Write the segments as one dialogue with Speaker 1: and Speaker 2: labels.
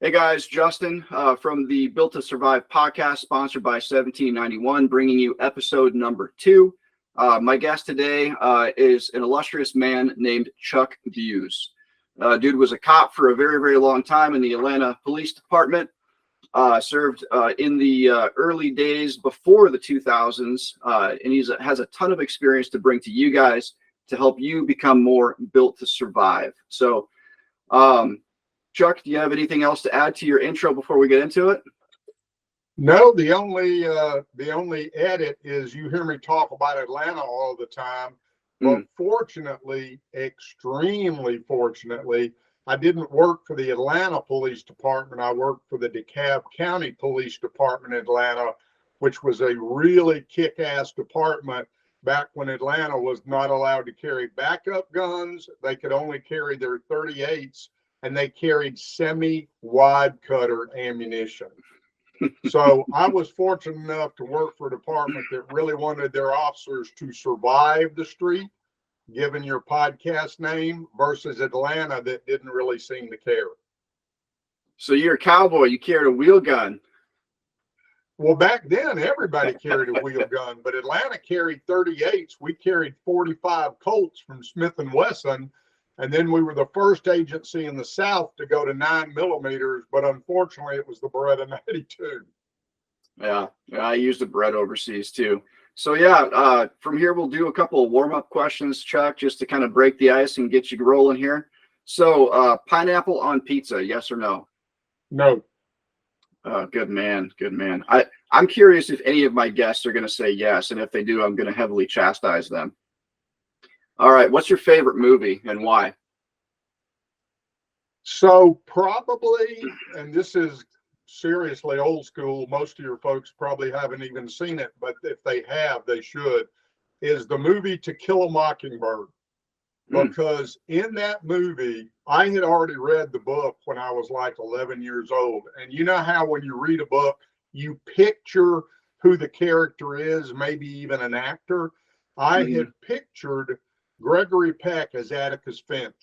Speaker 1: Hey guys, Justin from the Built to Survive podcast, sponsored by 1791, bringing you episode number 2. My guest today is an illustrious man named Chuck BUIS. Dude was a cop for a very, very long time in the Atlanta Police Department. Served in the early days before the 2000s, and he has a ton of experience to bring to you guys to help you become more built to survive. So, Chuck, do you have anything else to add to your intro before we get into it?
Speaker 2: No, the only edit is you hear me talk about Atlanta all the time, but fortunately, extremely fortunately, I didn't work for the Atlanta Police Department. I worked for the DeKalb County Police Department in Atlanta, which was a really kick-ass department back when Atlanta was not allowed to carry backup guns. They could only carry their 38s, and they carried semi-wide cutter ammunition. So I was fortunate enough to work for a department that really wanted their officers to survive the street, given your podcast name, versus Atlanta that didn't really seem to care.
Speaker 1: So you're a cowboy, you carried a wheel gun.
Speaker 2: Well, back then, everybody carried a wheel gun, but Atlanta carried 38s. We carried 45 Colts from Smith & Wesson, and then we were the first agency in the South to go to 9mm, but unfortunately, it was the Beretta 92.
Speaker 1: Yeah, I used a Beretta overseas too. So yeah, from here we'll do a couple of warm-up questions, Chuck, just to kind of break the ice and get you rolling here. So pineapple on pizza, yes or no?
Speaker 2: No.
Speaker 1: Good man, good man. I'm curious if any of my guests are going to say yes, and if they do, I'm going to heavily chastise them. All right, what's your favorite movie and why?
Speaker 2: So probably, and this is seriously old school, most of your folks probably haven't even seen it, but if they have, they should, is the movie To Kill a Mockingbird. Because in that movie, I had already read the book when I was like 11 years old. And you know how when you read a book, you picture who the character is, maybe even an actor. I had pictured Gregory Peck as Atticus Finch.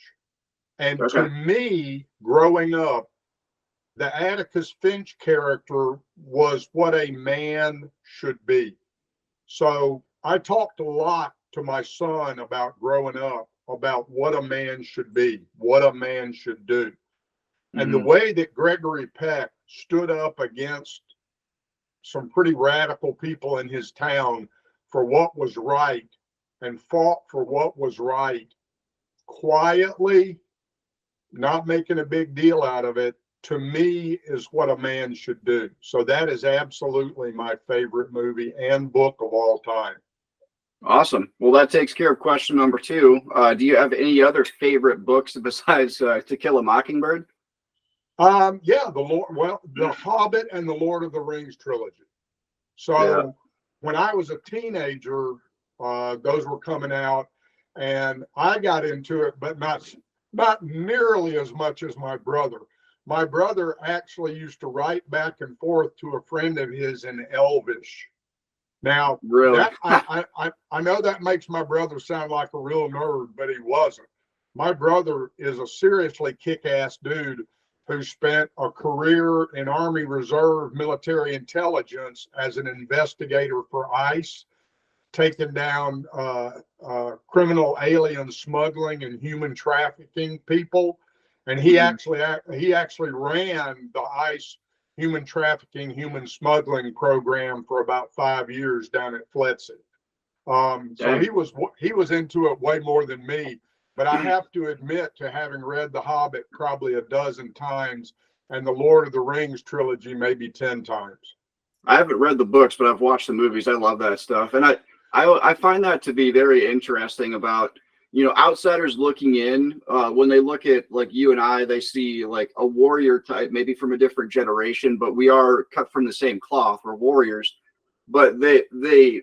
Speaker 2: And to me, growing up, the Atticus Finch character was what a man should be. So I talked a lot to my son about growing up, about what a man should be, what a man should do. And the way that Gregory Peck stood up against some pretty radical people in his town for what was right and fought for what was right quietly, not making a big deal out of it, to me is what a man should do. So that is absolutely my favorite movie and book of all time.
Speaker 1: Awesome. Well, that takes care of question number 2. Do you have any other favorite books besides To Kill a Mockingbird?
Speaker 2: Yeah, The Hobbit and the Lord of the Rings trilogy. So when I was a teenager, those were coming out, and I got into it, but not nearly as much as my brother. My brother actually used to write back and forth to a friend of his in Elvish. Now,
Speaker 1: really?
Speaker 2: I know that makes my brother sound like a real nerd, but he wasn't. My brother is a seriously kick-ass dude who spent a career in Army Reserve military intelligence as an investigator for ICE, taking down criminal alien smuggling and human trafficking people. And he actually ran the ICE human trafficking, human smuggling program for about 5 years down at FLETC. So he was into it way more than me. But I have to admit to having read The Hobbit probably a dozen times and the Lord of the Rings trilogy maybe 10 times.
Speaker 1: I haven't read the books, but I've watched the movies. I love that stuff. And I find that to be very interesting about, outsiders looking in, when they look at like you and I, they see like a warrior type, maybe from a different generation, but we are cut from the same cloth. We're warriors, but they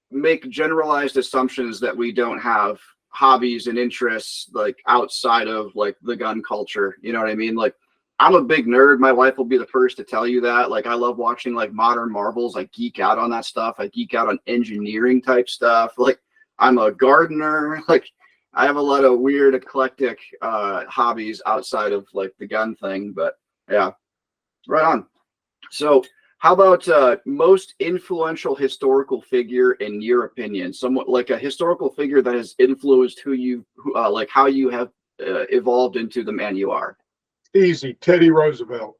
Speaker 1: make generalized assumptions that we don't have hobbies and interests like outside of like the gun culture. You know what I mean? Like, I'm a big nerd. My wife will be the first to tell you that. Like, I love watching like modern marvels. I geek out on that stuff. I geek out on engineering type stuff. Like, I'm a gardener. Like, I have a lot of weird eclectic hobbies outside of like the gun thing. But yeah. Right on. So, how about most influential historical figure in your opinion? Somewhat like a historical figure that has influenced like how you have evolved into the man you are.
Speaker 2: Easy, Teddy Roosevelt.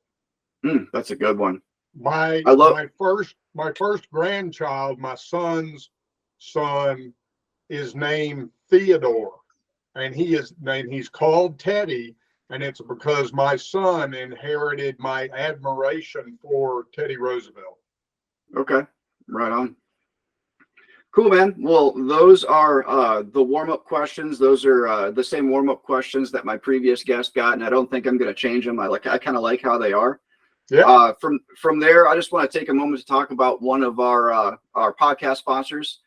Speaker 1: That's a good one.
Speaker 2: My
Speaker 1: I love.
Speaker 2: my first grandchild, my son's son, is named Theodore, and he's called Teddy, and it's because my son inherited my admiration for Teddy Roosevelt.
Speaker 1: Okay, right on. Cool, man. Well, those are the warm-up questions. Those are the same warm-up questions that my previous guest got, and I don't think I'm going to change them. I kind of like how they are.
Speaker 2: Yeah.
Speaker 1: From there, I just want to take a moment to talk about one of our podcast sponsors.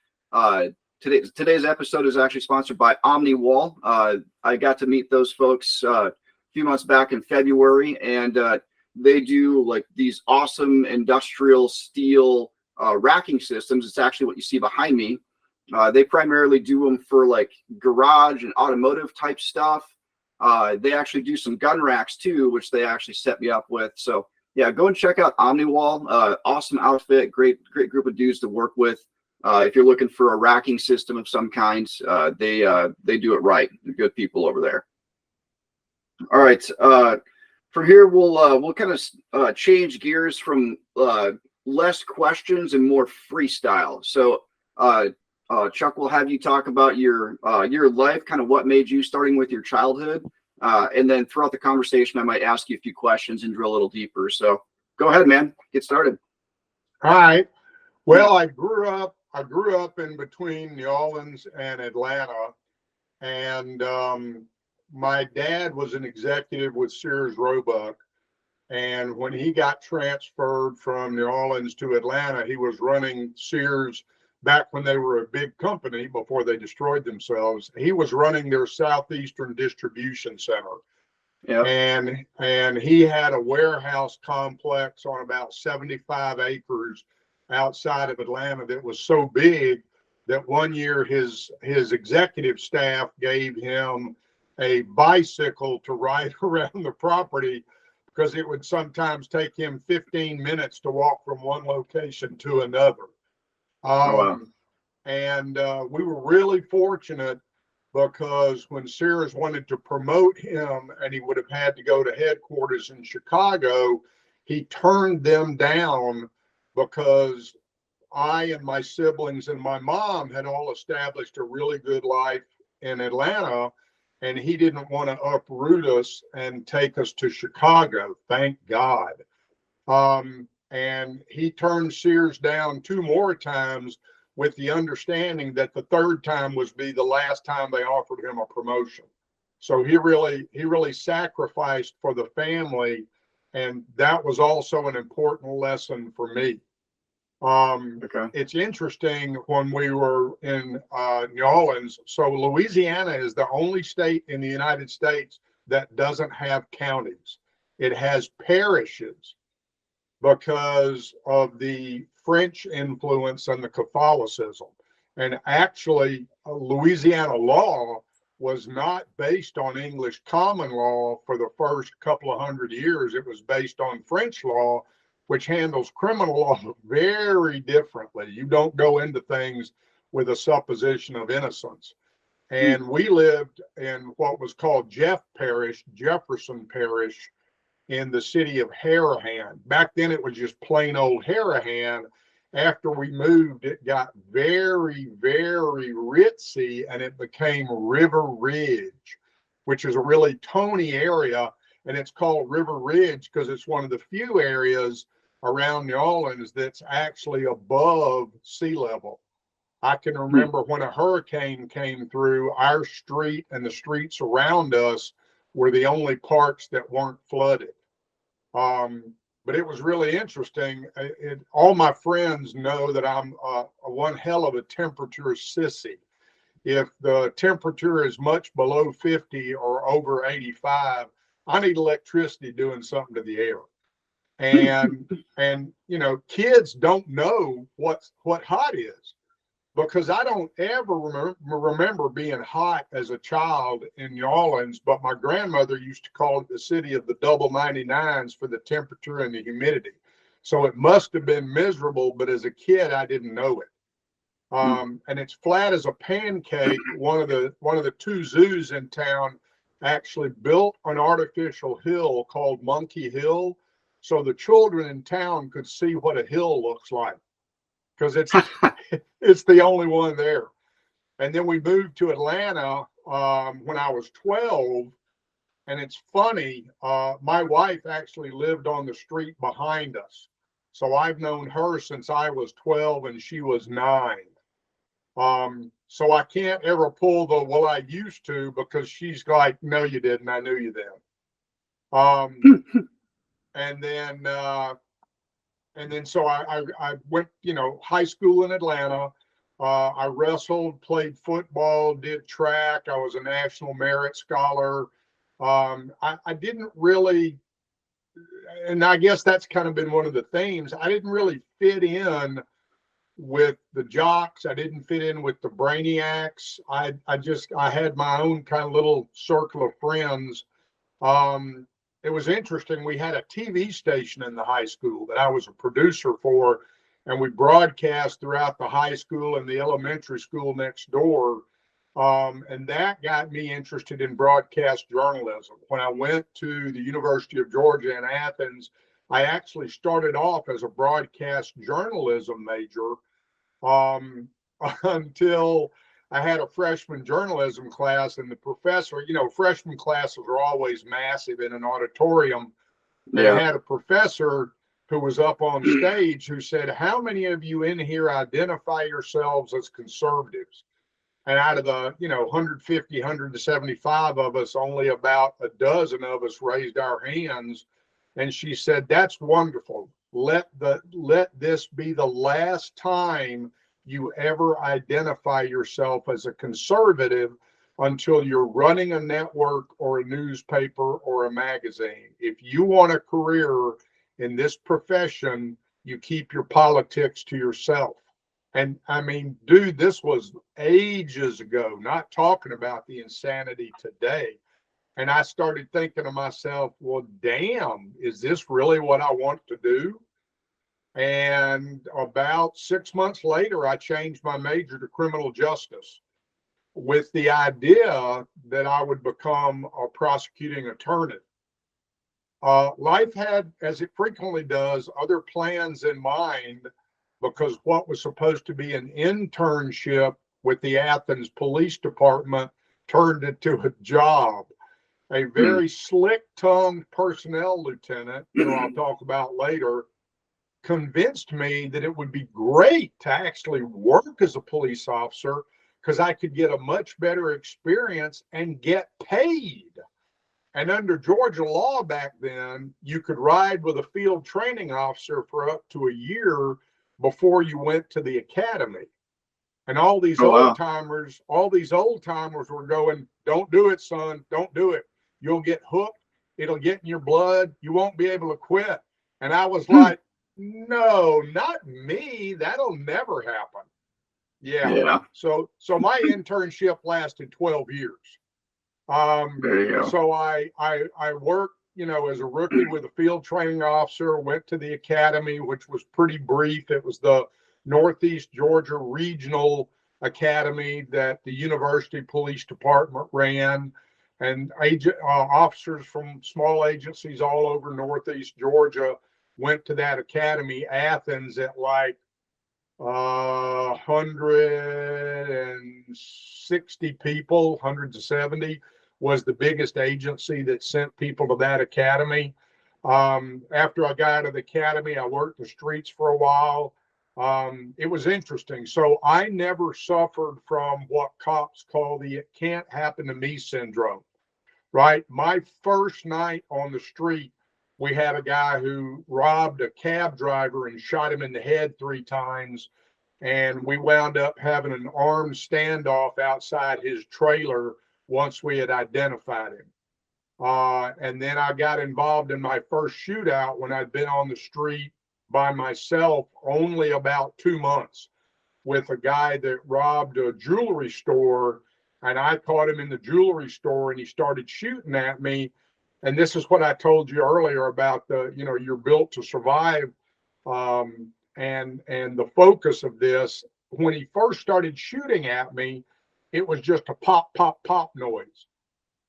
Speaker 1: Today's episode is actually sponsored by OmniWall. I got to meet those folks a few months back in February, and they do like these awesome industrial steel racking systems. It's actually what you see behind me. They primarily do them for like garage and automotive type stuff. They actually do some gun racks too, which they actually set me up with. So yeah, go and check out OmniWall. Awesome outfit, great group of dudes to work with. If you're looking for a racking system of some kind, they do it right. They're good people over there. All right. From here, we'll kind of change gears from less questions and more freestyle. So, Chuck, will have you talk about your life, kind of what made you, starting with your childhood, and then throughout the conversation, I might ask you a few questions and drill a little deeper. So, go ahead, man. Get started.
Speaker 2: All right. Well, I grew up in between New Orleans and Atlanta, and my dad was an executive with Sears Roebuck. And when he got transferred from New Orleans to Atlanta, he was running Sears back when they were a big company before they destroyed themselves. He was running their Southeastern Distribution Center.
Speaker 1: Yeah.
Speaker 2: And he had a warehouse complex on about 75 acres outside of Atlanta that was so big that one year his executive staff gave him a bicycle to ride around the property because it would sometimes take him 15 minutes to walk from one location to another.
Speaker 1: Oh, wow.
Speaker 2: And we were really fortunate because when Sears wanted to promote him and he would have had to go to headquarters in Chicago, he turned them down because I and my siblings and my mom had all established a really good life in Atlanta, and he didn't want to uproot us and take us to Chicago, thank God. And he turned Sears down 2 more times with the understanding that the third time was be the last time they offered him a promotion. So he really sacrificed for the family, and that was also an important lesson for me.
Speaker 1: Okay.
Speaker 2: It's interesting when we were in New Orleans. So Louisiana is the only state in the United States that doesn't have counties. It has parishes because of the French influence and the Catholicism. And actually, Louisiana law was not based on English common law for the first couple of 100 years. It was based on French law, which handles criminal law very differently. You don't go into things with a supposition of innocence. And we lived in what was called Jefferson Parish, in the city of Harahan. Back then it was just plain old Harahan. After we moved, it got very, very ritzy and it became River Ridge, which is a really tony area. And it's called River Ridge because it's one of the few areas around New Orleans that's actually above sea level. I can remember when a hurricane came through, our street and the streets around us were the only parts that weren't flooded. But it was really interesting. All my friends know that I'm one hell of a temperature sissy. If the temperature is much below 50 or over 85, I need electricity doing something to the air. And you know, kids don't know what hot is. because I don't ever remember being hot as a child in New Orleans, but my grandmother used to call it the city of the double 99s for the temperature and the humidity. So it must have been miserable, but as a kid, I didn't know it. And it's flat as a pancake. One of the two zoos in town actually built an artificial hill called Monkey Hill, so the children in town could see what a hill looks like, because it's the only one there. And then we moved to Atlanta when I was 12. And it's funny, my wife actually lived on the street behind us. So I've known her since I was 12 and she was 9. So I can't ever pull the, well, I used to, because she's like, no, you didn't. I knew you then. And then, so I went, high school in Atlanta. I wrestled, played football, did track. I was a National Merit Scholar. I didn't really, and I guess that's kind of been one of the themes. I didn't really fit in with the jocks. I didn't fit in with the brainiacs. I had my own kind of little circle of friends. It was interesting. We had a TV station in the high school that I was a producer for, and we broadcast throughout the high school and the elementary school next door. And that got me interested in broadcast journalism. When I went to the University of Georgia in Athens, I actually started off as a broadcast journalism major, until I had a freshman journalism class, and the professor, freshman classes are always massive in an auditorium. And I had a professor who was up on stage who said, how many of you in here identify yourselves as conservatives? And out of the, 150, 175 of us, only about a dozen of us raised our hands. And she said, that's wonderful. Let this be the last time you ever identify yourself as a conservative until you're running a network or a newspaper or a magazine. If you want a career in this profession, you keep your politics to yourself. And I mean, dude, this was ages ago, not talking about the insanity today. And I started thinking to myself, well, damn, is this really what I want to do? And about 6 months later, I changed my major to criminal justice with the idea that I would become a prosecuting attorney. Life had, as it frequently does, other plans in mind, because what was supposed to be an internship with the Athens Police Department turned into a job. A very slick-tongued personnel lieutenant, who I'll talk about later, convinced me that it would be great to actually work as a police officer, because I could get a much better experience and get paid. And under Georgia law back then, you could ride with a field training officer for up to a year before you went to the academy. And all these old timers were going, don't do it, son. Don't do it. You'll get hooked. It'll get in your blood. You won't be able to quit. And I was like, no, not me. That'll never happen. Yeah. So my internship lasted 12 years.
Speaker 1: There you go.
Speaker 2: So I worked, as a rookie with a field training officer, went to the academy, which was pretty brief. It was the Northeast Georgia Regional Academy that the University Police Department ran. And officers from small agencies all over Northeast Georgia went to that academy. Athens, at like 160 people, 170, was the biggest agency that sent people to that academy. After I got out of the academy, I worked the streets for a while. It was interesting. So I never suffered from what cops call the "it can't happen to me" syndrome, right? My first night on the street, we had a guy who robbed a cab driver and shot him in the head 3 times. And we wound up having an armed standoff outside his trailer once we had identified him. And then I got involved in my first shootout when I'd been on the street by myself only about 2 months. with a guy that robbed a jewelry store, and I caught him in the jewelry store, and he started shooting at me. And this is what I told you earlier about the, you're built to survive, and the focus of this. When he first started shooting at me, it was just a pop, pop, pop noise.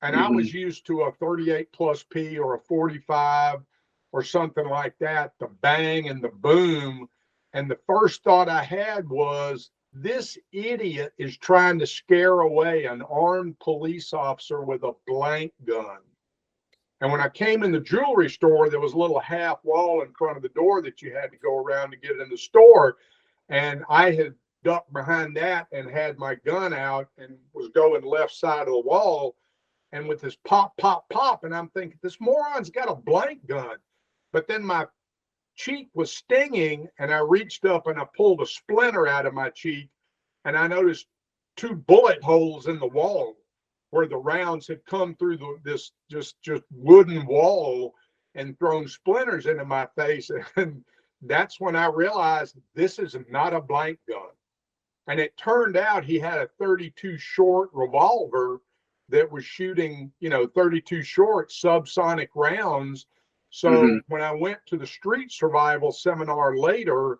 Speaker 2: And I was used to a 38 plus P or a 45 or something like that, the bang and the boom. And the first thought I had was, this idiot is trying to scare away an armed police officer with a blank gun. And when I came in the jewelry store, there was a little half wall in front of the door that you had to go around to get in the store. And I had ducked behind that and had my gun out and was going left side of the wall. And with this pop, pop, pop, and I'm thinking, this moron's got a blank gun. But then my cheek was stinging, and I reached up and I pulled a splinter out of my cheek, and I noticed 2 bullet holes in the wall where the rounds had come through this just wooden wall and thrown splinters into my face. And that's when I realized this is not a blank gun. And it turned out he had a 32 short revolver that was shooting, 32 short subsonic rounds. So when I went to the street survival seminar later,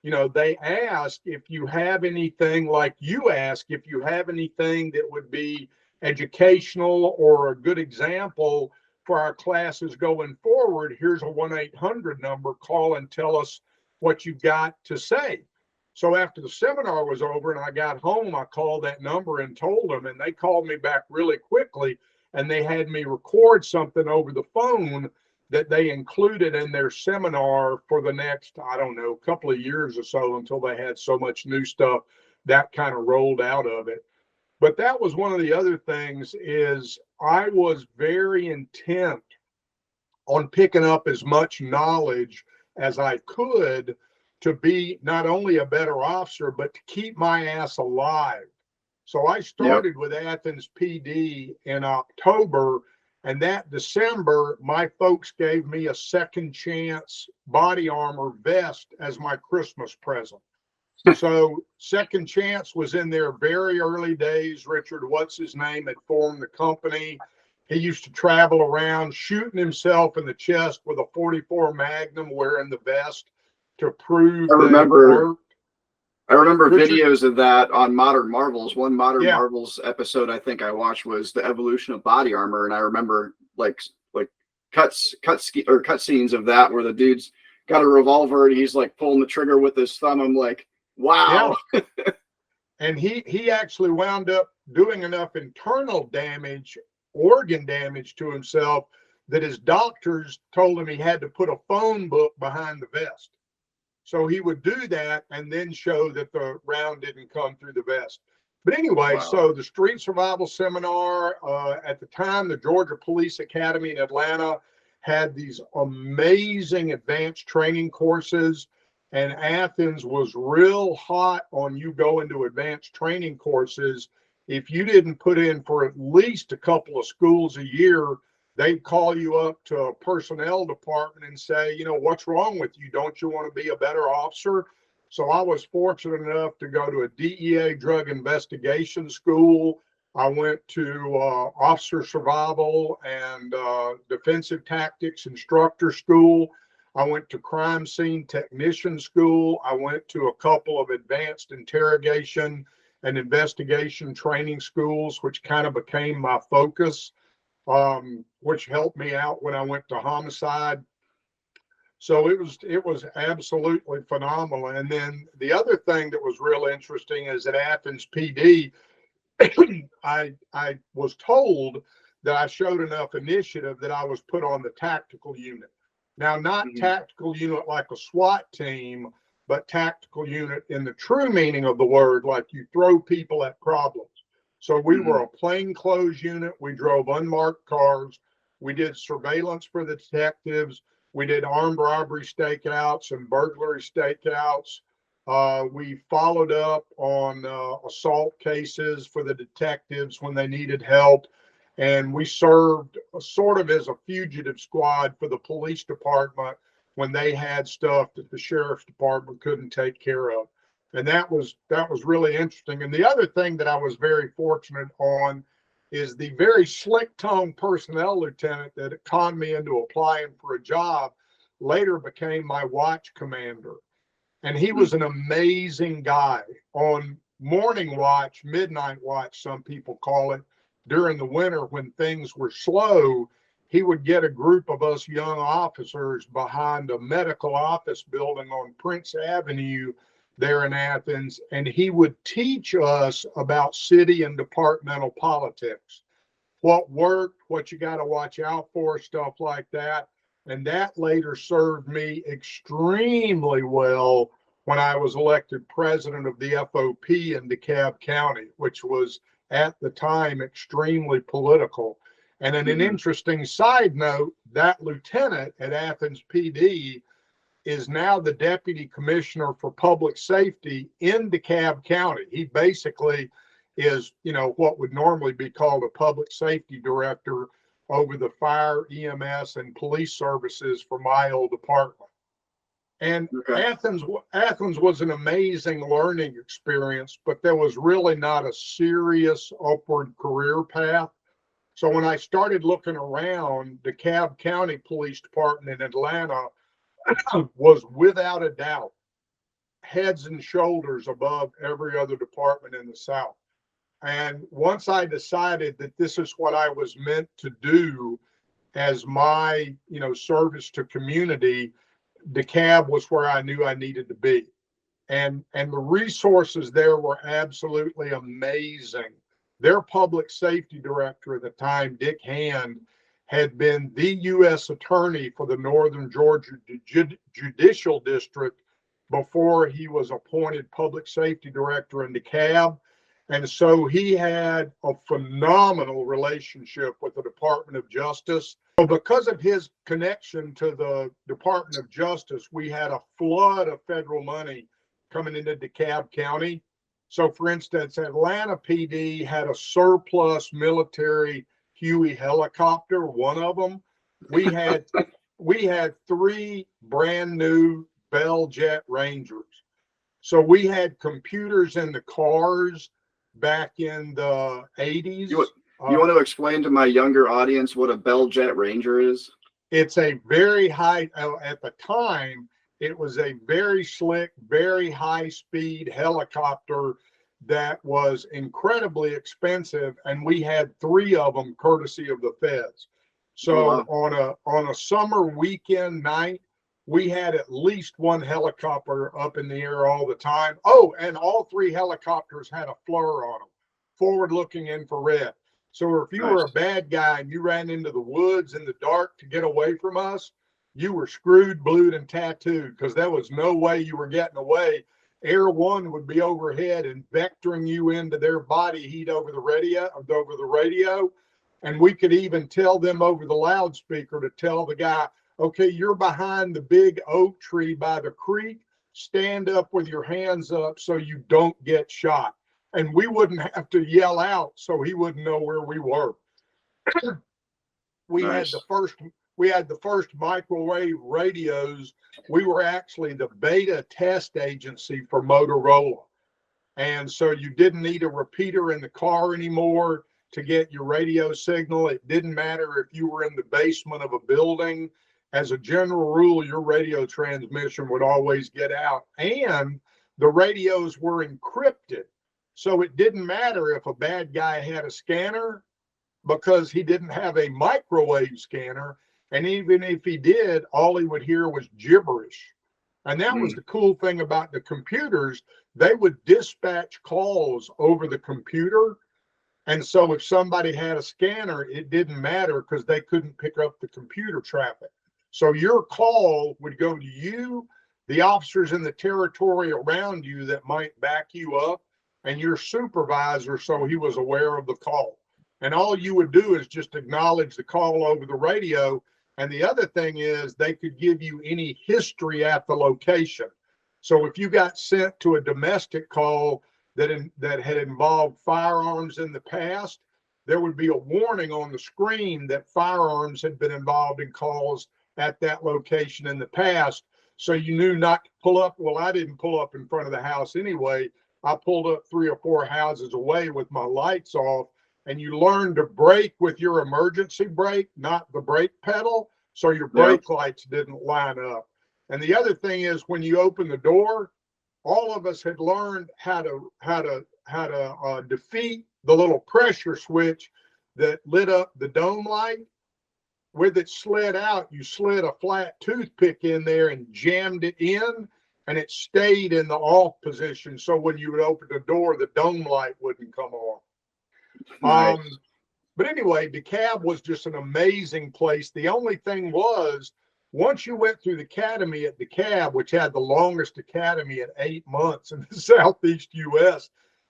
Speaker 2: they asked if you have anything, like you ask, if you have anything that would be educational or a good example for our classes going forward. Here's a 1-800 number. Call and tell us what you've got to say. So after the seminar was over and I got home, I called that number and told them, and they called me back really quickly, and they had me record something over the phone that they included in their seminar for the next, I don't know, couple of years or so, until they had so much new stuff that kind of rolled out of it. But that was one of the other things, is I was very intent on picking up as much knowledge as I could to be not only a better officer, but to keep my ass alive. So I started with Athens PD in October, and that December, my folks gave me a second chance body armor vest as my Christmas present. So Second Chance was in their very early days. Richard, what's his name, had formed the company. He used to travel around shooting himself in the chest with a 44 Magnum wearing the vest to prove that it worked.
Speaker 1: I remember
Speaker 2: Richard,
Speaker 1: videos of that on Modern Marvels. One Modern Marvels episode I think I watched was the evolution of body armor, and I remember like cut scenes of that where the dude's got a revolver and he's like pulling the trigger with his thumb. I'm like, wow.
Speaker 2: Yeah. And he actually wound up doing enough internal damage, organ damage to himself, that his doctors told him he had to put a phone book behind the vest. So he would do that and then show that the round didn't come through the vest. But anyway, so the street survival seminar, at the time, the Georgia Police Academy in Atlanta had these amazing advanced training courses, and Athens was real hot on you going to advanced training courses. If you didn't put in for at least a couple of schools a year, they'd call you up to a personnel department and say, what's wrong with you? Don't you want to be a better officer? So I was fortunate enough to go to a DEA drug investigation school. I went to officer survival and defensive tactics instructor school. I went to crime scene technician school. I went to a couple of advanced interrogation and investigation training schools, which kind of became my focus. Which helped me out when I went to homicide. So it was absolutely phenomenal. And then the other thing that was real interesting is at Athens PD, I was told that I showed enough initiative that I was put on the tactical unit. Now, not tactical unit like a SWAT team, but tactical unit in the true meaning of the word, like you throw people at problems. So we were a plainclothes unit. We drove unmarked cars. We did surveillance for the detectives. We did armed robbery stakeouts and burglary stakeouts. We followed up on assault cases for the detectives when they needed help. And we served sort of as a fugitive squad for the police department when they had stuff that the sheriff's department couldn't take care of. And that was really interesting. And the other thing that I was very fortunate on is the very slick tongued personnel lieutenant that conned me into applying for a job later became my watch commander. And he was an amazing guy on morning watch, midnight watch, some people call it, during the winter when things were slow. He would get a group of us young officers behind a medical office building on Prince Avenue there in Athens, and he would teach us about city and departmental politics, what worked, what you got to watch out for, stuff like that. And that later served me extremely well when I was elected president of the FOP in DeKalb County, which was at the time extremely political. And in an interesting side note, that lieutenant at Athens PD is now the deputy commissioner for public safety in DeKalb County. He basically is, what would normally be called a public safety director over the fire, EMS, and police services for my old department. And Athens was an amazing learning experience, but there was really not a serious upward career path. So when I started looking around, the DeKalb County Police Department in Atlanta was without a doubt heads and shoulders above every other department in the South. And once I decided that this is what I was meant to do as my, service to community, DeKalb was where I knew I needed to be. And the resources there were absolutely amazing. Their public safety director at the time, Dick Hand, had been the U.S. attorney for the Northern Georgia Judicial District before he was appointed public safety director in DeKalb. And so he had a phenomenal relationship with the Department of Justice. So because of his connection to the Department of Justice, we had a flood of federal money coming into DeKalb County. So for instance, Atlanta PD had a surplus military Huey helicopter, one of them. We had 3 brand new Bell Jet Rangers. So we had computers in the cars back in the 80s.
Speaker 1: You want to explain to my younger audience what a Bell Jet Ranger is?
Speaker 2: It's a very high, at the time, it was a very slick, very high speed helicopter that was incredibly expensive, and we had 3 of them courtesy of the feds. So on a summer weekend night, we had at least 1 helicopter up in the air all the time. Oh, and all 3 helicopters had a FLIR on them, forward looking infrared. So if you were a bad guy and you ran into the woods in the dark to get away from us, you were screwed, blued, and tattooed, because there was no way you were getting away. Air One would be overhead and vectoring you into their body heat over the radio. And we could even tell them over the loudspeaker to tell the guy, okay, you're behind the big oak tree by the creek. Stand up with your hands up so you don't get shot. And we wouldn't have to yell out so he wouldn't know where we were. We had the first microwave radios. We were actually the beta test agency for Motorola. And so you didn't need a repeater in the car anymore to get your radio signal. It didn't matter if you were in the basement of a building. As a general rule, your radio transmission would always get out. And the radios were encrypted. So it didn't matter if a bad guy had a scanner, because he didn't have a microwave scanner. And even if he did, all he would hear was gibberish. And that was the cool thing about the computers. They would dispatch calls over the computer. And so if somebody had a scanner, it didn't matter because they couldn't pick up the computer traffic. So your call would go to you, the officers in the territory around you that might back you up, and your supervisor, so he was aware of the call. And all you would do is just acknowledge the call over the radio. And the other thing is they could give you any history at the location. So if you got sent to a domestic call that had involved firearms in the past, there would be a warning on the screen that firearms had been involved in calls at that location in the past. So you knew not to pull up. Well, I didn't pull up in front of the house anyway. I pulled up 3 or 4 houses away with my lights off, and you learn to brake with your emergency brake, not the brake pedal, so your
Speaker 1: Yeah.
Speaker 2: brake lights didn't line up. And the other thing is, when you open the door, all of us had learned how to defeat the little pressure switch that lit up the dome light. With it slid out, you slid a flat toothpick in there and jammed it in, and it stayed in the off position. So when you would open the door, the dome light wouldn't come on.
Speaker 1: Nice.
Speaker 2: But anyway, DeKalb was just an amazing place. The only thing was, once you went through the academy at DeKalb, which had the longest academy at 8 months in the Southeast U.S.,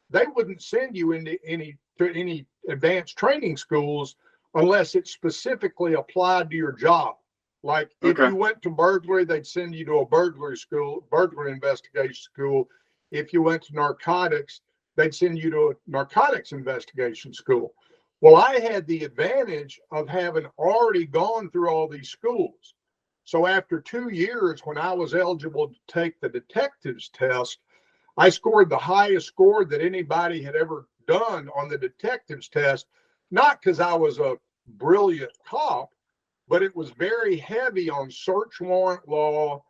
Speaker 2: they wouldn't send you into any advanced training schools unless it specifically applied to your job. Like if
Speaker 1: Okay.
Speaker 2: you went to burglary, they'd send you to a burglary school, burglary investigation school. If you went to narcotics, they'd send you to a narcotics investigation school. Well, I had the advantage of having already gone through all these schools. So after 2 years, when I was eligible to take the detectives test, I scored the highest score that anybody had ever done on the detectives test, not because I was a brilliant cop, but it was very heavy on search warrant law,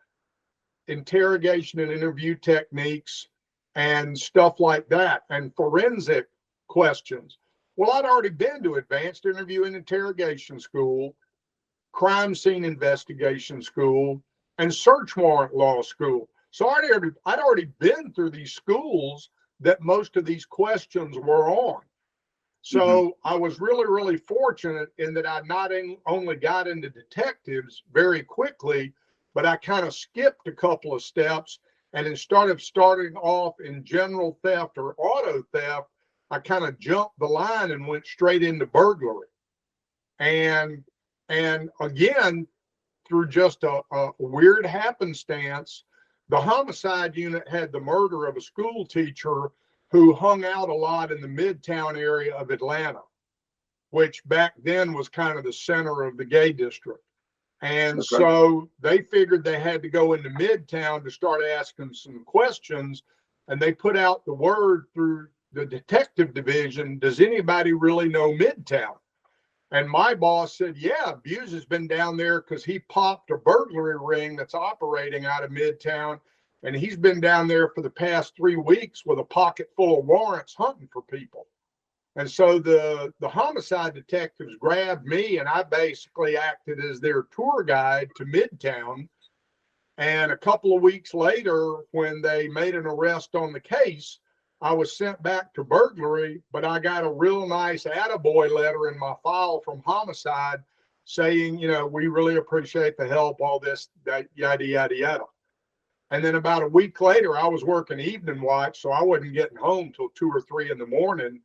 Speaker 2: interrogation and interview techniques, and stuff like that, and forensic questions. Well, I'd already been to advanced interview and interrogation school, crime scene investigation school, and search warrant law school. So I'd already been through these schools that most of these questions were on. So I was really, really fortunate in that I not only got into detectives very quickly, but I kind of skipped a couple of steps. And instead of starting off in general theft or auto theft, I kind of jumped the line and went straight into burglary. And again, through just a weird happenstance, the homicide unit had the murder of a school teacher who hung out a lot in the Midtown area of Atlanta, which back then was kind of the center of the gay district. And
Speaker 1: Okay.
Speaker 2: so they figured they had to go into Midtown to start asking some questions. And they put out the word through the detective division, does anybody really know Midtown? And my boss said, yeah, BUIS has been down there because he popped a burglary ring that's operating out of Midtown. And he's been down there for the past 3 weeks with a pocket full of warrants hunting for people. And so the homicide detectives grabbed me, and I basically acted as their tour guide to Midtown. And a couple of weeks later, when they made an arrest on the case, I was sent back to burglary, but I got a real nice attaboy letter in my file from homicide saying, you know, we really appreciate the help, all this, that, yada, yada, yada. And then about a week later, I was working evening watch, so I wasn't getting home till 2 or 3 in the morning.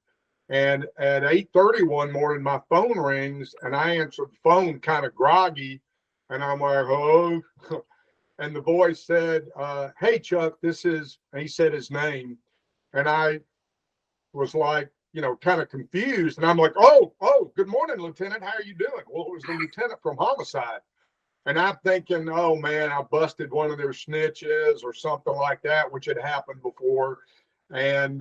Speaker 2: And at 8:30 one morning, my phone rings, and I answered the phone kind of groggy, and I'm like, oh. And the voice said, hey, Chuck, this is, and he said his name. And I was like, you know, kind of confused. And I'm like, oh, good morning, Lieutenant. How are you doing? Well, it was the lieutenant from homicide. And I'm thinking, oh man, I busted one of their snitches or something like that, which had happened before. And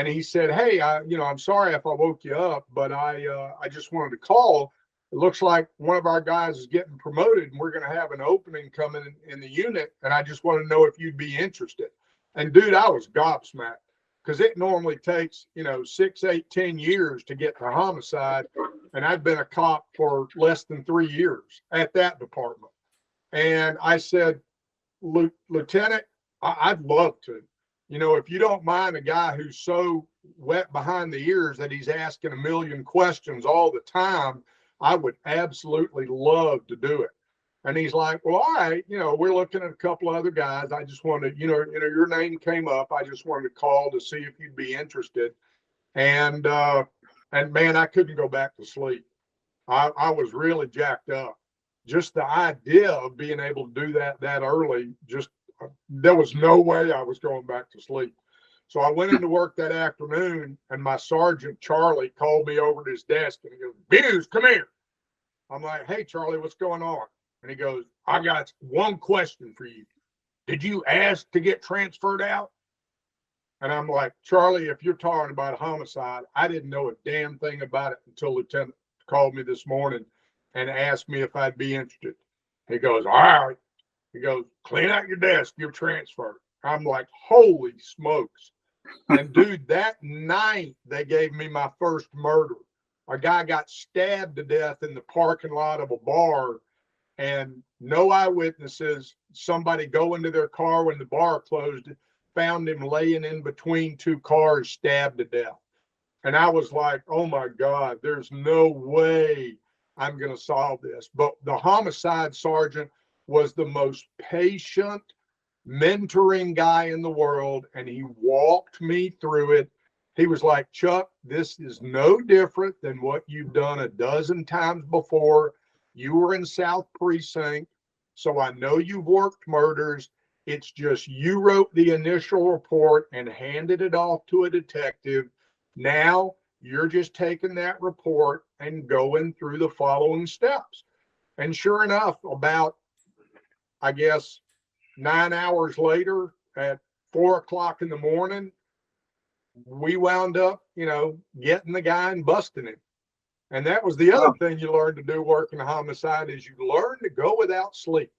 Speaker 2: he said, hey, I'm sorry if I woke you up, but I just wanted to call. It looks like one of our guys is getting promoted, and we're going to have an opening coming in the unit. And I just want to know if you'd be interested. And dude, I was gobsmacked, because it normally takes, 6, 8, 10 years to get to homicide. And I've been a cop for less than 3 years at that department. And I said, Lieutenant, I'd love to. If you don't mind a guy who's so wet behind the ears that he's asking a million questions all the time, I would absolutely love to do it. And he's like, well, all right, we're looking at a couple of other guys. I just wanted, your name came up. I just wanted to call to see if you'd be interested. And man, I couldn't go back to sleep. I was really jacked up. Just the idea of being able to do that early, there was no way I was going back to sleep. So I went into work that afternoon, and my sergeant, Charlie, called me over to his desk, and he goes, BUIS, come here. I'm like, hey, Charlie, what's going on? And he goes, I got one question for you. Did you ask to get transferred out? And I'm like, Charlie, if you're talking about a homicide, I didn't know a damn thing about it until Lieutenant called me this morning and asked me if I'd be interested. He goes, all right. He goes, clean out your desk, you're transferred. I'm like, holy smokes. And dude, that night they gave me my first murder. A guy got stabbed to death in the parking lot of a bar, and no eyewitnesses. Somebody go into their car when the bar closed, found him laying in between two cars, stabbed to death. And I was like, oh my God, there's no way I'm going to solve this. But the homicide sergeant was the most patient, mentoring guy in the world, and he walked me through it. He was like, Chuck, this is no different than what you've done a dozen times before. You were in South Precinct, so I know you've worked murders. It's just you wrote the initial report and handed it off to a detective. Now you're just taking that report and going through the following steps. And sure enough, about, I guess, 9 hours later at 4 o'clock in the morning, we wound up, getting the guy and busting him. And that was the other thing you learn to do working a homicide is you learn to go without sleep.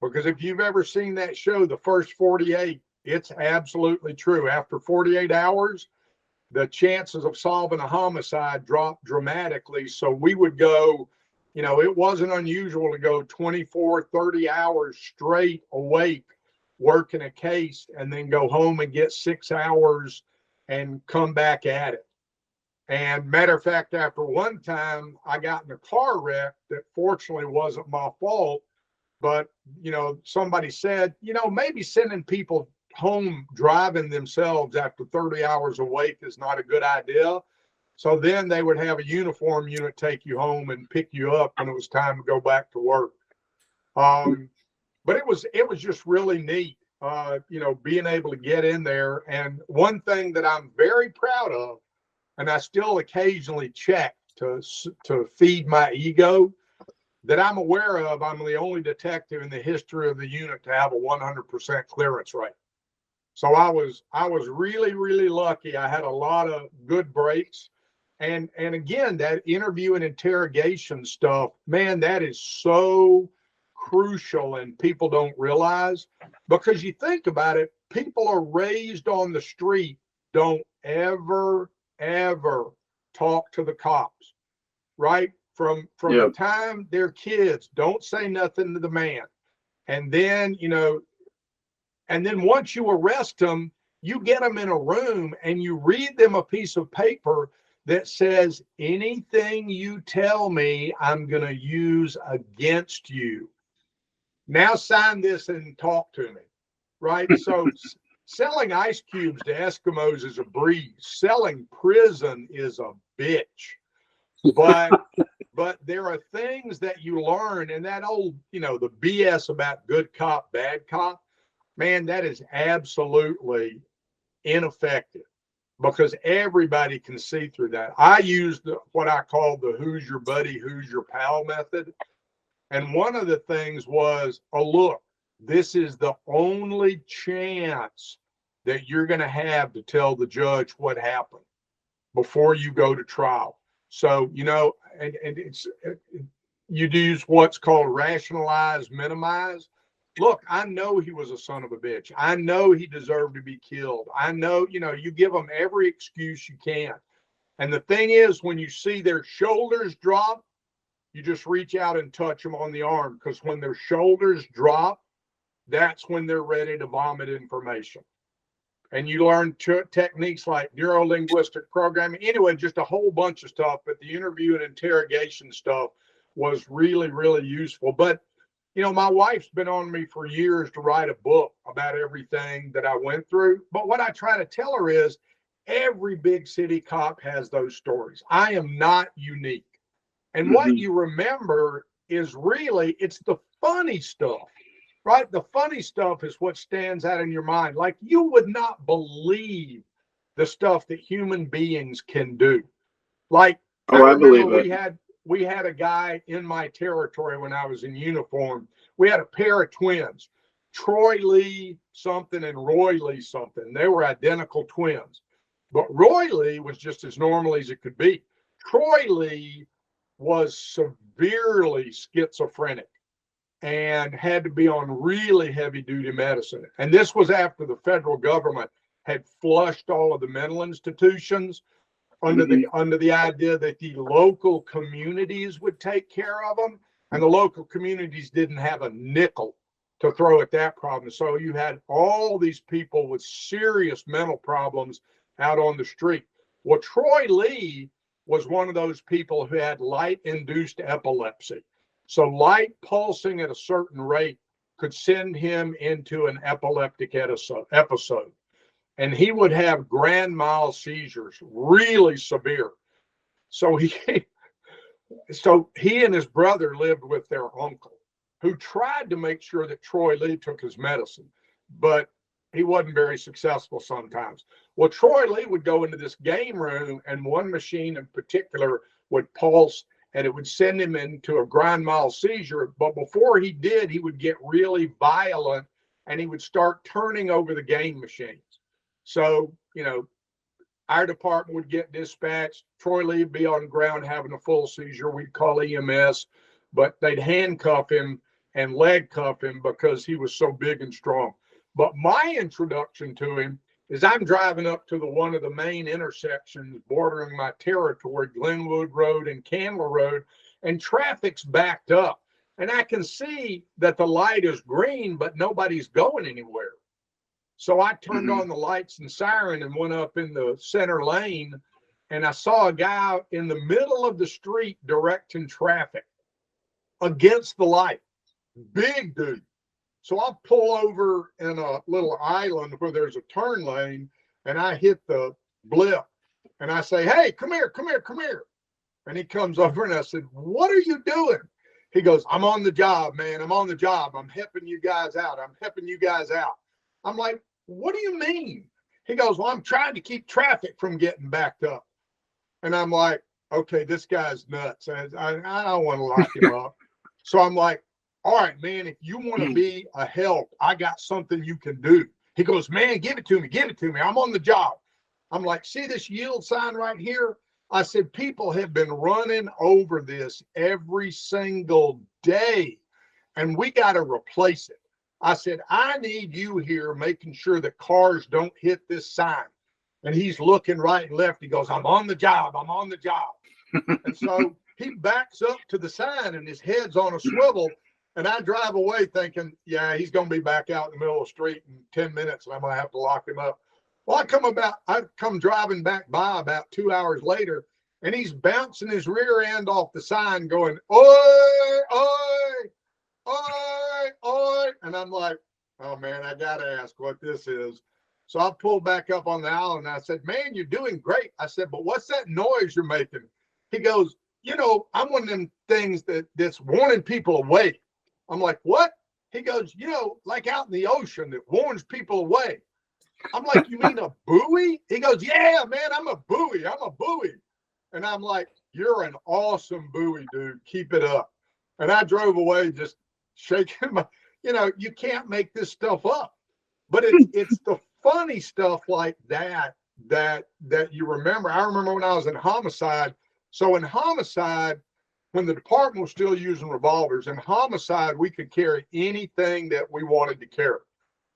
Speaker 2: Because if you've ever seen that show, The First 48, it's absolutely true. After 48 hours, the chances of solving a homicide drop dramatically. So we would go, it wasn't unusual to go 24, 30 hours straight awake working a case and then go home and get 6 hours and come back at it. And matter of fact, after one time I got in a car wreck that fortunately wasn't my fault, but, somebody said, maybe sending people home driving themselves after 30 hours awake is not a good idea. So then they would have a uniform unit take you home and pick you up when it was time to go back to work. But it was just really neat, being able to get in there. And one thing that I'm very proud of, and I still occasionally check to feed my ego, that I'm aware of, I'm the only detective in the history of the unit to have a 100% clearance rate. So I was really, really lucky. I had a lot of good breaks. And again, that interview and interrogation stuff, man, that is so crucial and people don't realize, because you think about it, people are raised on the street, don't ever talk to the cops, right? From the time they're kids, don't say nothing to the man. And then, and then once you arrest them, you get them in a room and you read them a piece of paper that says, anything you tell me, I'm going to use against you. Now sign this and talk to me, right? So selling ice cubes to Eskimos is a breeze. Selling prison is a bitch. But there are things that you learn, and that old, the BS about good cop, bad cop, man, that is absolutely ineffective, because everybody can see through that. I used what I call the who's your buddy, who's your pal method. And one of the things was, oh, look, this is the only chance that you're going to have to tell the judge what happened before you go to trial. So, and it's, you use what's called rationalize, minimize. Look, I know he was a son of a bitch. I know he deserved to be killed. I know, you give them every excuse you can. And the thing is, when you see their shoulders drop, you just reach out and touch them on the arm, because when their shoulders drop, that's when they're ready to vomit information. And you learn techniques like neuro-linguistic programming. Anyway, just a whole bunch of stuff. But the interview and interrogation stuff was really, really useful. But, my wife's been on me for years to write a book about everything that I went through. But what I try to tell her is every big city cop has those stories. I am not unique. And what you remember is really, it's the funny stuff. Right? The funny stuff is what stands out in your mind. Like, you would not believe the stuff that human beings can do. Like,
Speaker 1: I believe it.
Speaker 2: we had a guy in my territory when I was in uniform. We had a pair of twins, Troy Lee something and Roy Lee something. They were identical twins. But Roy Lee was just as normal as it could be. Troy Lee was severely schizophrenic and had to be on really heavy duty medicine. And this was after the federal government had flushed all of the mental institutions under the idea that the local communities would take care of them, and the local communities didn't have a nickel to throw at that problem. So you had all these people with serious mental problems out on the street. Well, Troy Lee was one of those people who had light-induced epilepsy. So light pulsing at a certain rate could send him into an epileptic episode. And he would have grand mal seizures, really severe. So he and his brother lived with their uncle, who tried to make sure that Troy Lee took his medicine, but he wasn't very successful sometimes. Well, Troy Lee would go into this game room, and one machine in particular would pulse, and it would send him into a grand mal seizure. But before he did, he would get really violent, and he would start turning over the game machines. So, our department would get dispatched. Troy Lee would be on the ground having a full seizure. We'd call EMS, but they'd handcuff him and leg cuff him because he was so big and strong. But my introduction to him is I'm driving up to one of the main intersections bordering my territory, Glenwood Road and Candler Road, and traffic's backed up. And I can see that the light is green, but nobody's going anywhere. So I turned on the lights and siren and went up in the center lane, and I saw a guy in the middle of the street directing traffic against the light. Big dude. So I pull over in a little island where there's a turn lane, and I hit the blip, and I say, "Hey, come here, come here, come here." And he comes over, and I said, "What are you doing?" He goes, "I'm on the job, man. I'm on the job. I'm helping you guys out. I'm helping you guys out." I'm like, "What do you mean?" He goes, "Well, I'm trying to keep traffic from getting backed up." And I'm like, okay, this guy's nuts. I don't want to lock him up. So I'm like, all right, man, if you want to be a help, I got something you can do. He goes, "Man, give it to me. Give it to me. I'm on the job." I'm like, "See this yield sign right here?" I said, "People have been running over this every single day, and we got to replace it." I said, "I need you here making sure that cars don't hit this sign." And he's looking right and left. He goes, "I'm on the job. I'm on the job." And so he backs up to the sign, and his head's on a swivel. And I drive away thinking, yeah, he's going to be back out in the middle of the street in 10 minutes, and I'm going to have to lock him up. Well, I come driving back by about 2 hours later, and he's bouncing his rear end off the sign going, "Oi, oi, oi, oi." And I'm like, oh, man, I got to ask what this is. So I pulled back up on the island, and I said, "Man, you're doing great." I said, "But what's that noise you're making?" He goes, "I'm one of them things that's warning people away." I'm like, "What?" He goes, "Like out in the ocean that warns people away." I'm like, "You mean a buoy?" He goes, "Yeah, man, I'm a buoy. I'm a buoy." And I'm like, "You're an awesome buoy, dude. Keep it up." And I drove away just shaking my, you can't make this stuff up. But it's the funny stuff like that you remember. I remember when I was in homicide. So in homicide, when the department was still using revolvers, in homicide, we could carry anything that we wanted to carry.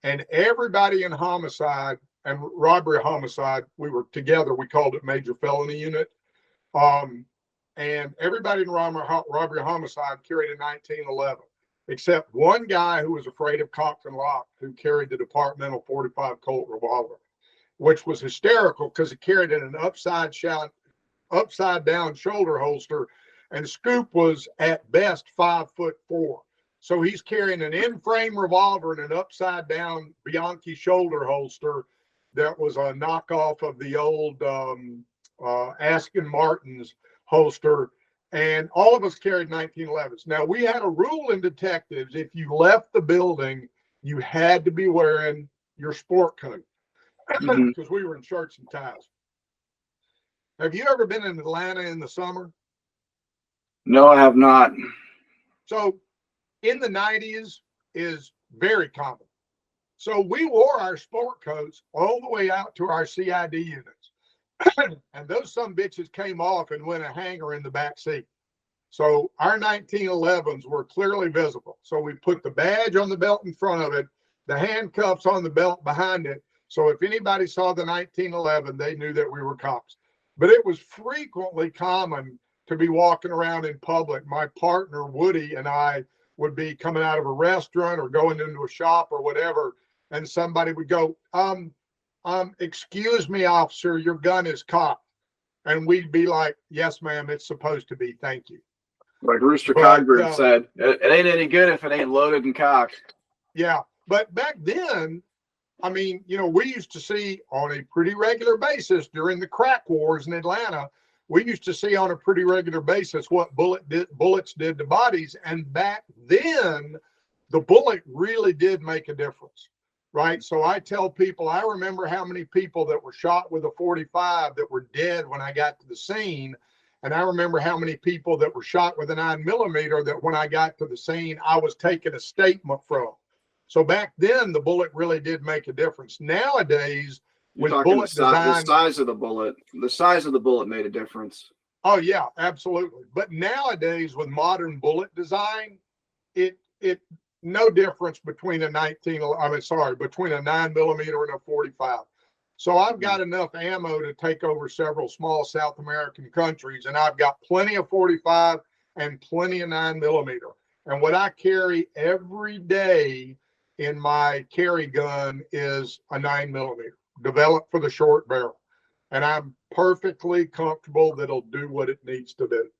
Speaker 2: And everybody in homicide and robbery homicide, we were together. We called it major felony unit. And everybody in robbery homicide carried a 1911, except one guy who was afraid of cocked and locked, who carried the departmental 45 Colt revolver, which was hysterical because it carried in an upside down shoulder holster. And Scoop was at best 5'4". So he's carrying an in-frame revolver and an upside down Bianchi shoulder holster that was a knockoff of the old Aston Martin's holster. And all of us carried 1911s. Now, we had a rule in detectives: if you left the building, you had to be wearing your sport coat because we were in shirts and ties. Have you ever been in Atlanta in the summer?
Speaker 1: No, I have not.
Speaker 2: So in the 90s is very common. So we wore our sport coats all the way out to our CID units. And those some bitches came off and went a hanger in the back seat. So our 1911s were clearly visible. So we put the badge on the belt in front of it, the handcuffs on the belt behind it. So if anybody saw the 1911, they knew that we were cops. But it was frequently common to be walking around in public. My partner, Woody, and I would be coming out of a restaurant or going into a shop or whatever, and somebody would go, excuse me, officer, your gun is cocked. And we'd be like, yes, ma'am, it's supposed to be. Thank you.
Speaker 1: Like Rooster
Speaker 2: But
Speaker 1: Cogburn said, it ain't any good if it ain't loaded and cocked.
Speaker 2: yeah, but back then, I mean, you know, we used to see on a pretty regular basis during the crack wars in Atlanta, we used to see on a pretty regular basis what bullets did to bodies. And back then, the bullet really did make a difference, right? So I tell people, I remember how many people that were shot with a 45 that were dead when I got to the scene. And I remember how many people that were shot with a 9mm that when I got to the scene, I was taking a statement from. So back then, the bullet really did make a difference. Nowadays,
Speaker 1: You're
Speaker 2: with
Speaker 1: talking
Speaker 2: bullet design,
Speaker 1: the size of the bullet. The size of the bullet made a difference.
Speaker 2: oh yeah, absolutely. But nowadays, with modern bullet design, it no difference between a between a 9mm and a 45. So I've got enough ammo to take over several small South American countries, and I've got plenty of 45 and plenty of 9mm. And what I carry every day in my carry gun is a 9mm developed for the short barrel. And I'm perfectly comfortable that it'll do what it needs to do.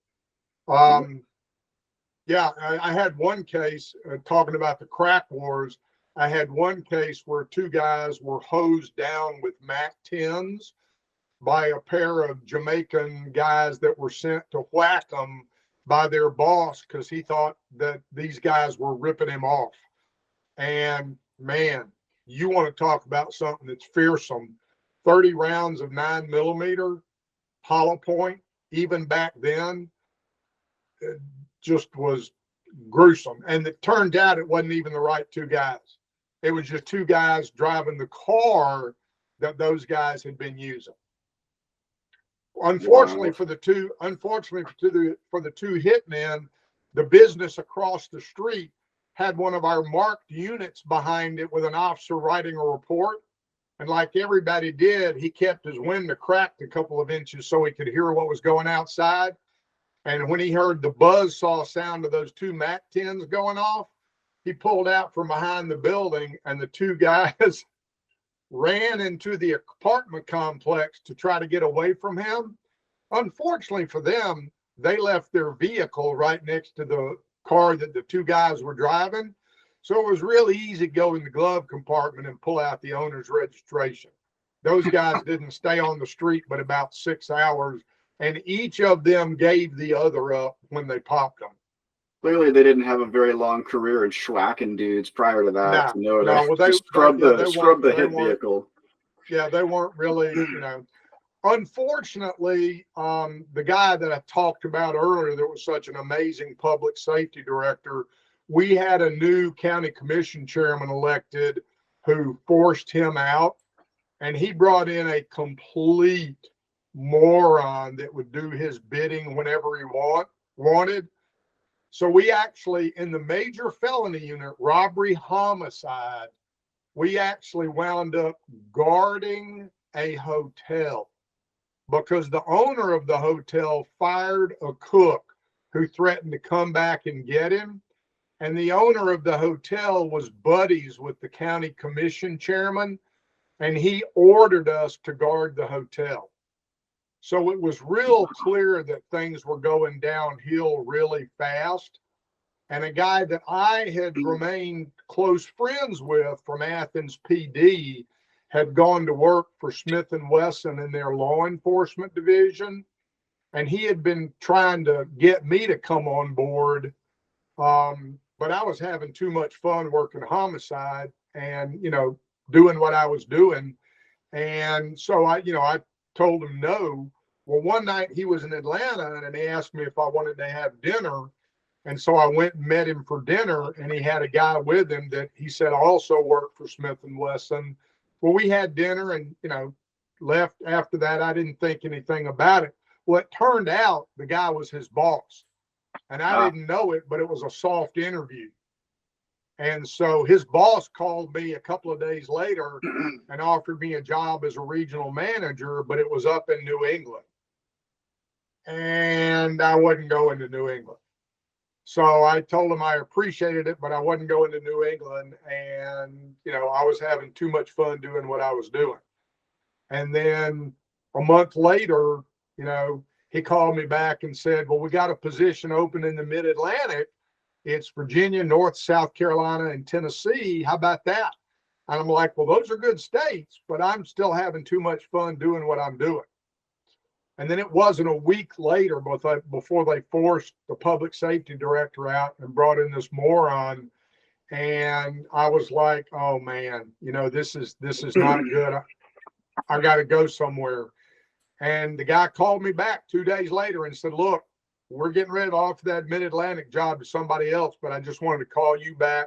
Speaker 2: Yeah, I had one case talking about the crack wars. I had one case where two guys were hosed down with MAC 10s by a pair of Jamaican guys that were sent to whack them by their boss because he thought that these guys were ripping him off. And man, you want to talk about something that's fearsome. 30 rounds of 9mm hollow point, even back then, it just was gruesome. And it turned out it wasn't even the right two guys. It was just two guys driving the car that those guys had been using. Unfortunately, for the two hitmen, the business across the street had one of our marked units behind it with an officer writing a report. And like everybody did, he kept his window cracked a couple of inches so he could hear what was going outside. And when he heard the buzz saw sound of those two MAC 10s going off, he pulled out from behind the building, and the two guys ran into the apartment complex to try to get away from him. Unfortunately for them, they left their vehicle right next to the car that the two guys were driving. So it was really easy to go in the glove compartment and pull out the owner's registration. Those guys didn't stay on the street but about 6 hours, and each of them gave the other up when they popped them.
Speaker 1: Clearly, they didn't have a very long career in schwacking dudes prior to that.
Speaker 2: Well,
Speaker 1: they scrub the hit vehicle.
Speaker 2: Yeah, they weren't really, you know. Unfortunately, the guy that I talked about earlier that was such an amazing public safety director, we had a new county commission chairman elected who forced him out, and he brought in a complete moron that would do his bidding whenever he wanted. So we actually, in the major felony unit, robbery, homicide, we actually wound up guarding a hotel because the owner of the hotel fired a cook who threatened to come back and get him. And the owner of the hotel was buddies with the county commission chairman, and he ordered us to guard the hotel. So it was real clear that things were going downhill really fast. And a guy that I had remained close friends with from Athens PD had gone to work for Smith & Wesson in their law enforcement division. And he had been trying to get me to come on board. But I was having too much fun working homicide and, you know, doing what I was doing. And so I told him no. Well, one night he was in Atlanta and he asked me if I wanted to have dinner. And so I went and met him for dinner, and he had a guy with him that he said also worked for Smith and Wesson. Well, we had dinner and, left after that. I didn't think anything about it. Well, it turned out the guy was his boss, and I didn't know it, but it was a soft interview. And so his boss called me a couple of days later and offered me a job as a regional manager, but it was up in New England. And I wasn't going to New England. So I told him I appreciated it, but I wasn't going to New England. And, I was having too much fun doing what I was doing. And then a month later, he called me back and said, well, we got a position open in the Mid-Atlantic. It's Virginia, North, South Carolina, and Tennessee. How about that? And I'm like, well, those are good states, but I'm still having too much fun doing what I'm doing. And then it wasn't a week later before they forced the public safety director out and brought in this moron. And I was like, oh man, this is not good. I got to go somewhere. And the guy called me back 2 days later and said, look, we're getting ready to offer that Mid-Atlantic job to somebody else, but I just wanted to call you back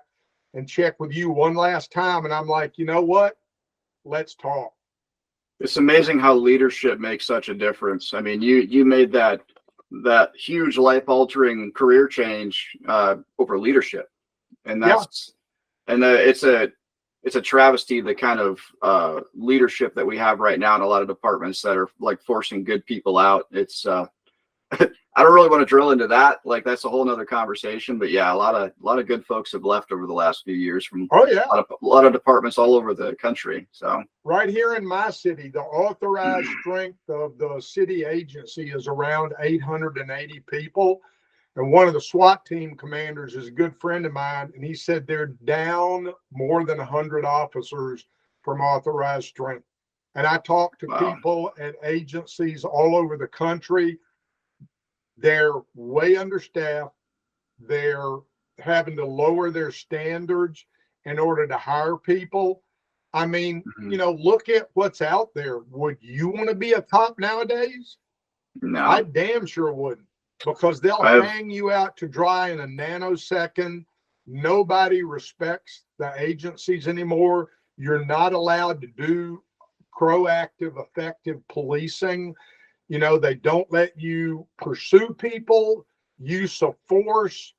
Speaker 2: and check with you one last time. And I'm like, you know what? Let's talk.
Speaker 1: It's amazing how leadership makes such a difference. I mean, you made that huge life-altering career change over leadership, and it's a travesty, the kind of leadership that we have right now in a lot of departments that are like forcing good people out. It's I don't really want to drill into that. Like, that's a whole nother conversation. But yeah, a lot of good folks have left over the last few years from a lot of departments all over the country. So
Speaker 2: right here in my city, the authorized strength of the city agency is around 880 people. And one of the SWAT team commanders is a good friend of mine, and he said they're down more than 100 officers from authorized strength. And I talked to people at agencies all over the country. They're way understaffed. They're having to lower their standards in order to hire people. I mean, look at what's out there. Would you want to be a cop nowadays?
Speaker 1: No,
Speaker 2: I damn sure wouldn't, because they'll hang you out to dry in a nanosecond. Nobody respects the agencies anymore. You're not allowed to do proactive, effective policing. They don't let you pursue people, use of force.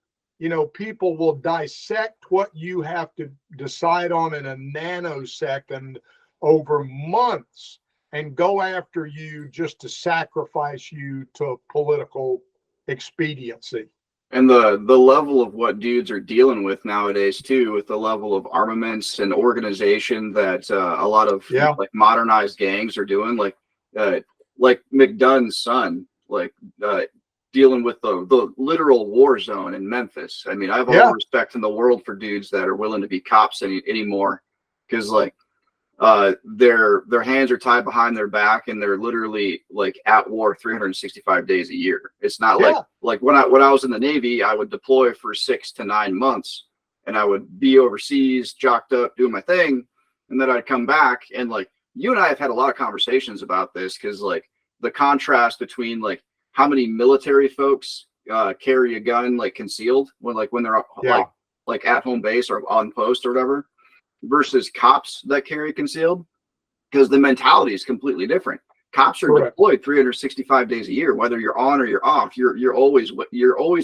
Speaker 2: People will dissect what you have to decide on in a nanosecond over months and go after you just to sacrifice you to political expediency.
Speaker 1: And the level of what dudes are dealing with nowadays too, with the level of armaments and organization that a lot of like modernized gangs are doing, like McDunn's son, dealing with the literal war zone in Memphis. I mean, I have all the respect in the world for dudes that are willing to be cops anymore, because their hands are tied behind their back and they're literally like at war 365 days a year. It's not like when I was in the Navy, I would deploy for 6 to 9 months and I would be overseas, jocked up, doing my thing, and then I'd come back. And you and I have had a lot of conversations about this, because the contrast between how many military folks carry a gun concealed when they're at home base or on post or whatever, versus cops that carry concealed, because the mentality is completely different. Cops are deployed 365 days a year, whether you're on or you're off. You're always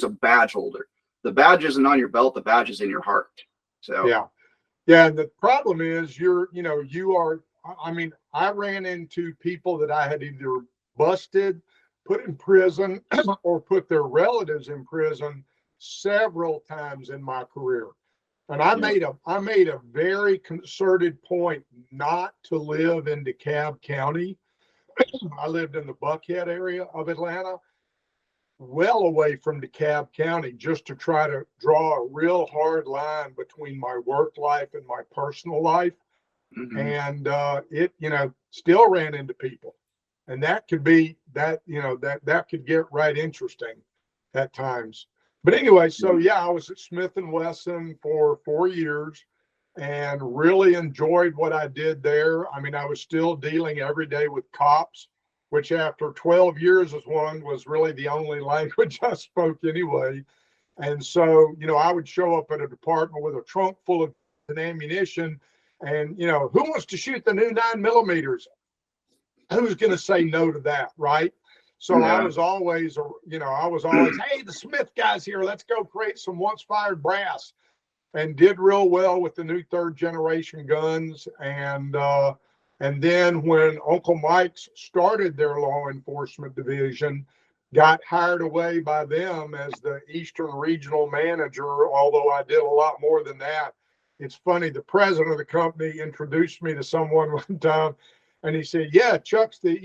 Speaker 1: a badge holder. The badge isn't on your belt, the badge is in your heart. So
Speaker 2: yeah. And the problem is I ran into people that I had either busted, put in prison, or put their relatives in prison several times in my career. And I made a very concerted point not to live in DeKalb County. I lived in the Buckhead area of Atlanta, well away from DeKalb County, just to try to draw a real hard line between my work life and my personal life. And it still ran into people, and that could get right interesting at times. But anyway, so I was at Smith and Wesson for 4 years and really enjoyed what I did there. I mean, I was still dealing every day with cops. which after 12 years as one was really the only language I spoke anyway. And so, I would show up at a department with a trunk full of ammunition and, who wants to shoot the new 9mm? Who's going to say no to that, right? So I was always, hey, the Smith guy's here. Let's go create some once fired brass, and did real well with the new 3rd generation guns. And then when Uncle Mike's started their law enforcement division, got hired away by them as the Eastern Regional Manager, although I did a lot more than that. It's funny, the president of the company introduced me to someone one time, and he said, yeah, Chuck's the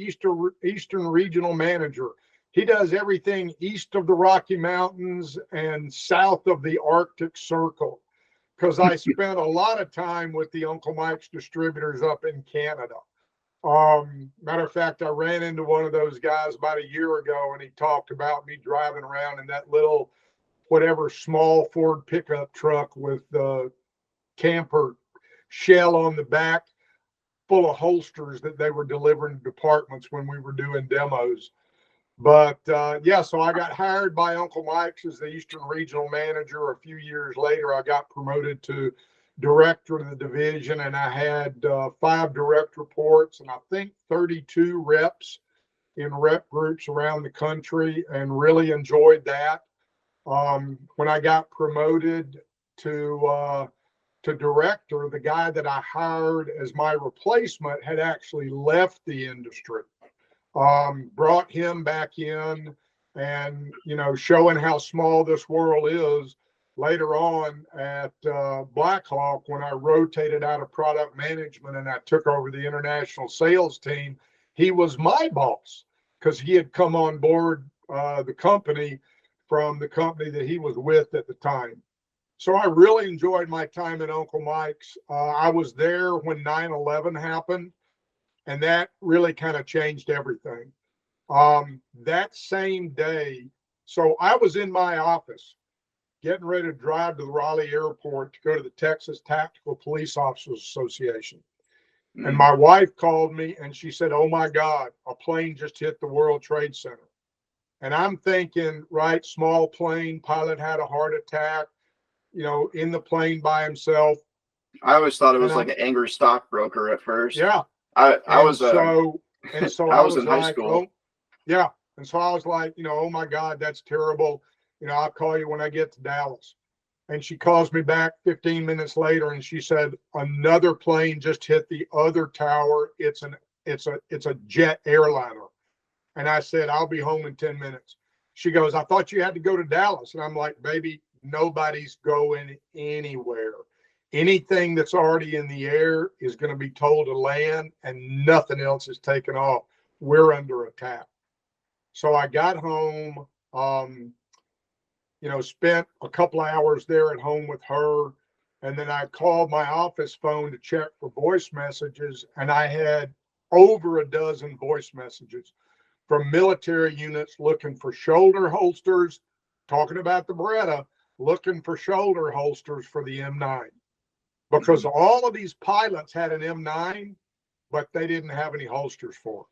Speaker 2: Eastern Regional Manager. He does everything east of the Rocky Mountains and south of the Arctic Circle, because I spent a lot of time with the Uncle Mike's distributors up in Canada. Matter of fact, I ran into one of those guys about a year ago, and he talked about me driving around in that little, whatever, small Ford pickup truck with the camper shell on the back, full of holsters that they were delivering to departments when we were doing demos. But so I got hired by Uncle Mike's as the Eastern Regional Manager. A few years later, I got promoted to director of the division, and I had 5 direct reports and I think 32 reps in rep groups around the country, and really enjoyed that. When I got promoted to director, the guy that I hired as my replacement had actually left the industry. Brought him back in, and showing how small this world is. Later on at Blackhawk, when I rotated out of product management and I took over the international sales team, he was my boss because he had come on board the company from the company that he was with at the time. So I really enjoyed my time at Uncle Mike's. I was there when 9/11 happened, and that really kind of changed everything. That same day, so I was in my office getting ready to drive to the Raleigh airport to go to the Texas Tactical Police Officers Association. And my wife called me and she said, oh my God, a plane just hit the World Trade Center. And I'm thinking, right, small plane, pilot had a heart attack, in the plane by himself.
Speaker 1: I always thought it was like an angry stockbroker at first.
Speaker 2: Yeah.
Speaker 1: I was in high school.
Speaker 2: Oh, yeah. And so I was like, oh my God, that's terrible. I'll call you when I get to Dallas. And she calls me back 15 minutes later and she said, another plane just hit the other tower. It's a jet airliner. And I said, I'll be home in 10 minutes. She goes, I thought you had to go to Dallas. And I'm like, baby, nobody's going anywhere. Anything that's already in the air is going to be told to land, and nothing else is taken off. We're under attack. So I got home, spent a couple of hours there at home with her. And then I called my office phone to check for voice messages. And I had over a dozen voice messages from military units looking for shoulder holsters, talking about the Beretta, looking for shoulder holsters for the M9. Because all of these pilots had an M9, but they didn't have any holsters for it.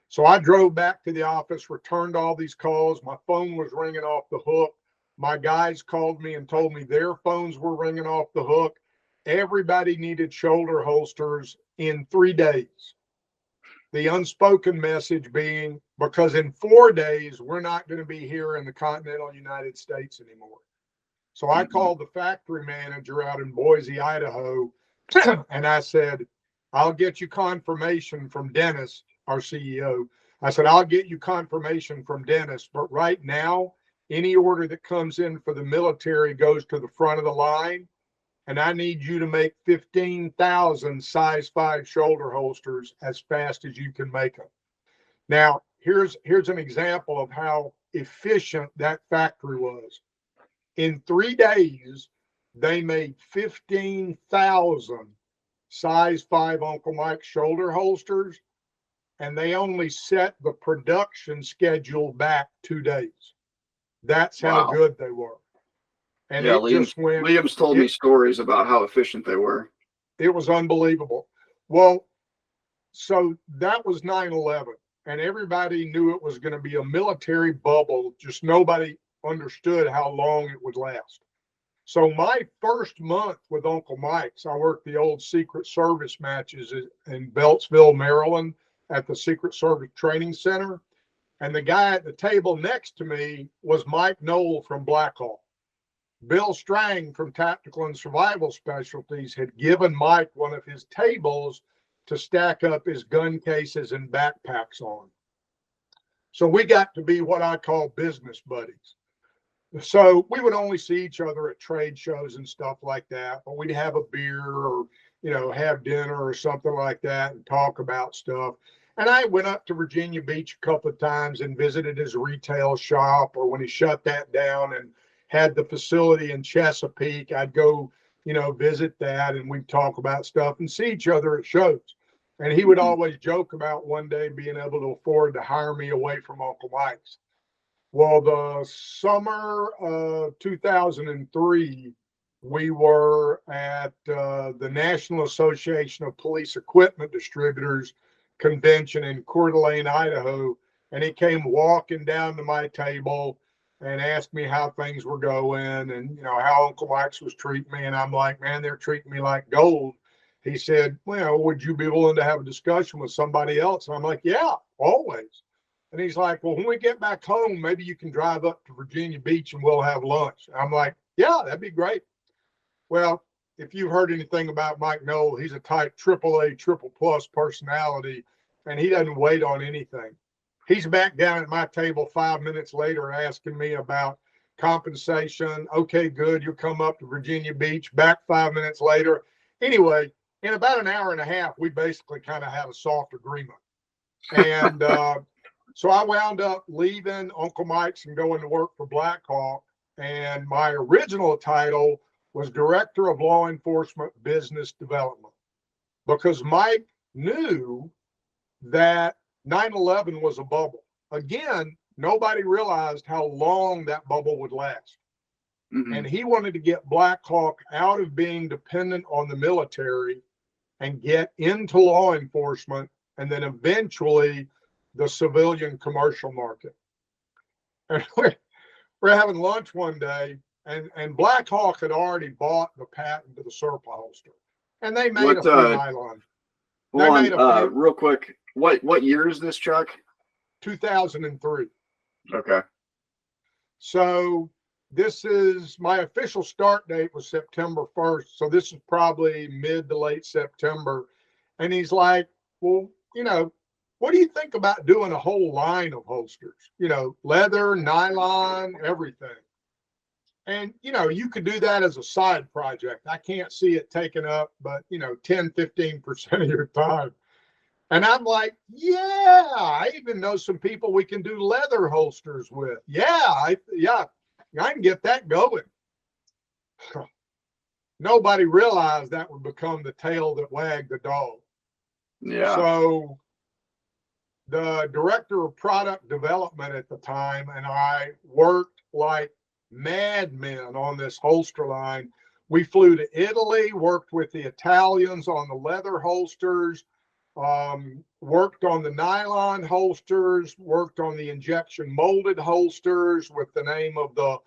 Speaker 2: So I drove back to the office, returned all these calls. My phone was ringing off the hook. My guys called me and told me their phones were ringing off the hook. Everybody needed shoulder holsters in 3 days. The unspoken message being, because in 4 days, we're not going to be here in the continental United States anymore. So I called the factory manager out in Boise, Idaho, and I said, I'll get you confirmation from Dennis, our CEO. I said, I'll get you confirmation from Dennis, but right now, any order that comes in for the military goes to the front of the line, and I need you to make 15,000 size 5 shoulder holsters as fast as you can make them. Now, here's an example of how efficient that factory was. In 3 days, they made 15,000 size 5 Uncle Mike shoulder holsters, and they only set the production schedule back 2 days. That's how good they were. And
Speaker 1: yeah, Liam's told me stories about how efficient they were.
Speaker 2: It was unbelievable. Well, so that was 9/11. and everybody knew it was going to be a military bubble. Just nobody understood how long it would last. So my first month with Uncle Mike's, I worked the old Secret Service matches in Beltsville, Maryland, at the Secret Service Training Center. And the guy at the table next to me was Mike Knoll from Blackhawk. Bill Strang from Tactical and Survival Specialties had given Mike one of his tables to stack up his gun cases and backpacks on. So we got to be what I call business buddies. So we would only see each other at trade shows and stuff like that, but we'd have a beer or, have dinner or something like that and talk about stuff. And I went up to Virginia Beach a couple of times and visited his retail shop, or when he shut that down and had the facility in Chesapeake, I'd go, visit that, and we'd talk about stuff and see each other at shows. And he would always joke about one day being able to afford to hire me away from Uncle Mike's. Well, the summer of 2003, we were at the National Association of Police Equipment Distributors convention in Coeur d'Alene, Idaho, and he came walking down to my table and asked me how things were going and, how Uncle Mike's was treating me. And I'm like, man, they're treating me like gold. He said, well, would you be willing to have a discussion with somebody else? And I'm like, yeah, always. And he's like, well, when we get back home, maybe you can drive up to Virginia Beach and we'll have lunch. I'm like, yeah, that'd be great. Well, if you've heard anything about Mike Knoll, he's a type AAA, triple plus personality, and he doesn't wait on anything. He's back down at my table 5 minutes later asking me about compensation. Okay, good. You'll come up to Virginia Beach. Back 5 minutes later. Anyway, in about an hour and a half, we basically kind of had a soft agreement. And so I wound up leaving Uncle Mike's and going to work for Blackhawk. And my original title was Director of Law Enforcement Business Development, because Mike knew that 9/11 was a bubble. Again, nobody realized how long that bubble would last. Mm-hmm. And he wanted to get Blackhawk out of being dependent on the military and get into law enforcement, and then eventually the civilian commercial market. And we're having lunch one day, and Blackhawk had already bought the patent to the Serpa holster, and they made a few nylon.
Speaker 1: Real quick, what year is this, Chuck?
Speaker 2: 2003.
Speaker 1: Okay.
Speaker 2: So this is my official start date was September 1st. So this is probably mid to late September. And he's like, well, what do you think about doing a whole line of holsters? Leather, nylon, everything. And, you could do that as a side project. I can't see it taking up, but, 10, 15% of your time. And I'm like, yeah, I even know some people we can do leather holsters with. I can get that going. Nobody realized that would become the tail that wagged the dog.
Speaker 1: Yeah.
Speaker 2: So the director of product development at the time and I worked like madmen on this holster line. We flew to Italy, worked with the Italians on the leather holsters, worked on the nylon holsters, worked on the injection molded holsters with the name of the,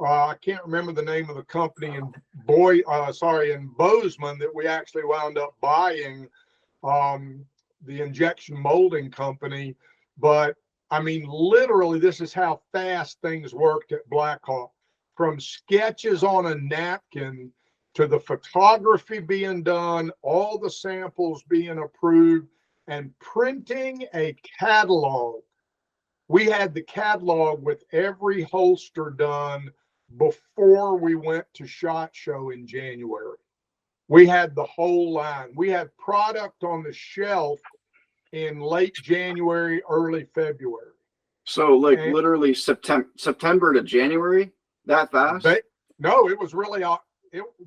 Speaker 2: I can't remember the name of the company in Bozeman that we actually wound up buying, the injection molding company. But I mean, literally, this is how fast things worked at Blackhawk. From sketches on a napkin to the photography being done, all the samples being approved, and printing a catalog. We had the catalog with every holster done before we went to SHOT Show in January. We had the whole line. We had product on the shelf in late January, early February.
Speaker 1: So literally September to January, that fast?
Speaker 2: No, it was really,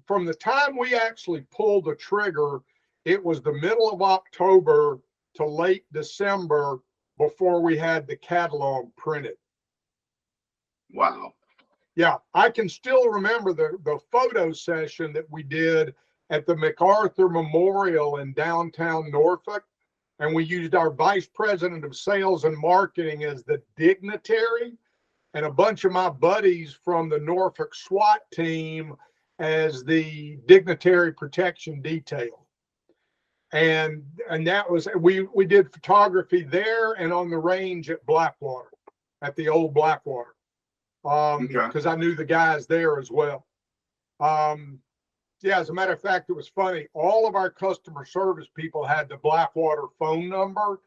Speaker 2: from the time we actually pulled the trigger, it was the middle of October to late December before we had the catalog printed.
Speaker 1: Wow.
Speaker 2: Yeah, I can still remember the photo session that we did at the MacArthur Memorial in downtown Norfolk. And we used our vice president of sales and marketing as the dignitary, and a bunch of my buddies from the Norfolk SWAT team as the dignitary protection detail. And that was, we did photography there and on the range at Blackwater, at the old Blackwater, because I knew the guys there as well. Yeah, as a matter of fact, it was funny. All of our customer service people had the Blackwater phone number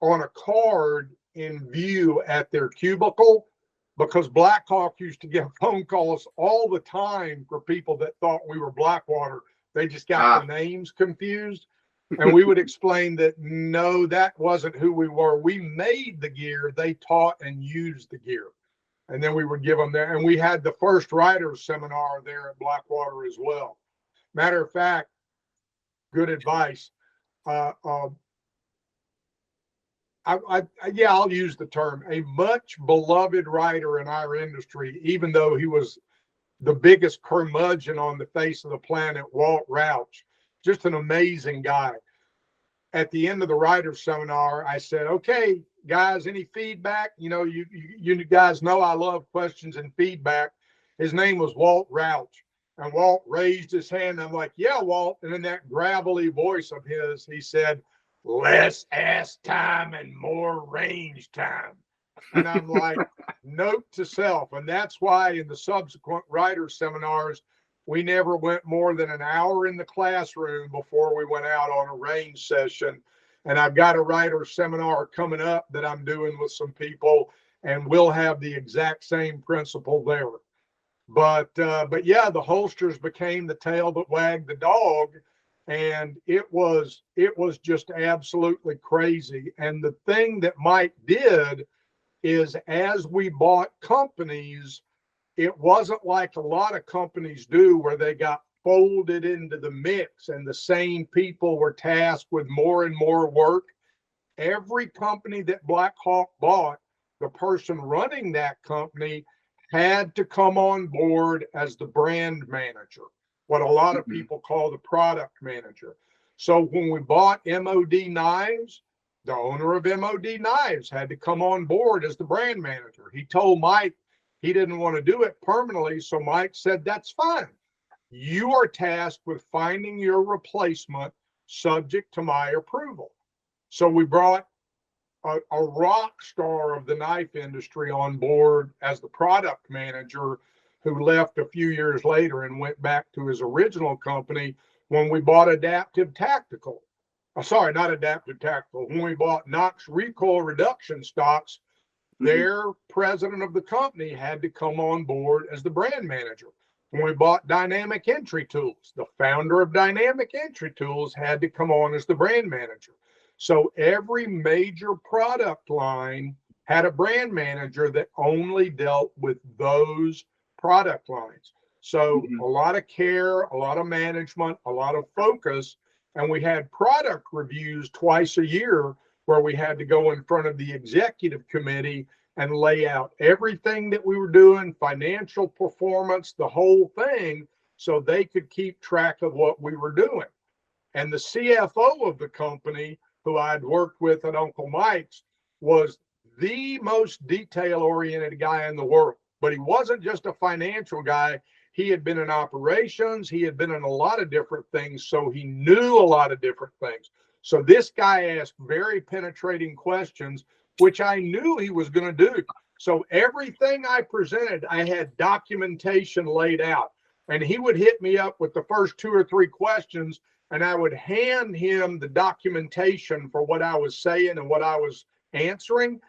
Speaker 2: on a card in view at their cubicle, because Blackhawk used to get phone calls all the time for people that thought we were Blackwater. They just got the names confused. And we would explain that, no, that wasn't who we were. We made the gear. They taught and used the gear. And then we would give them there. And we had the first writers seminar there at Blackwater as well. Matter of fact, good advice. I'll use the term, a much beloved writer in our industry, even though he was the biggest curmudgeon on the face of the planet, Walt Rauch, just an amazing guy. At the end of the writer's seminar, I said, okay, guys, any feedback? You know, you guys know I love questions and feedback. His name was Walt Rauch. And Walt raised his hand. I'm like, yeah, Walt. And in that gravelly voice of his, he said, less ass time and more range time. And I'm like, note to self. And that's why in the subsequent writer seminars, we never went more than an hour in the classroom before we went out on a range session. And I've got a writer seminar coming up that I'm doing with some people, and we'll have the exact same principle there. But yeah, the holsters became the tail that wagged the dog. And it was just absolutely crazy. And the thing that Mike did is, as we bought companies, it wasn't like a lot of companies do where they got folded into the mix and the same people were tasked with more and more work. Every company that Blackhawk bought, the person running that company had to come on board as the brand manager, what a lot of people call the product manager. So when we bought MOD Knives, the owner of MOD Knives had to come on board as the brand manager. He told Mike he didn't want to do it permanently, so Mike said, that's fine. You are tasked with finding your replacement subject to my approval. So we brought a rock star of the knife industry on board as the product manager, who left a few years later and went back to his original company when we bought Adaptive Tactical. Sorry, not Adaptive Tactical. When we bought Knox Recoil Reduction Stocks, their president of the company had to come on board as the brand manager. When we bought Dynamic Entry Tools, the founder of Dynamic Entry Tools had to come on as the brand manager. So every major product line had a brand manager that only dealt with those product lines. So a lot of care, a lot of management, a lot of focus. And we had product reviews twice a year where we had to go in front of the executive committee and lay out everything that we were doing, financial performance, the whole thing, so they could keep track of what we were doing. And the CFO of the company, who I'd worked with at Uncle Mike's, was the most detail-oriented guy in the world. But he wasn't just a financial guy. He had been in operations. He had been in a lot of different things, so he knew a lot of different things. So this guy asked very penetrating questions, which I knew he was going to do. So everything I presented, I had documentation laid out. And he would hit me up with the first 2 or 3 questions, and I would hand him the documentation for what I was saying and what I was answering.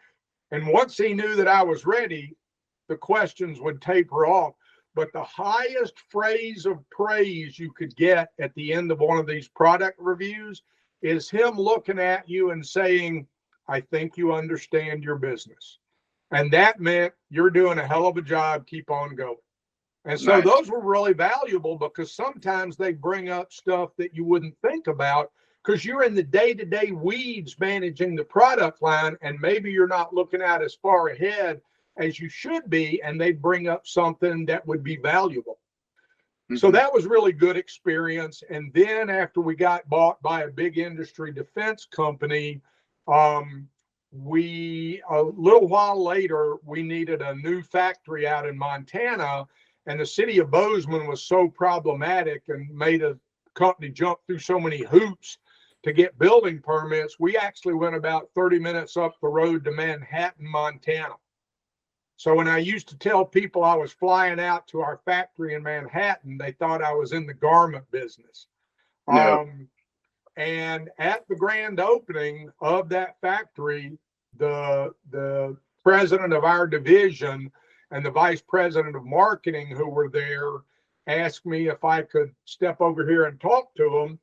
Speaker 2: And once he knew that I was ready, the questions would taper off. But the highest phrase of praise you could get at the end of one of these product reviews is him looking at you and saying, I think you understand your business. And that meant you're doing a hell of a job. Keep on going. And so those were really valuable, because sometimes they bring up stuff that you wouldn't think about, because you're in the day-to-day weeds managing the product line, and maybe you're not looking out as far ahead as you should be, and they bring up something that would be valuable. So that was really good experience. And then after we got bought by a big industry defense company, we a little while later we needed a new factory out in Montana, and the city of Bozeman was so problematic and made a company jump through so many hoops to get building permits. We actually went about 30 minutes up the road to Manhattan, Montana. So when I used to tell people I was flying out to our factory in Manhattan, they thought I was in the garment business.
Speaker 1: Yeah.
Speaker 2: And at the grand opening of that factory, the president of our division and the vice president of marketing who were there asked me if I could step over here and talk to them.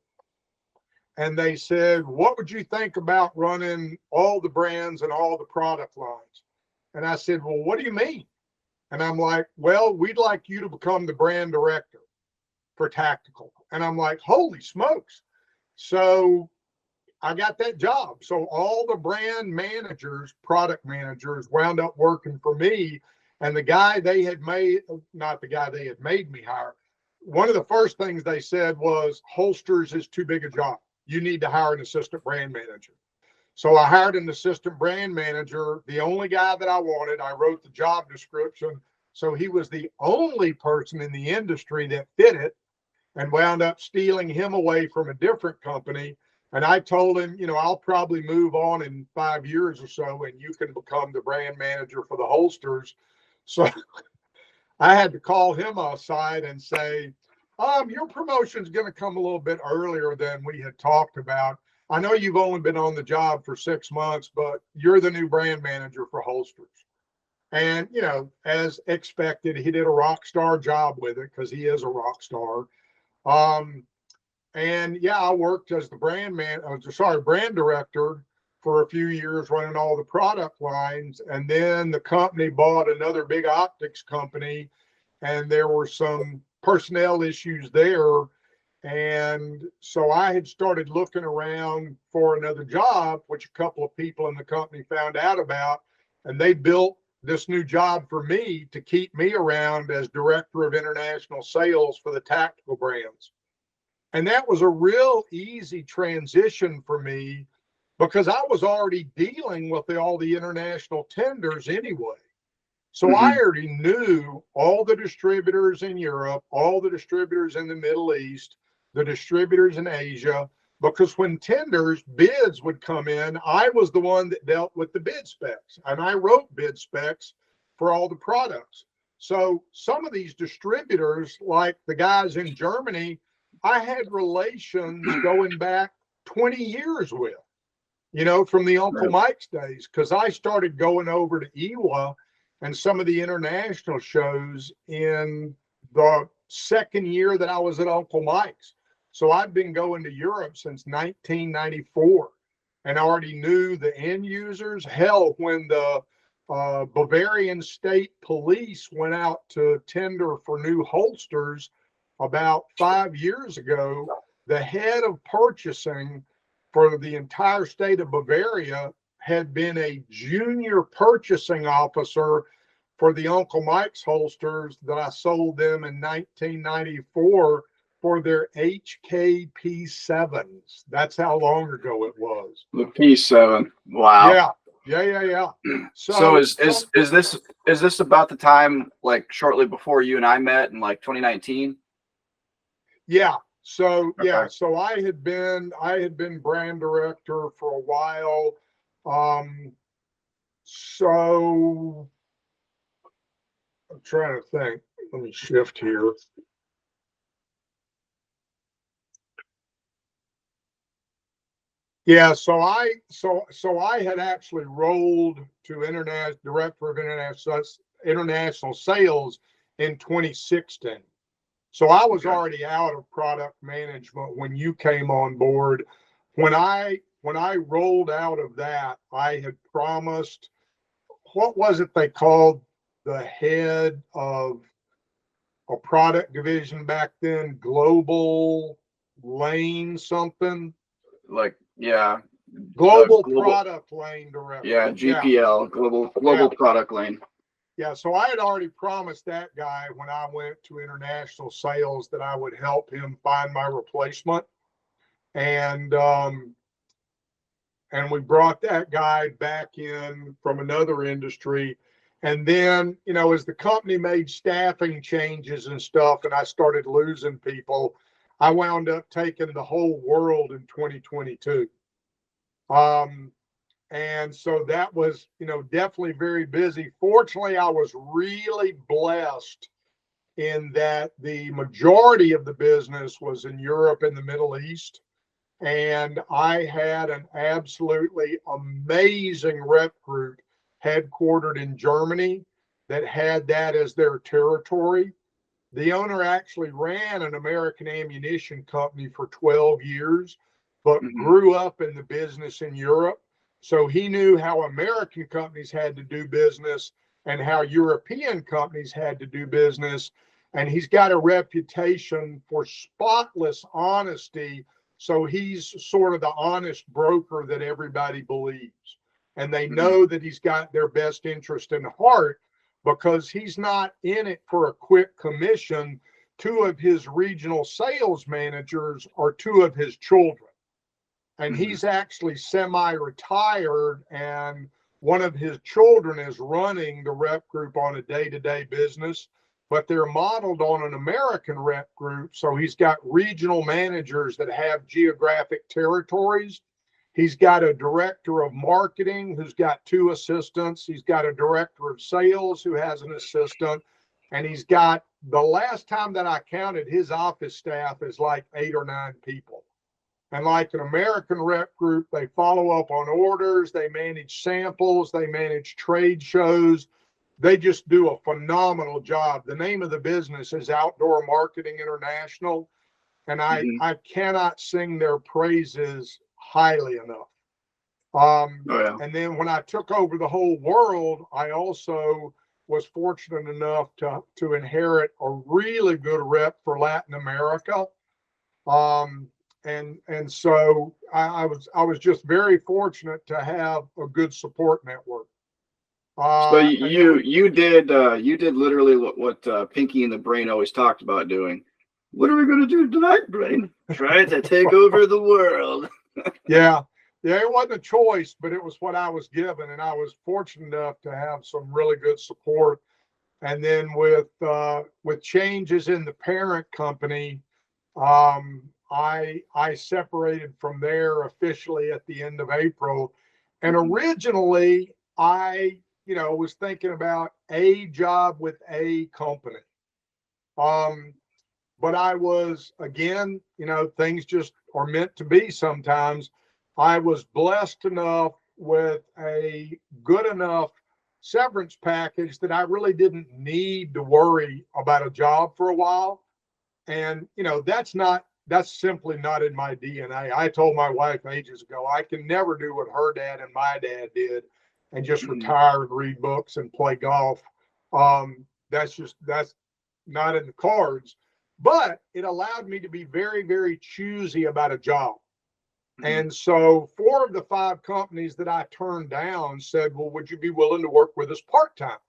Speaker 2: And they said, what would you think about running all the brands and all the product lines? And I said, well, what do you mean? And I'm like, well, we'd like you to become the brand director for tactical. And I'm like, holy smokes. So I got that job. So all the brand managers, product managers wound up working for me. And the guy they had made, not the guy they had made me hire, one of the first things they said was, holsters is too big a job. You need to hire an assistant brand manager. So I hired an assistant brand manager, the only guy that I wanted. I wrote the job description. So he was the only person in the industry that fit it, and wound up stealing him away from a different company. And I told him, you know, I'll probably move on in 5 years or so, and you can become the brand manager for the holsters. So I had to call him aside and say, your promotion's going to come a little bit earlier than we had talked about. I know you've only been on the job for 6 months, but you're the new brand manager for holsters. And, you know, as expected, he did a rock star job with it because he is a rock star. And yeah, I worked as the brand director for a few years, running all the product lines. And then the company bought another big optics company, and there were some personnel issues there. And so I had started looking around for another job, which a couple of people in the company found out about, and they built this new job for me to keep me around as director of international sales for the tactical brands. And that was a real easy transition for me because I was already dealing with all the international tenders anyway. So I already knew all the distributors in Europe, all the distributors in the Middle East, the distributors in Asia, because when tenders, bids would come in, I was the one that dealt with the bid specs, and I wrote bid specs for all the products. So some of these distributors, like the guys in Germany, I had relations going back 20 years with, you know, from the Uncle Mike's days, because I started going over to EWA and some of the international shows in the second year that I was at Uncle Mike's. So I'd been going to Europe since 1994 and already knew the end users. Hell, when the Bavarian State Police went out to tender for new holsters about 5 years ago, the head of purchasing for the entire state of Bavaria had been a junior purchasing officer for the Uncle Mike's holsters that I sold them in 1994 for their HKP7s. That's how long ago it was.
Speaker 1: The P7. Wow.
Speaker 2: Yeah.
Speaker 1: So is this about the time, like shortly before you and I met in like 2019?
Speaker 2: Yeah. So
Speaker 1: okay.
Speaker 2: Yeah. So I had been brand director for a while. So I'm trying to think. Let me shift here. Yeah, so I had actually rolled to director of international sales in 2016. So I was already out of product management when you came on board. When I rolled out of that, I had promised, what was it they called the head of a product division back then? Global Lane something?
Speaker 1: Like, yeah.
Speaker 2: Global Product Lane Director.
Speaker 1: Yeah, GPL, Global Product Lane.
Speaker 2: Yeah, so I had already promised that guy when I went to international sales that I would help him find my replacement. And and we brought that guy back in from another industry. And then, you know, as the company made staffing changes and stuff, and I started losing people, I wound up taking the whole world in 2022. Um, and so that was, you know, definitely very busy. Fortunately, I was really blessed in that the majority of the business was in Europe and the Middle East. And I had an absolutely amazing rep group headquartered in Germany that had that as their territory. The owner actually ran an American ammunition company for 12 years, but
Speaker 1: Hmm.
Speaker 2: grew up in the business in Europe. So he knew how American companies had to do business and how European companies had to do business. And he's got a reputation for spotless honesty. So he's sort of the honest broker that everybody believes. And they
Speaker 1: Hmm.
Speaker 2: know that he's got their best interest in heart because he's not in it for a quick commission. Two of his regional sales managers are two of his children. And
Speaker 1: Hmm.
Speaker 2: he's actually semi-retired, and one of his children is running the rep group on a day-to-day business, but they're modeled on an American rep group. So he's got regional managers that have geographic territories. He's got a director of marketing who's got two assistants. He's got a director of sales who has an assistant. And he's got, the last time that I counted, his office staff is like 8 or 9 people. And like an American rep group, they follow up on orders, they manage samples, they manage trade shows. They just do a phenomenal job. The name of the business is Outdoor Marketing International, and
Speaker 1: Hmm.
Speaker 2: I cannot sing their praises highly enough.
Speaker 1: Oh yeah.
Speaker 2: And then when I took over the whole world, I also was fortunate enough to inherit a really good rep for Latin America. Um, and so I was just very fortunate to have a good support network.
Speaker 1: So
Speaker 2: And then
Speaker 1: you did literally what Pinky and the Brain always talked about doing. What are we going to do tonight, Brain? Try to take over the world.
Speaker 2: yeah, yeah, it wasn't a choice, but it was what I was given, and I was fortunate enough to have some really good support. And then with changes in the parent company, I separated from there officially at the end of April. And
Speaker 1: Mhm.
Speaker 2: originally, I, you know, was thinking about a job with a company. Um, but I was, again, you know, things just are meant to be sometimes. I was blessed enough with a good enough severance package that I really didn't need to worry about a job for a while. And, you know, that's simply not in my DNA. I told my wife ages ago, I can never do what her dad and my dad did and just
Speaker 1: Mhm.
Speaker 2: retire and read books and play golf. That's not in the cards. But it allowed me to be very, very choosy about a job.
Speaker 1: Mhm.
Speaker 2: And so 4 of the 5 companies that I turned down said, well, would you be willing to work with us part time?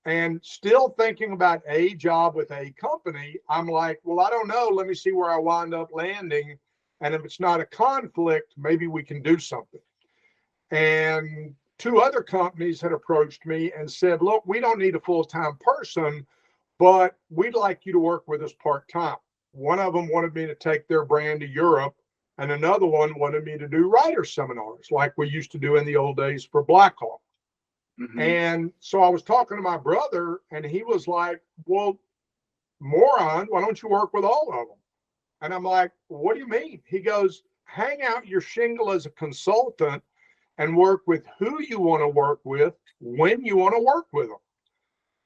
Speaker 2: And still thinking about a job with a company, I'm like, well, I don't know. Let me see where I wind up landing. And if it's not a conflict, maybe we can do something. And 2 other companies had approached me and said, look, we don't need a full time person, but we'd like you to work with us part time. One of them wanted me to take their brand to Europe, and another one wanted me to do writer seminars like we used to do in the old days for Blackhawk.
Speaker 1: Mhm.
Speaker 2: And so I was talking to my brother, and he was like, well, moron, why don't you work with all of them? And I'm like, what do you mean? He goes, hang out your shingle as a consultant and work with who you want to work with when you want to work with them.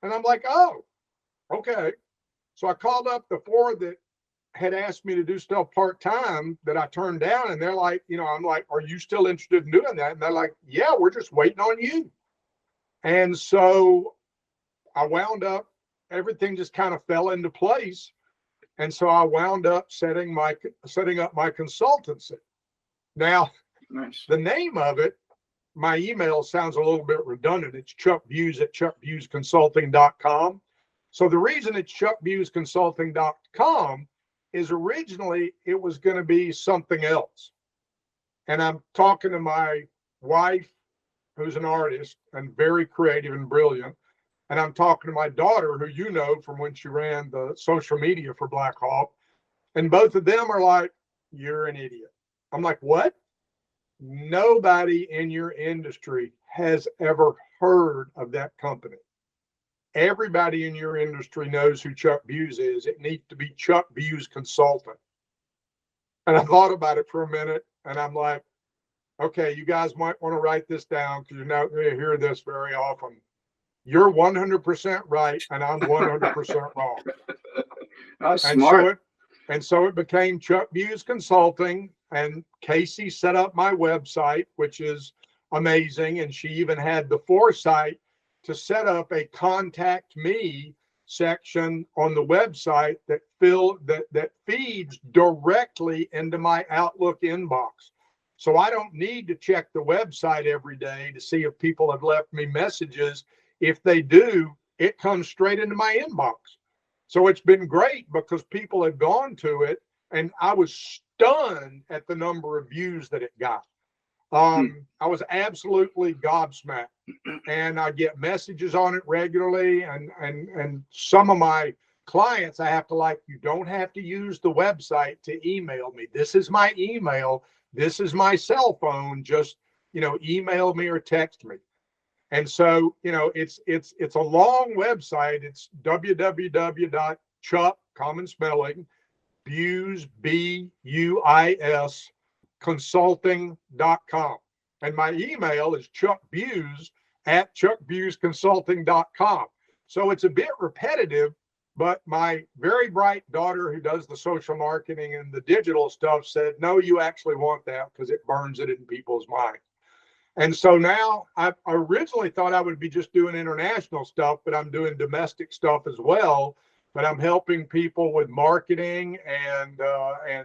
Speaker 2: And I'm like, oh, okay. So I called up the 4 that had asked me to do stuff part time that I turned down. And they're like, you know, I'm like, are you still interested in doing that? And they're like, yeah, we're just waiting on you. And so I wound up, everything just kind of fell into place. And so I wound up setting up my consultancy. Now,
Speaker 1: Nice.
Speaker 2: the name of it my email sounds a little bit redundant. It's chuckbuse@chuckbuseconsulting.com. So the reason it's chuckbuseconsulting.com is originally it was going to be something else. And I'm talking to my wife, who's an artist and very creative and brilliant. And I'm talking to my daughter, who you know from when she ran the social media for Black Hawk. And both of them are like, you're an idiot. I'm like, what? Nobody in your industry has ever heard of that company. Everybody in your industry knows who Chuck Buse is. It needs to be Chuck Buse Consulting. And I thought about it for a minute, and I'm like, okay, you guys might want to write this down because you're not going to hear this very often. You're 100% right, and I'm 100% wrong.
Speaker 1: Smart.
Speaker 2: So it became Chuck Buse Consulting, and Casey set up my website, which is amazing. And she even had the foresight to set up a contact me section on the website that feeds directly into my Outlook inbox. So I don't need to check the website every day to see if people have left me messages. If they do, it comes straight into my inbox. So it's been great because people have gone to it, and I was stunned at the number of views that it got. I was absolutely gobsmacked, and I get messages on it regularly. And some of my clients, I have to you don't have to use the website to email me. This is my email. This is my cell phone. Just, email me or text me. And so, it's a long website. It's www.chuck, common spelling, Buse, BUIS, consulting.com. And my email is chuckbuse@chuckbuseconsulting.com. So it's a bit repetitive, but my very bright daughter who does the social marketing and the digital stuff said, no, you actually want that because it burns it in people's minds. And so now I originally thought I would be just doing international stuff, but I'm doing domestic stuff as well. But I'm helping people with marketing and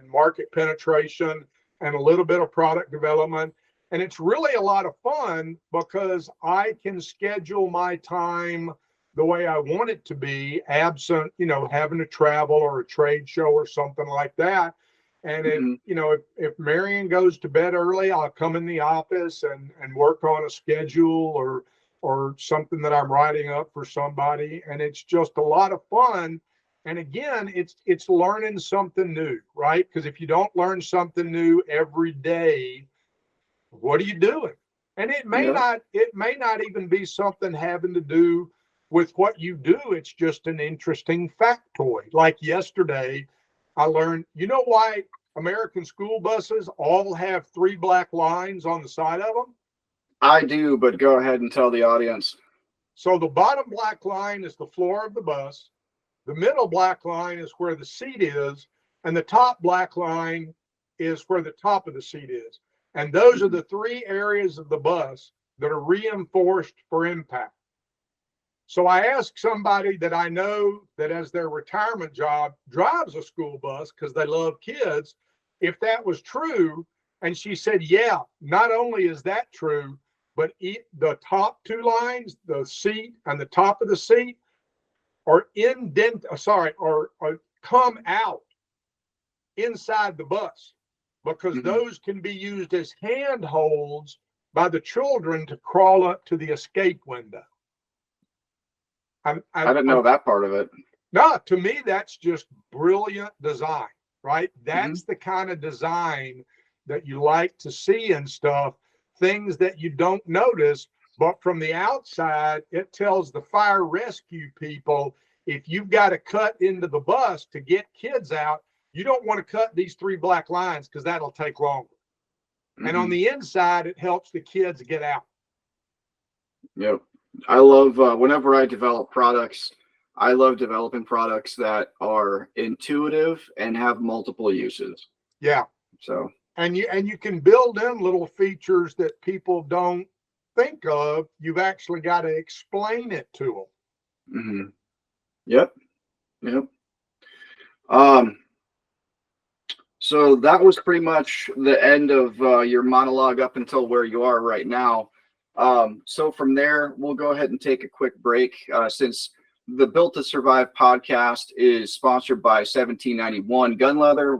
Speaker 2: market penetration and a little bit of product development. And it's really a lot of fun because I can schedule my time the way I want it to be, absent, having to travel or a trade show or something like that. And if Marion goes to bed early, I'll come in the office and work on a schedule or something that I'm writing up for somebody. And it's just a lot of fun. And again, it's learning something new, right? Because if you don't learn something new every day, what are you doing? And it may not even be something having to do with what you do. It's just an interesting factoid. Like yesterday, I learned, why American school buses all have 3 black lines on the side of them?
Speaker 1: I do, but go ahead and tell the audience.
Speaker 2: So the bottom black line is the floor of the bus. The middle black line is where the seat is. And the top black line is where the top of the seat is. And those are the 3 areas of the bus that are reinforced for impact. So I asked somebody that I know that as their retirement job drives a school bus because they love kids, if that was true. And she said, yeah, not only is that true, but the top 2 lines, the seat and the top of the seat are come out inside the bus because those can be used as handholds by the children to crawl up to the escape window. I
Speaker 1: didn't know that part of it.
Speaker 2: No, to me, that's just brilliant design, right? That's the kind of design that you like to see and stuff, things that you don't notice, but from the outside, it tells the fire rescue people, if you've got to cut into the bus to get kids out, you don't want to cut these 3 black lines because that'll take longer. And on the inside, it helps the kids get out.
Speaker 1: Yep. I love whenever I develop products, I love developing products that are intuitive and have multiple uses.
Speaker 2: Yeah.
Speaker 1: So
Speaker 2: and you can build in little features that people don't think of. You've actually got to explain it to them.
Speaker 1: Yep. So that was pretty much the end of your monologue up until where you are right now. So from there, we'll go ahead and take a quick break since the Built to Survive podcast is sponsored by 1791 Gun Leather.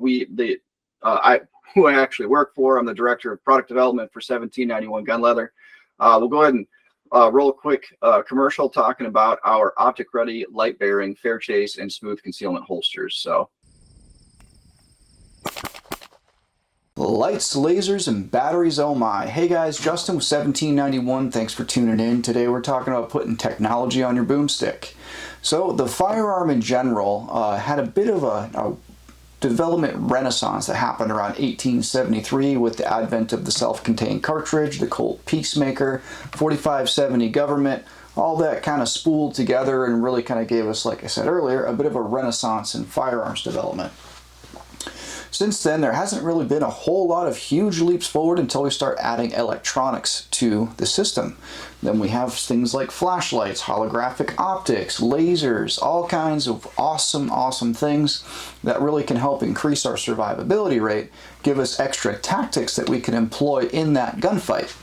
Speaker 1: Who I actually work for. I'm the director of product development for 1791 Gun Leather. We'll go ahead and roll a quick commercial talking about our Optic Ready light bearing, fair chase, and smooth concealment holsters. So.
Speaker 3: Lights, lasers, and batteries, oh my. Hey guys, Justin with 1791. Thanks for tuning in. Today we're talking about putting technology on your boomstick. So the firearm in general had a bit of a development renaissance that happened around 1873 with the advent of the self-contained cartridge, the Colt Peacemaker, 4570 government. All that kind of spooled together and really kind of gave us, like I said earlier, a bit of a renaissance in firearms development. Since then, there hasn't really been a whole lot of huge leaps forward until we start adding electronics to the system. Then we have things like flashlights, holographic optics, lasers, all kinds of awesome things that really can help increase our survivability rate, give us extra tactics that we can employ in that gunfight.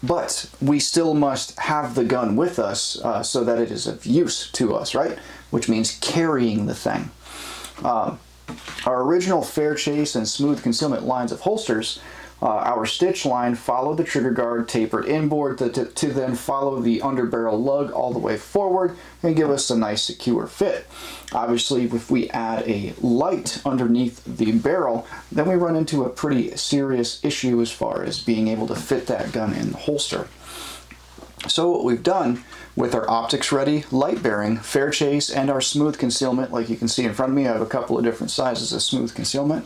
Speaker 3: But we still must have the gun with us so that it is of use to us, right? Which means carrying the thing. Our original fair chase and smooth concealment lines of holsters, our stitch line followed the trigger guard tapered inboard to then follow the underbarrel lug all the way forward and give us a nice secure fit. Obviously, if we add a light underneath the barrel, then we run into a pretty serious issue as far as being able to fit that gun in the holster. So what we've done with our Optics Ready light bearing, fair chase, and our smooth concealment, like you can see in front of me, I have a couple of different sizes of smooth concealment.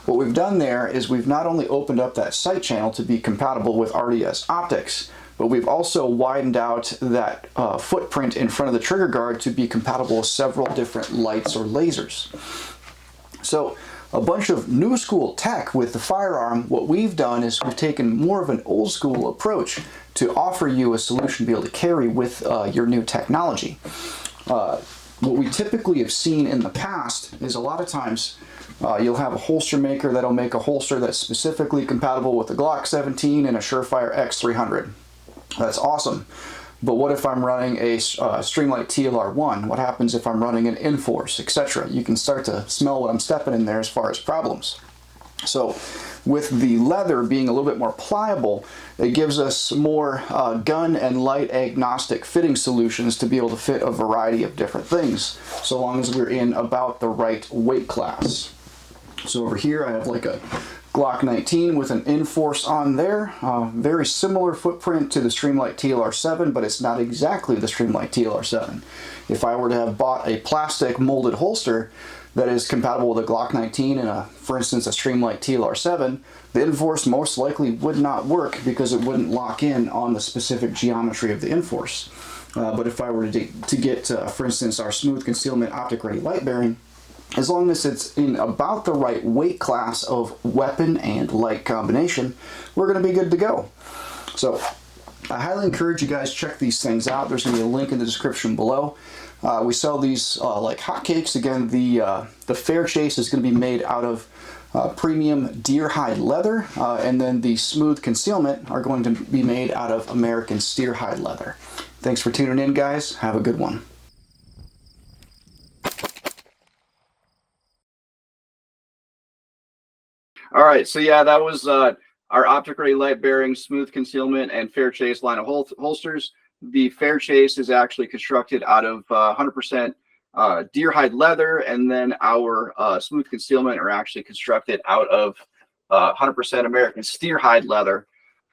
Speaker 3: What we've done there is we've not only opened up that sight channel to be compatible with RDS optics, but we've also widened out that footprint in front of the trigger guard to be compatible with several different lights or lasers. So a bunch of new school tech with the firearm. What we've done is we've taken more of an old school approach to offer you a solution to be able to carry with your new technology. What we typically have seen in the past is a lot of times you'll have a holster maker that'll make a holster that's specifically compatible with the Glock 17 and a Surefire X300. That's awesome. But what if I'm running a Streamlight TLR1? What happens if I'm running an Enforce, etc.? You can start to smell what I'm stepping in there as far as problems. So with the leather being a little bit more pliable, it gives us more gun and light agnostic fitting solutions to be able to fit a variety of different things, so long as we're in about the right weight class. So over here I have like a Glock 19 with an Enforce on there. Very similar footprint to the Streamlight TLR7, but it's not exactly the Streamlight TLR7. If I were to have bought a plastic molded holster that is compatible with a Glock 19 and, for instance, a Streamlight TLR7, the Enforce most likely would not work because it wouldn't lock in on the specific geometry of the Enforce. But if I were to get, for instance, our smooth concealment Optic Ready light bearing, as long as it's in about the right weight class of weapon and light combination, we're going to be good to go. So I highly encourage you guys check these things out. There's going to be a link in the description below. We sell these like hotcakes. Again, the fair chase is going to be made out of premium deer hide leather, and then the smooth concealment are going to be made out of American steer hide leather. Thanks for tuning in, guys. Have a good one.
Speaker 1: All right, so yeah, that was our Optic Ready light bearing, smooth concealment, and fair chase line of holsters. The fair chase is actually constructed out of 100% deer hide leather, and then our smooth concealment are actually constructed out of 100% American steer hide leather.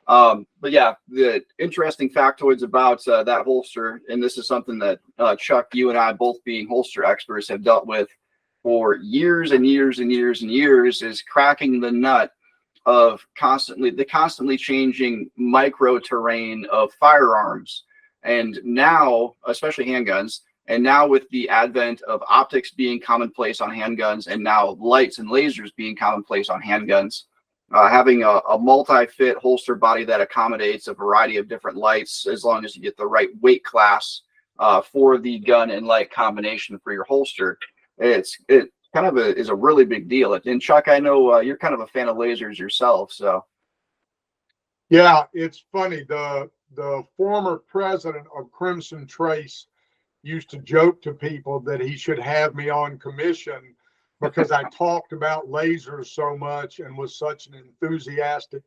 Speaker 1: But yeah, the interesting factoids about that holster, and this is something that Chuck, you and I, both being holster experts, have dealt with for years and years and years and years, is cracking the nut of constantly changing micro terrain of firearms. And now, especially handguns, and now with the advent of optics being commonplace on handguns, and now lights and lasers being commonplace on handguns, having a multi-fit holster body that accommodates a variety of different lights, as long as you get the right weight class for the gun and light combination for your holster, it kind of is a really big deal. And Chuck, I know you're kind of a fan of lasers yourself, so.
Speaker 2: Yeah, it's funny. The former president of Crimson Trace used to joke to people that he should have me on commission because I talked about lasers so much and was such an enthusiastic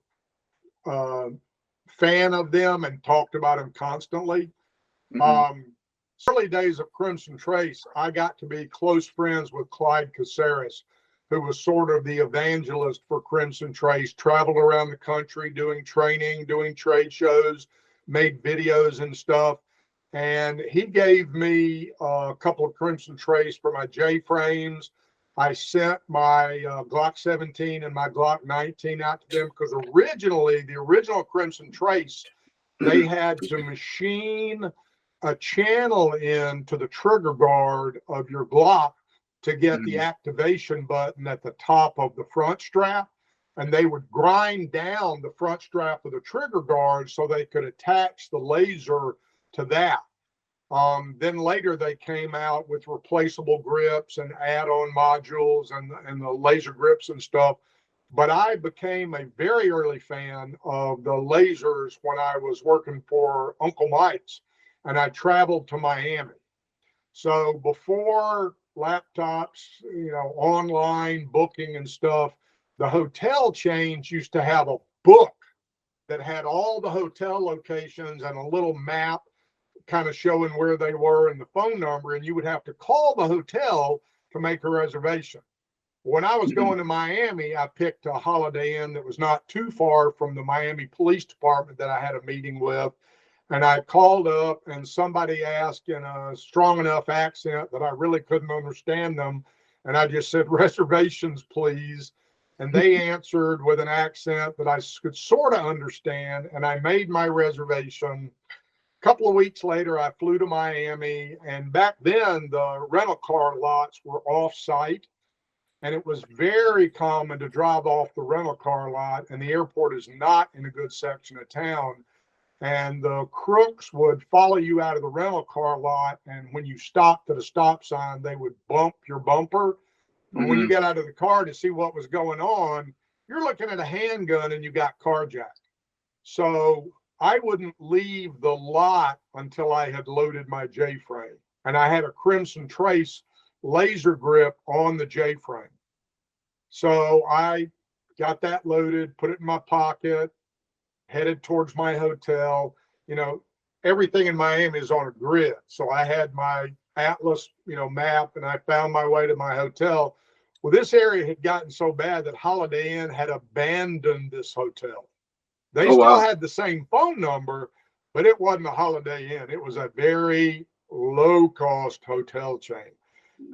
Speaker 2: uh, fan of them and talked about them constantly.
Speaker 1: Hmm.
Speaker 2: Um, Early days of Crimson Trace, I got to be close friends with Clyde Caceres, who was sort of the evangelist for Crimson Trace, traveled around the country doing training, doing trade shows, made videos and stuff. And he gave me a couple of Crimson Trace for my J frames. I sent my Glock 17 and my Glock 19 out to them because originally, the original Crimson Trace, they had to machine a channel into the trigger guard of your Glock to get the activation button at the top of the front strap. And they would grind down the front strap of the trigger guard so they could attach the laser to that. Then later they came out with replaceable grips and add-on modules and the laser grips and stuff. But I became a very early fan of the lasers when I was working for Uncle Mike's and I traveled to Miami. So before laptops, online booking and stuff, the hotel chains used to have a book that had all the hotel locations and a little map kind of showing where they were and the phone number, and you would have to call the hotel to make a reservation. When I was going to Miami, I picked a Holiday Inn that was not too far from the Miami Police Department that I had a meeting with. And I called up and somebody asked in a strong enough accent that I really couldn't understand them. And I just said, reservations, please. And they answered with an accent that I could sort of understand. And I made my reservation. A couple of weeks later, I flew to Miami. And back then, the rental car lots were off site. And it was very common to drive off the rental car lot. And the airport is not in a good section of town. And the crooks would follow you out of the rental car lot. And when you stopped at a stop sign, they would bump your bumper. And when you got out of the car to see what was going on, you're looking at a handgun and you got carjacked. So I wouldn't leave the lot until I had loaded my J frame. And I had a Crimson Trace laser grip on the J frame. So I got that loaded, put it in my pocket, headed towards my hotel. Everything in Miami is on a grid. So I had my Atlas, map, and I found my way to my hotel. Well, this area had gotten so bad that Holiday Inn had abandoned this hotel. They still had the same phone number, but it wasn't a Holiday Inn. It was a very low cost hotel chain.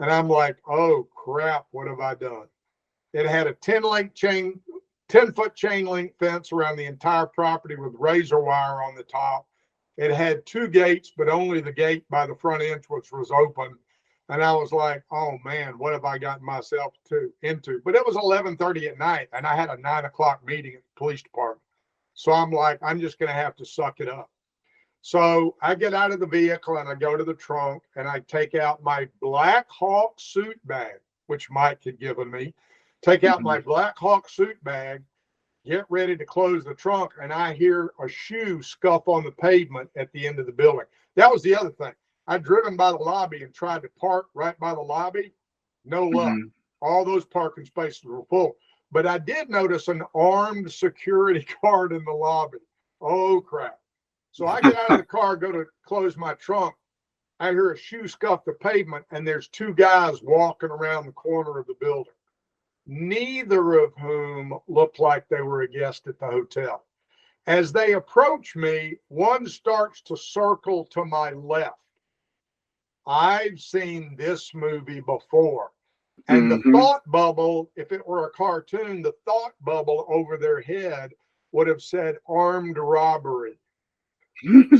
Speaker 2: And I'm like, oh crap, what have I done? It had a 10-foot chain link fence around the entire property with razor wire on the top. It had 2 gates, but only the gate by the front entrance was open. And I was like, oh man, what have I gotten myself into? But it was 11:30 at night and I had a 9 o'clock meeting at the police department. So I'm like, I'm just going to have to suck it up. So I get out of the vehicle and I go to the trunk and I take out my Black Hawk suit bag, which Mike had given me. Take out my Black Hawk suit bag, get ready to close the trunk, and I hear a shoe scuff on the pavement at the end of the building. That was the other thing. I'd driven by the lobby and tried to park right by the lobby. No luck. All those parking spaces were full. But I did notice an armed security guard in the lobby. Oh, crap. So I get out of the car, go to close my trunk. I hear a shoe scuff the pavement, and there's 2 guys walking around the corner of the building, neither of whom looked like they were a guest at the hotel. As they approach me, one starts to circle to my left. I've seen this movie before. And the thought bubble, if it were a cartoon, the thought bubble over their head would have said armed robbery.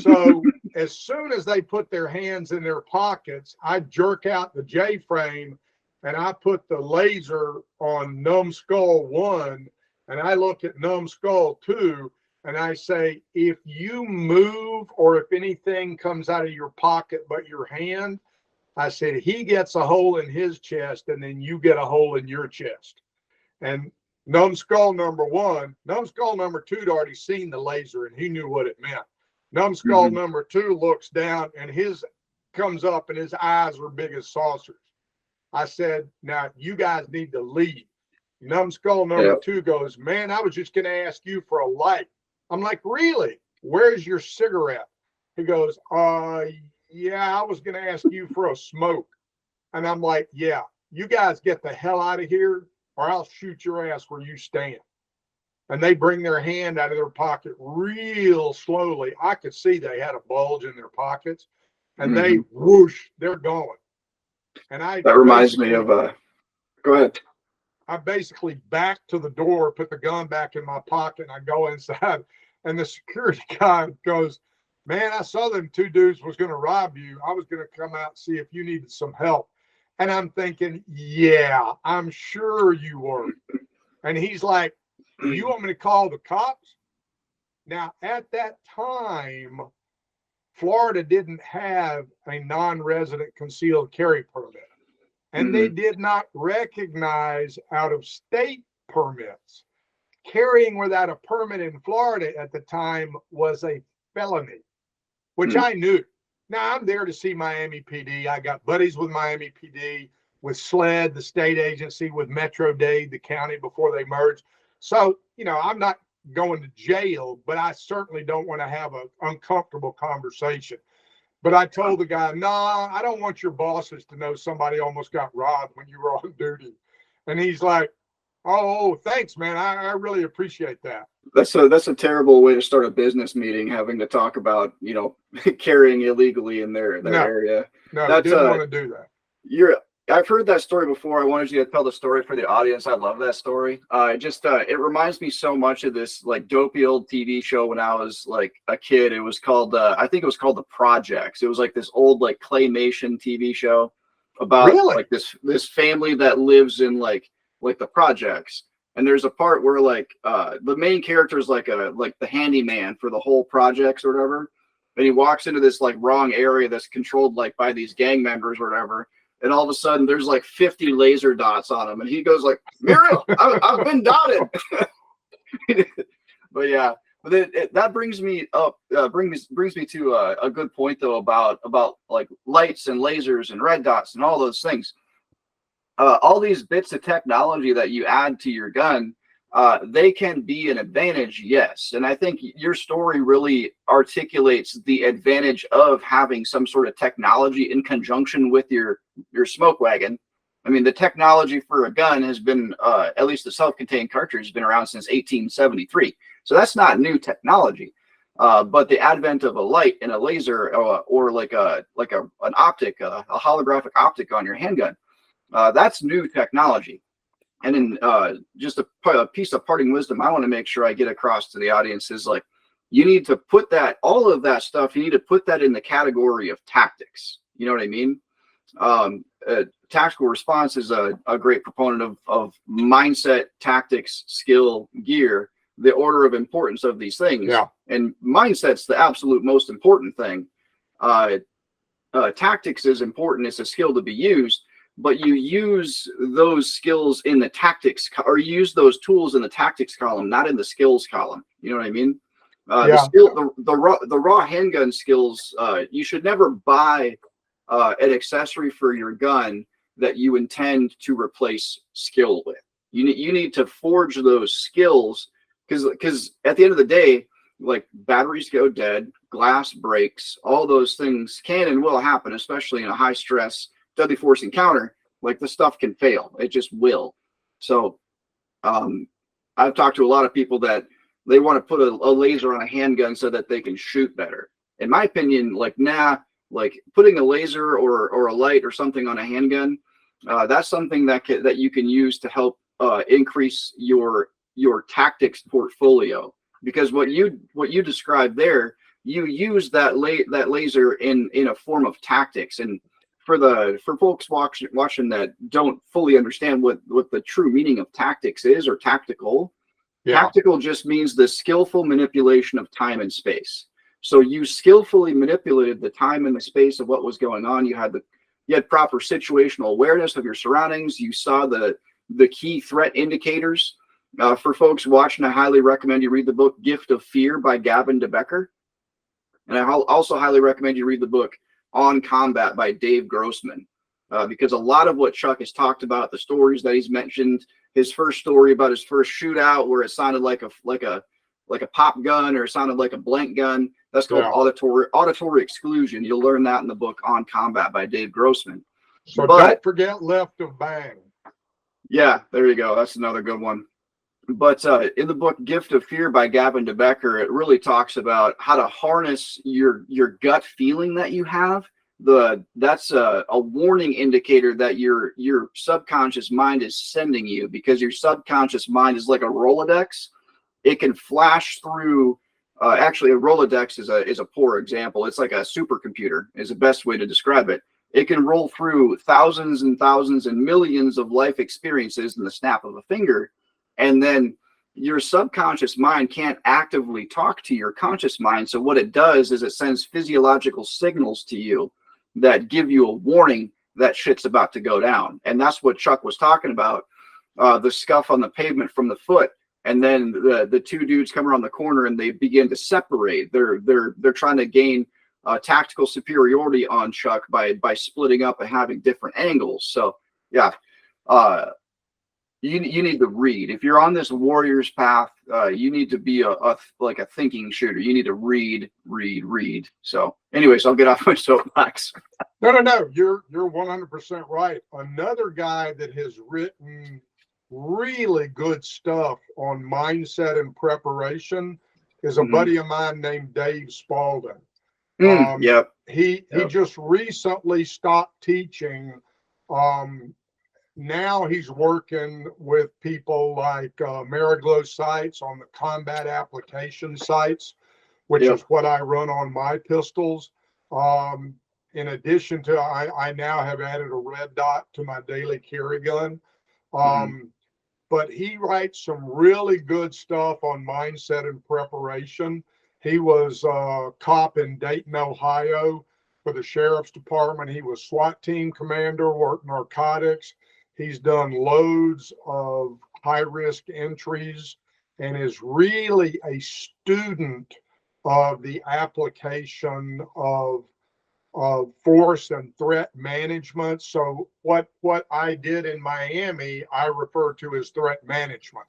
Speaker 2: So as soon as they put their hands in their pockets, I jerk out the J frame and I put the laser on Numbskull 1 and I look at Numbskull 2 and I say, if you move or if anything comes out of your pocket but your hand, I said, he gets a hole in his chest and then you get a hole in your chest. And Numbskull number one, numbskull number two had already seen the laser and he knew what it meant. Numbskull number two looks down and his comes up and his eyes are big as saucers. I said, now you guys need to leave. Numbskull number two goes, man, I was just going to ask you for a light. I'm like, really? Where's your cigarette? He goes, yeah, I was going to ask you for a smoke. And I'm like, yeah, you guys get the hell out of here or I'll shoot your ass where you stand. And they bring their hand out of their pocket real slowly. I could see they had a bulge in their pockets and they whoosh, they're going. And that
Speaker 1: reminds me of, go ahead.
Speaker 2: I basically back to the door, put the gun back in my pocket, and I go inside. And the security guy goes, man, I saw them two dudes was going to rob you. I was going to come out and see if you needed some help. And I'm thinking, yeah, I'm sure you were. And he's like, you want me to call the cops? Now, at that time, Florida didn't have a non-resident concealed carry permit. And they did not recognize out-of-state permits. Carrying without a permit in Florida at the time was a felony, which I knew. Now, I'm there to see Miami PD. I got buddies with Miami PD, with SLED, the state agency, with Metro-Dade, the county, before they merged. So, you know, I'm not going to jail, but I certainly don't want to have an uncomfortable conversation. But I told the guy, nah, I don't want your bosses to know somebody almost got robbed when you were on duty. And he's like, oh, thanks, man. I really appreciate that.
Speaker 1: That's a terrible way to start a business meeting, having to talk about, you know, carrying illegally in their area.
Speaker 2: No, I didn't want to do that.
Speaker 1: I've heard that story before. I wanted you to tell the story for the audience. I love that story. It reminds me so much of this like dopey old TV show when I was like a kid. It was called, I think it was called The Projects. It was like this old like claymation TV show about like this family that lives in like the projects. And there's a part where like the main character is like the handyman for the whole projects or whatever. And he walks into this like wrong area that's controlled like by these gang members or whatever. And all of a sudden there's like 50 laser dots on him. And he goes like, Muriel, I've been dotted. But yeah, that brings me up, brings me to a good point though, about like lights and lasers and red dots and all those things. All these bits of technology that you add to your gun, they can be an advantage, yes. And I think your story really articulates the advantage of having some sort of technology in conjunction with your smoke wagon. I mean, the technology for a gun has been, at least the self-contained cartridge, has been around since 1873. So that's not new technology. But the advent of a light and a laser, or like an optic, a holographic optic on your handgun, that's new technology. And in just a piece of parting wisdom I want to make sure I get across to the audience is like, you need to put all of that stuff, you need to put that in the category of tactics. You know what I mean? Tactical response is a great proponent of mindset, tactics, skill, gear, the order of importance of these things.
Speaker 2: Yeah.
Speaker 1: And mindset's the absolute most important thing. Tactics is important. It's a skill to be used. But you use those skills in the tactics, or you use those tools in the tactics column, not in the skills column. You know what I mean? The raw handgun skills, you should never buy an accessory for your gun that you intend to replace skill with. You need to forge those skills, because at the end of the day, like batteries go dead, glass breaks, all those things can and will happen, especially in a high stress deadly force encounter. Like the stuff can fail, it just will. So I've talked to a lot of people that they want to put a laser on a handgun so that they can shoot better. In my opinion, like putting a laser or a light or something on a handgun, that's something that you can use to help increase your tactics portfolio. Because what you described there, you use that laser in a form of tactics. And for folks watching that don't fully understand what the true meaning of tactics is, or tactical, tactical just means the skillful manipulation of time and space. So you skillfully manipulated the time and the space of what was going on. You had proper situational awareness of your surroundings. You saw the key threat indicators, For folks watching, I highly recommend you read the book Gift of Fear by Gavin DeBecker. And I also highly recommend you read the book On Combat by Dave Grossman, because a lot of what Chuck has talked about, the stories that he's mentioned, his first story about his first shootout where it sounded like a pop gun, or it sounded like a blank gun, that's called auditory exclusion. You'll learn that in the book On Combat by Dave Grossman.
Speaker 2: So don't forget Left of Bang.
Speaker 1: Yeah, there you go. That's another good one. But in the book Gift of Fear by Gavin DeBecker, it really talks about how to harness your gut feeling that you have. That's a warning indicator that your subconscious mind is sending you, because your subconscious mind is like a Rolodex. It can flash through. Actually, a Rolodex is a poor example. It's like a supercomputer is the best way to describe it. It can roll through thousands and thousands and millions of life experiences in the snap of a finger. And then your subconscious mind can't actively talk to your conscious mind. So what it does is it sends physiological signals to you that give you a warning that shit's about to go down. And that's what Chuck was talking about, the scuff on the pavement from the foot. And then the two dudes come around the corner and they begin to separate. They're trying to gain tactical superiority on Chuck by splitting up and having different angles. So yeah. You need to read. If you're on this warrior's path, you need to be like a thinking shooter. You need to read. So anyways, I'll get off my soapbox.
Speaker 2: No. You're 100% right. Another guy that has written really good stuff on mindset and preparation is a buddy of mine named Dave Spalding.
Speaker 1: Yep.
Speaker 2: He just recently stopped teaching. Now he's working with people like Mariglow sites on the combat application sites, which is what I run on my pistols. In addition to, I now have added a red dot to my daily carry gun. But he writes some really good stuff on mindset and preparation. He was a cop in Dayton, Ohio for the sheriff's department. He was SWAT team commander, worked narcotics. He's done loads of high-risk entries and is really a student of the application of force and threat management. So what I did in Miami, I refer to as threat management,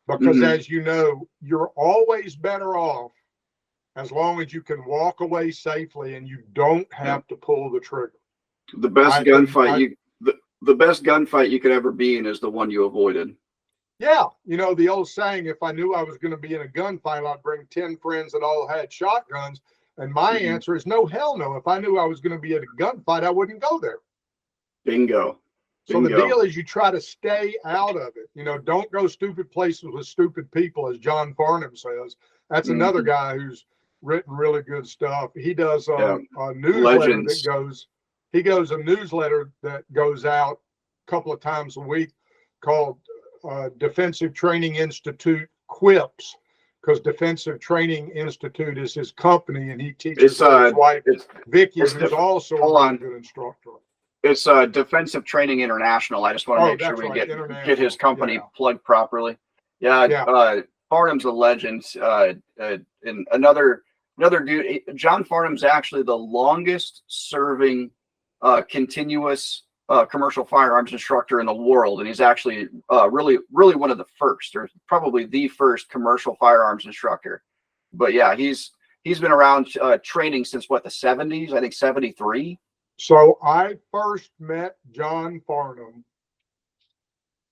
Speaker 2: because as you know, you're always better off as long as you can walk away safely and you don't have to pull the trigger.
Speaker 1: The best gunfight the best gunfight you could ever be in is the one you avoided.
Speaker 2: Yeah. You know, the old saying, if I knew I was going to be in a gunfight, I'd bring 10 friends that all had shotguns. And my answer is no, hell no. If I knew I was going to be at a gunfight, I wouldn't go there.
Speaker 1: Bingo.
Speaker 2: So the deal is you try to stay out of it. You know, don't go stupid places with stupid people, as John Farnham says. That's another guy who's written really good stuff. He does a newsletter that goes out a couple of times a week called Defensive Training Institute Quips, because Defensive Training Institute is his company, and he teaches his wife, Vicky, who's also a good instructor.
Speaker 1: It's Defensive Training International. I just want to make sure we get his company plugged properly. Farnham's a legend. And another dude, John Farnham's actually the longest serving continuous commercial firearms instructor in the world, and he's actually really one of the first, or probably the first commercial firearms instructor. But yeah, he's been around training since what, the 70s? I think 73.
Speaker 2: So I first met John Farnham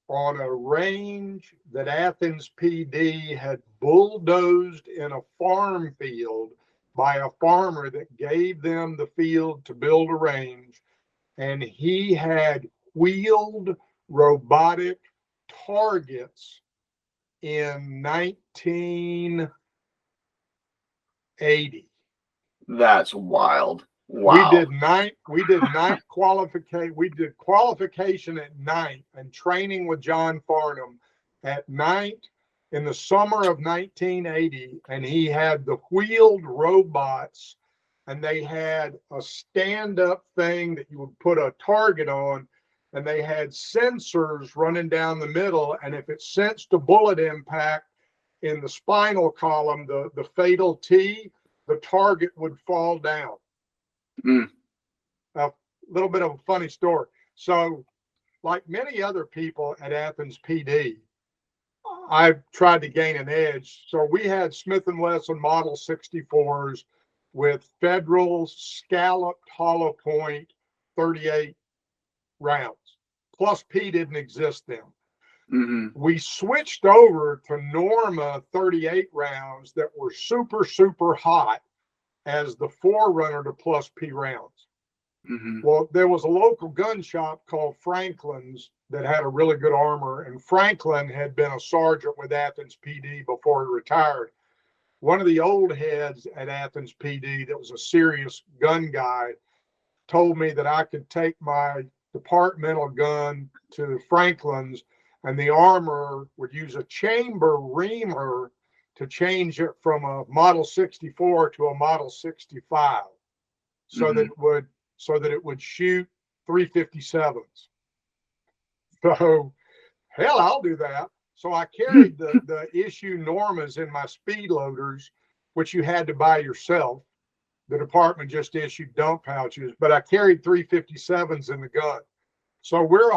Speaker 2: on a range that Athens PD had bulldozed in a farm field by a farmer that gave them the field to build a range. And he had wheeled robotic targets in 1980.
Speaker 1: That's wild. Wow.
Speaker 2: We did night qualification. We did qualification at night and training with John Farnham at night in the summer of 1980. And he had the wheeled robots, and they had a stand-up thing that you would put a target on, and they had sensors running down the middle. And if it sensed a bullet impact in the spinal column, the fatal T, the target would fall down.
Speaker 1: Mm.
Speaker 2: A little bit of a funny story. So, like many other people at Athens PD, I've tried to gain an edge. So we had Smith & Wesson Model 64s with Federal scalloped hollow point 38 rounds. Plus P didn't exist then.
Speaker 1: Mm-hmm.
Speaker 2: We switched over to Norma 38 rounds that were super, super hot as the forerunner to Plus P rounds.
Speaker 1: Mm-hmm.
Speaker 2: Well, there was a local gun shop called Franklin's that had a really good armor, and Franklin had been a sergeant with Athens PD before he retired. One of the old heads at Athens PD that was a serious gun guy told me that I could take my departmental gun to Franklin's, and the armor would use a chamber reamer to change it from a Model 64 to a Model 65, so that it would shoot 357s. So, hell, I'll do that. So I carried the issue Normas in my speed loaders, which you had to buy yourself. The department just issued dump pouches, but I carried 357s in the gun. So we're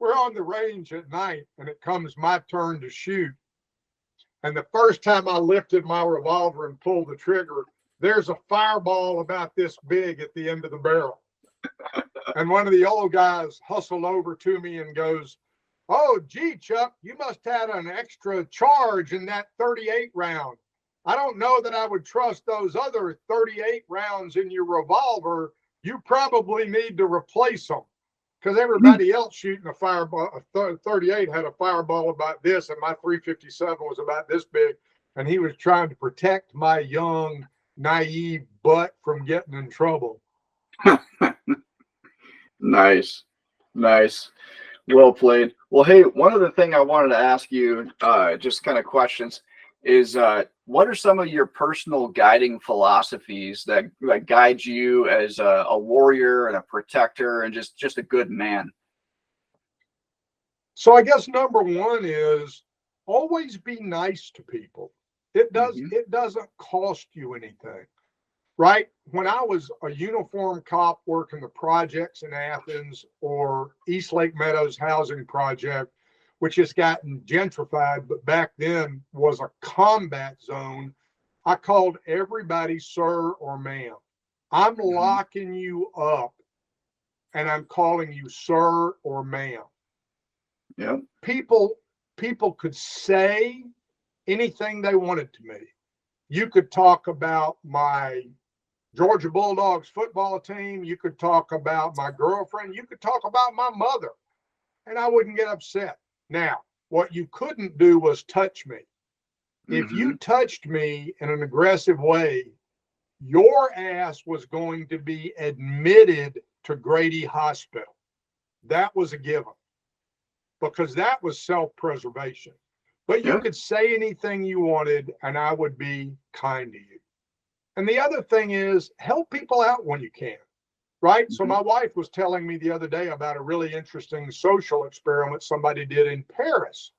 Speaker 2: on the range at night, and it comes my turn to shoot. And the first time I lifted my revolver and pulled the trigger, there's a fireball about this big at the end of the barrel. And one of the old guys hustled over to me and goes, "Oh, gee, Chuck, you must have had an extra charge in that 38 round. I don't know that I would trust those other 38 rounds in your revolver. You probably need to replace them." Because everybody else shooting a fireball, a 38 had a fireball about this, and my 357 was about this big. And he was trying to protect my young, naive butt from getting in trouble.
Speaker 1: Nice. Well played. Well, hey, one other thing I wanted to ask you, just kind of questions, is what are some of your personal guiding philosophies that guide you as a warrior and a protector and just a good man?
Speaker 2: So I guess number one is always be nice to people. It doesn't cost you anything. Right? When I was a uniform cop working the projects in Athens or East Lake Meadows housing project, which has gotten gentrified, but back then was a combat zone, I called everybody sir or ma'am. I'm locking you up, and I'm calling you sir or ma'am.
Speaker 1: Yeah.
Speaker 2: People could say anything they wanted to me. You could talk about my Georgia Bulldogs football team. You could talk about my girlfriend. You could talk about my mother, and I wouldn't get upset. Now, what you couldn't do was touch me. If you touched me in an aggressive way, your ass was going to be admitted to Grady Hospital. That was a given, because that was self-preservation. But you could say anything you wanted, and I would be kind to you. And the other thing is, help people out when you can, right? So my wife was telling me the other day about a really interesting social experiment somebody did in Paris.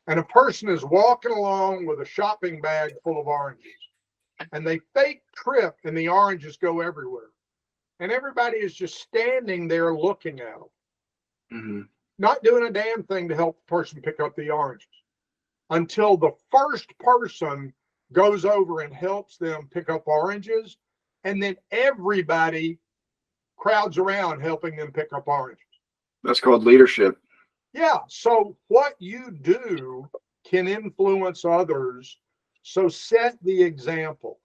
Speaker 2: And a person is walking along with a shopping bag full of oranges, and they fake trip, and the oranges go everywhere. And everybody is just standing there looking at them, not doing a damn thing to help the person pick up the oranges, until the first person goes over and helps them pick up oranges, and then everybody crowds around helping them pick up oranges.
Speaker 1: That's called leadership.
Speaker 2: Yeah. So what you do can influence others. So set the example.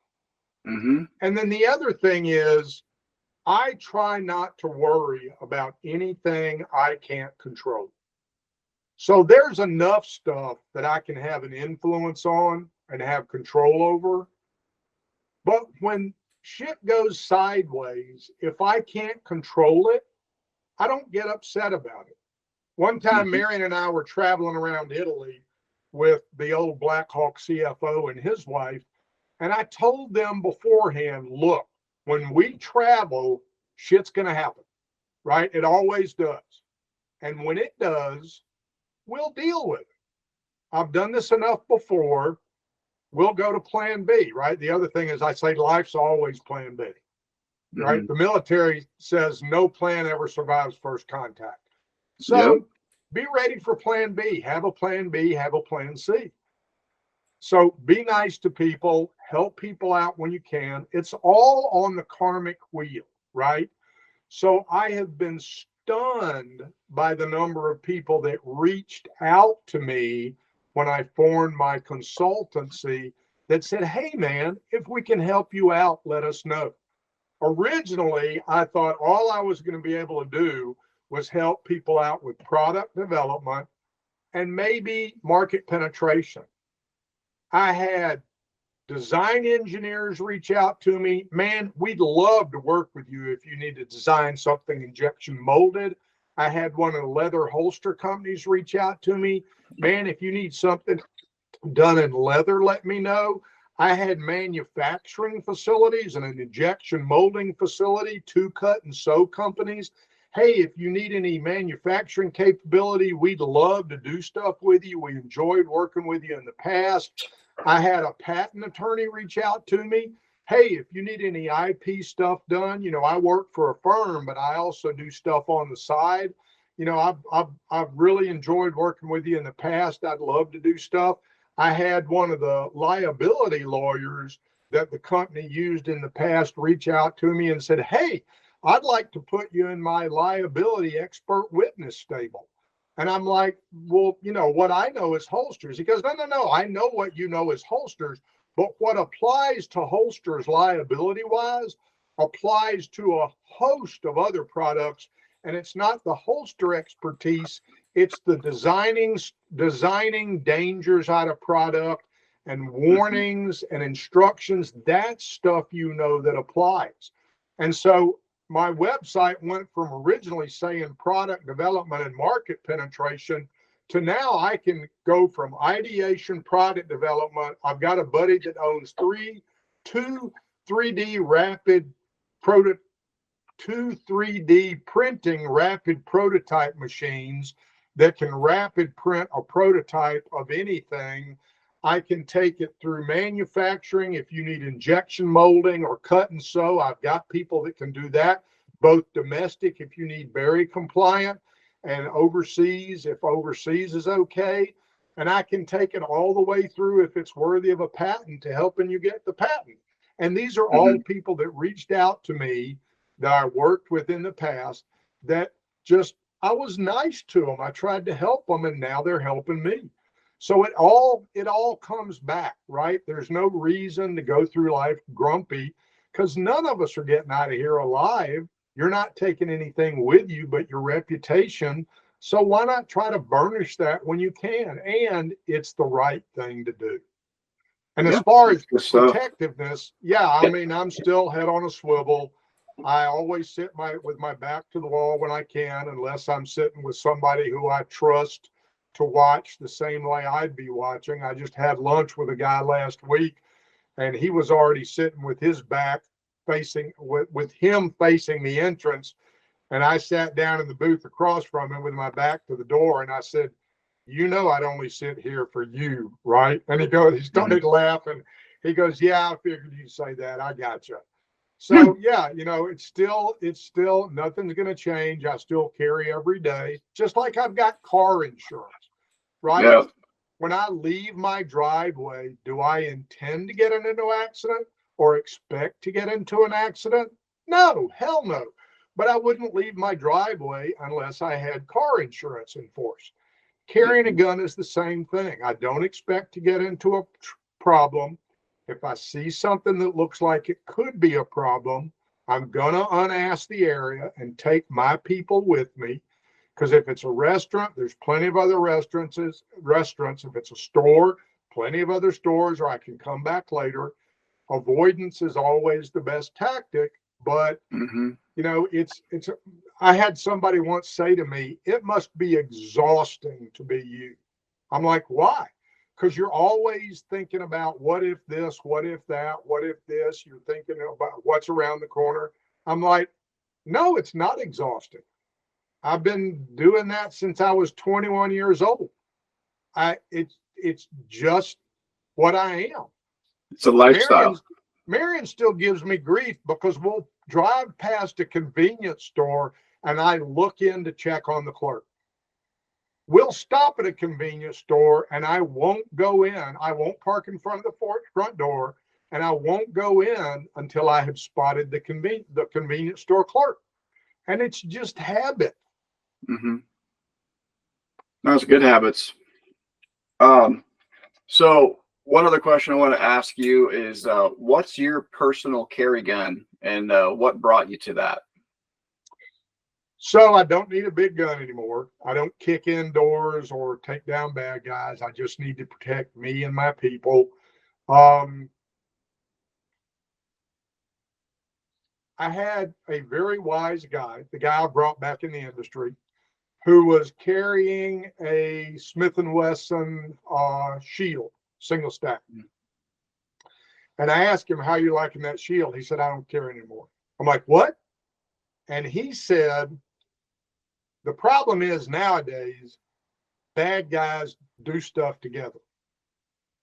Speaker 2: And then the other thing is, I try not to worry about anything I can't control. So there's enough stuff that I can have an influence on and have control over. But when shit goes sideways, if I can't control it, I don't get upset about it. One time, Marion and I were traveling around Italy with the old Black Hawk CFO and his wife, and I told them beforehand, look, when we travel, shit's going to happen, right? It always does. And when it does, we'll deal with it. I've done this enough before. We'll go to plan B, right? The other thing is I say life's always plan B, right?
Speaker 1: Mhm.
Speaker 2: The military says no plan ever survives first contact. So
Speaker 1: Yep.
Speaker 2: be ready for plan B, have a plan B, have a plan C. So be nice to people, help people out when you can. It's all on the karmic wheel, right? So I have been stunned by the number of people that reached out to me when I formed my consultancy that said, hey, man, if we can help you out, let us know. Originally, I thought all I was going to be able to do was help people out with product development and maybe market penetration. I had design engineers reach out to me. Man, we'd love to work with you if you need to design something injection molded. I had one of the leather holster companies reach out to me. Man, if you need something done in leather, let me know. I had manufacturing facilities and an injection molding facility, 2 cut and sew companies. Hey, if you need any manufacturing capability, we'd love to do stuff with you. We enjoyed working with you in the past. I had a patent attorney reach out to me. Hey, if you need any IP stuff done, I work for a firm, but I also do stuff on the side. I've really enjoyed working with you in the past. I'd love to do stuff. I had one of the liability lawyers that the company used in the past reach out to me and said, hey, I'd like to put you in my liability expert witness stable. And I'm like, well, what I know is holsters. He goes, no, I know what you know is holsters, but what applies to holsters liability wise applies to a host of other products. And it's not the holster expertise, it's the designing dangers out of product and warnings and instructions. That stuff that applies. And so my website went from originally saying product development and market penetration to now I can go from ideation, product development. I've got a buddy that owns two 3D two 3D printing rapid prototype machines that can rapid print a prototype of anything. I can take it through manufacturing. If you need injection molding or cut and sew, I've got people that can do that, both domestic if you need Berry compliant, and overseas if overseas is okay. And I can take it all the way through if it's worthy of a patent to helping you get the patent. And these are all people that reached out to me that I worked with in the past that just, I was nice to them. I tried to help them and now they're helping me. So it all comes back, right? There's no reason to go through life grumpy because none of us are getting out of here alive. You're not taking anything with you but your reputation. So why not try to burnish that when you can? And it's the right thing to do. And as far as protectiveness, I'm still head on a swivel. I always sit with my back to the wall when I can, unless I'm sitting with somebody who I trust to watch the same way I'd be watching. I just had lunch with a guy last week, and he was already sitting with his back facing, with him facing the entrance. And I sat down in the booth across from him with my back to the door, and I said, I'd only sit here for you, right? And he started laughing. He goes, yeah, I figured you'd say that. I got you. So it's still nothing's going to change. I still carry every day, just like I've got car insurance, right?
Speaker 1: Yeah.
Speaker 2: When I leave my driveway, do I intend to get into an accident or expect to get into an accident? No, hell no. But I wouldn't leave my driveway unless I had car insurance in force. Carrying a gun is the same thing. I don't expect to get into a problem. If I see something that looks like it could be a problem, I'm going to unask the area and take my people with me. Because if it's a restaurant, there's plenty of other restaurants. If it's a store, plenty of other stores, or I can come back later. Avoidance is always the best tactic. But, I had somebody once say to me, it must be exhausting to be you. I'm like, why? Because you're always thinking about what if this, what if that, what if this, you're thinking about what's around the corner. I'm like, no, it's not exhausting. I've been doing that since I was 21 years old. It's just what I am.
Speaker 1: It's a lifestyle.
Speaker 2: Marion still gives me grief because we'll drive past a convenience store and I look in to check on the clerk. We'll stop at a convenience store and I won't go in. I won't park in front of the front door, and I won't go in until I have spotted the convenience store clerk. And it's just habit.
Speaker 1: Mm-hmm. Those are good habits. So one other question I want to ask you is, what's your personal carry gun, and what brought you to that?
Speaker 2: So I don't need a big gun anymore. I don't kick in doors or take down bad guys. I just need to protect me and my people. I had a very wise guy, the guy I brought back in the industry, who was carrying a Smith & Wesson shield, single stack. And I asked him, how you liking that shield? He said, I don't care anymore. I'm like, what? And he said, the problem is nowadays, bad guys do stuff together.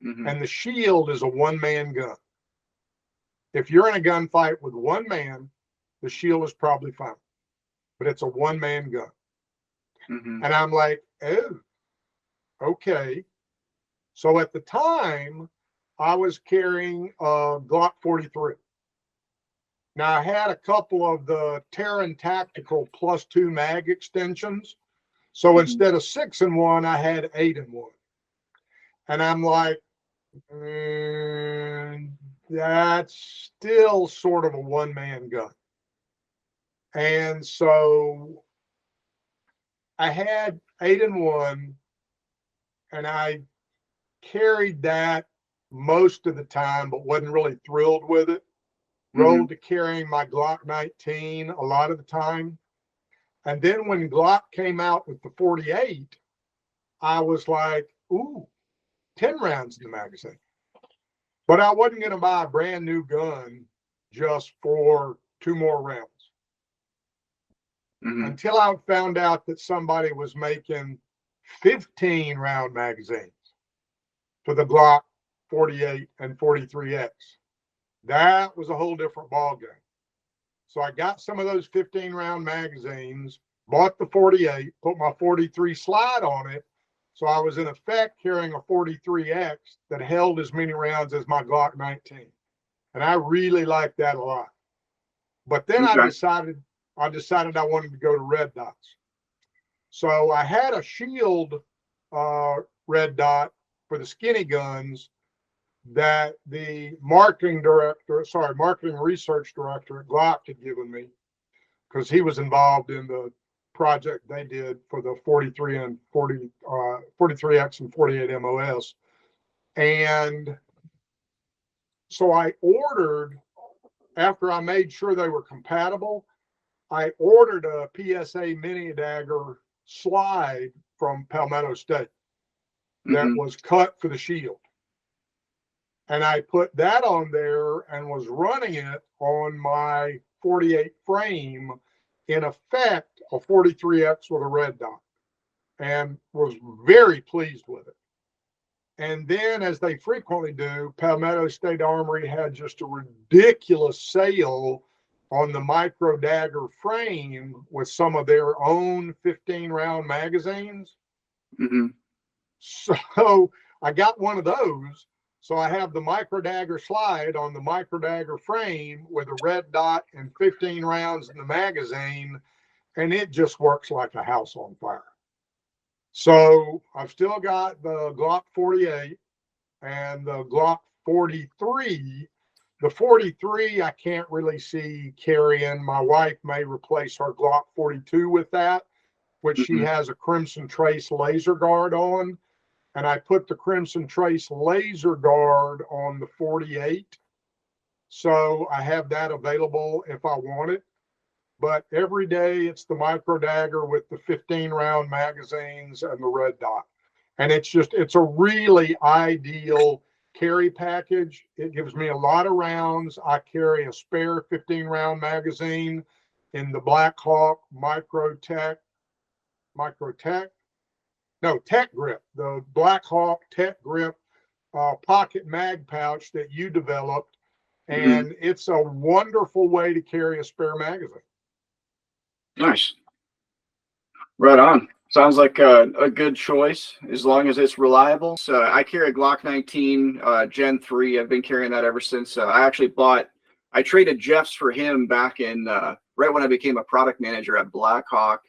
Speaker 1: Mm-hmm.
Speaker 2: And the shield is a one-man gun. If you're in a gunfight with one man, the shield is probably fine. But it's a one-man gun.
Speaker 1: Mm-hmm.
Speaker 2: And I'm like, oh, okay. So at the time, I was carrying a Glock 43. Now, I had a couple of the Terran Tactical +2 mag extensions. So
Speaker 1: Mm-hmm.
Speaker 2: instead of 6-in-1, I had 8-in-1. And I'm like, that's still sort of a one-man gun. And so I had 8-in-1, and I carried that most of the time, but wasn't really thrilled with it. Rolled to carrying my Glock 19 a lot of the time. And then when Glock came out with the 48, I was like, ooh, 10 rounds in the magazine. But I wasn't going to buy a brand new gun just for 2 more rounds.
Speaker 1: Mm-hmm.
Speaker 2: Until I found out that somebody was making 15 round magazines for the Glock 48 and 43X. That was a whole different ballgame. So I got some of those 15 round magazines, bought the 48, put my 43 slide on it. So I was in effect carrying a 43X that held as many rounds as my Glock 19. And I really liked that a lot. But then
Speaker 1: Okay.
Speaker 2: I decided I wanted to go to red dots. So I had a shield red dot for the skinny guns that the marketing research director at Glock had given me, because he was involved in the project they did for the 43 and 43X and 48 MOS. And so I ordered, after I made sure they were compatible, I ordered a PSA mini dagger slide from Palmetto State that was cut for the shield. And I put that on there and was running it on my 48 frame, in effect, a 43X with a red dot, and was very pleased with it. And then, as they frequently do, Palmetto State Armory had just a ridiculous sale on the micro dagger frame with some of their own 15 round magazines.
Speaker 1: Mm-hmm.
Speaker 2: So I got one of those. So I have the micro dagger slide on the micro dagger frame with a red dot and 15 rounds in the magazine, and it just works like a house on fire. So I've still got the Glock 48 and the Glock 43. The 43 I can't really see carrying. My wife may replace her Glock 42 with that, which she has a Crimson Trace laser guard on. And I put the Crimson Trace laser guard on the 48. So I have that available if I want it. But every day it's the micro dagger with the 15 round magazines and the red dot. And it's a really ideal carry package. It gives me a lot of rounds. I carry a spare 15 round magazine in the Black Hawk Micro Tech Tech Grip, the Black Hawk Tech Grip pocket mag pouch that you developed. And it's a wonderful way to carry a spare magazine.
Speaker 1: Nice. Right on. Sounds like a good choice as long as it's reliable. So I carry a Glock 19 Gen 3. I've been carrying that ever since. I traded Jeff's for him back in right when I became a product manager at Black Hawk.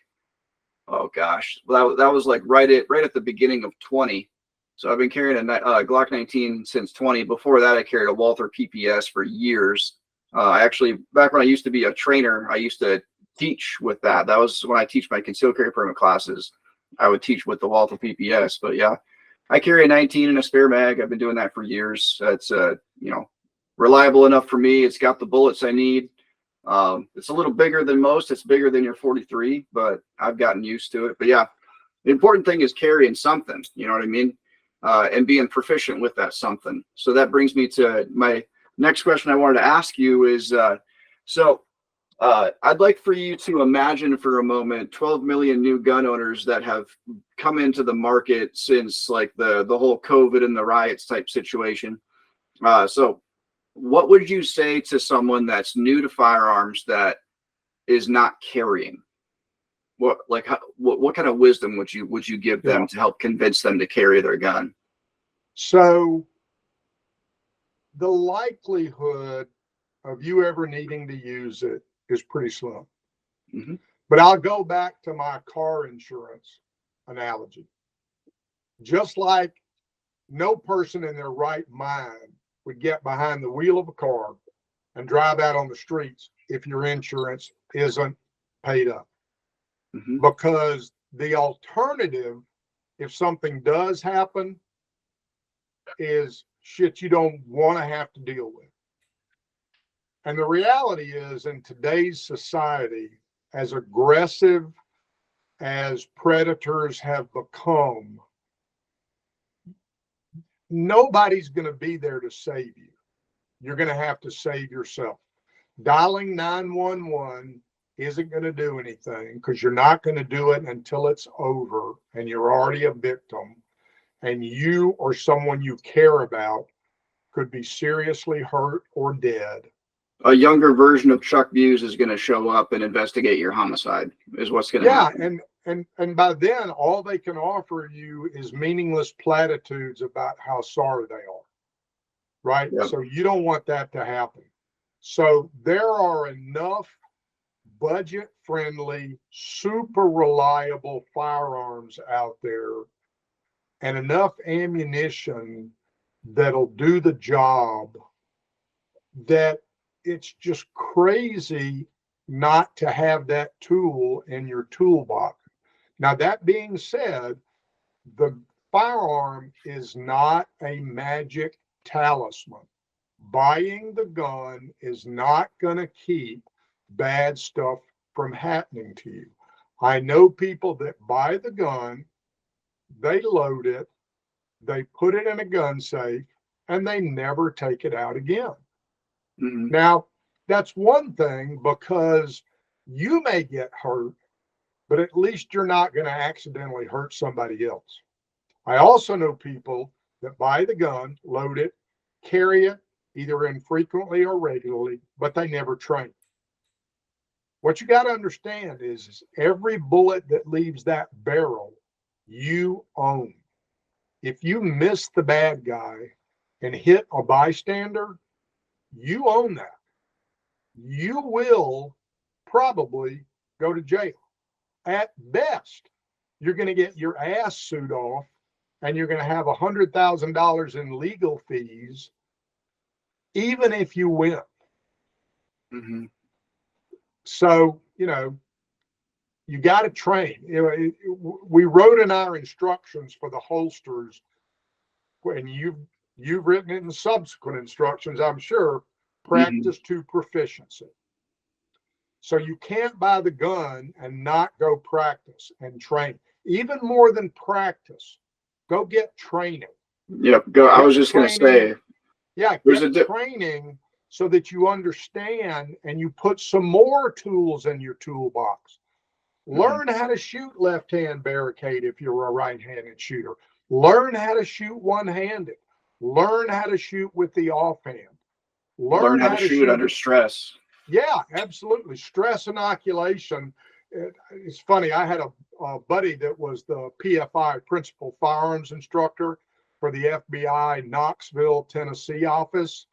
Speaker 1: Oh gosh, well, that was like right at the beginning of 20. So I've been carrying a Glock 19 since 20. Before that, I carried a Walther PPS for years. I actually, back when I used to be a trainer, I used to teach with that. That was when I teach my concealed carry permit classes. I would teach with the Walther PPS. But yeah, I carry a 19 and a spare mag. I've been doing that for years. It's reliable enough for me. It's got the bullets I need. It's a little bigger than most. It's bigger than your 43, but I've gotten used to it. But yeah, the important thing is carrying something. You know what I mean? And being proficient with that something. So that brings me to my next question I wanted to ask you is, I'd like for you to imagine for a moment 12 million new gun owners that have come into the market since like the whole COVID and the riots type situation. So what would you say to someone that's new to firearms that is not carrying? What kind of wisdom would you give them to help convince them to carry their gun?
Speaker 2: So the likelihood of you ever needing to use it is pretty slim. But I'll go back to my car insurance analogy. Just like no person in their right mind would get behind the wheel of a car and drive out on the streets if your insurance isn't paid up. Because the alternative, if something does happen, is shit you don't want to have to deal with. And the reality is, in today's society, as aggressive as predators have become, nobody's going to be there to save you. You're going to have to save yourself. Dialing 911 isn't going to do anything because you're not going to do it until it's over and you're already a victim and you or someone you care about could be seriously hurt or dead.
Speaker 1: A younger version of Chuck BUIS is going to show up and investigate your homicide is what's going to happen.
Speaker 2: And by then all they can offer you is meaningless platitudes about how sorry they are, right? Yep. So you don't want that to happen. So there are enough budget-friendly, super reliable firearms out there and enough ammunition that'll do the job that it's just crazy not to have that tool in your toolbox. Now, that being said, the firearm is not a magic talisman. Buying the gun is not going to keep bad stuff from happening to you. I know people that buy the gun, they load it, they put it in a gun safe, and they never take it out again. Now, that's one thing because you may get hurt, but at least you're not going to accidentally hurt somebody else. I also know people that buy the gun, load it, carry it, either infrequently or regularly, but they never train. What you got to understand is every bullet that leaves that barrel, you own. If you miss the bad guy and hit a bystander, you own that. You will probably go to jail. At best, you're going to get your ass sued off and you're going to have $100,000 in legal fees, even if you win. So, you got to train. We wrote in our instructions for the holsters, and you've written it in subsequent instructions, I'm sure, practice to proficiency. So you can't buy the gun and not go practice and train. Even more than practice, go get training.
Speaker 1: Yep. I was just going to say.
Speaker 2: Yeah, get training so that you understand and you put some more tools in your toolbox. Learn how to shoot left-hand barricade if you're a right-handed shooter. Learn how to shoot one-handed. Learn how to shoot with the offhand.
Speaker 1: Learn how to shoot under stress.
Speaker 2: Yeah, absolutely. Stress inoculation. It's funny. I had a buddy that was the PFI, Principal Firearms Instructor for the FBI Knoxville, Tennessee office.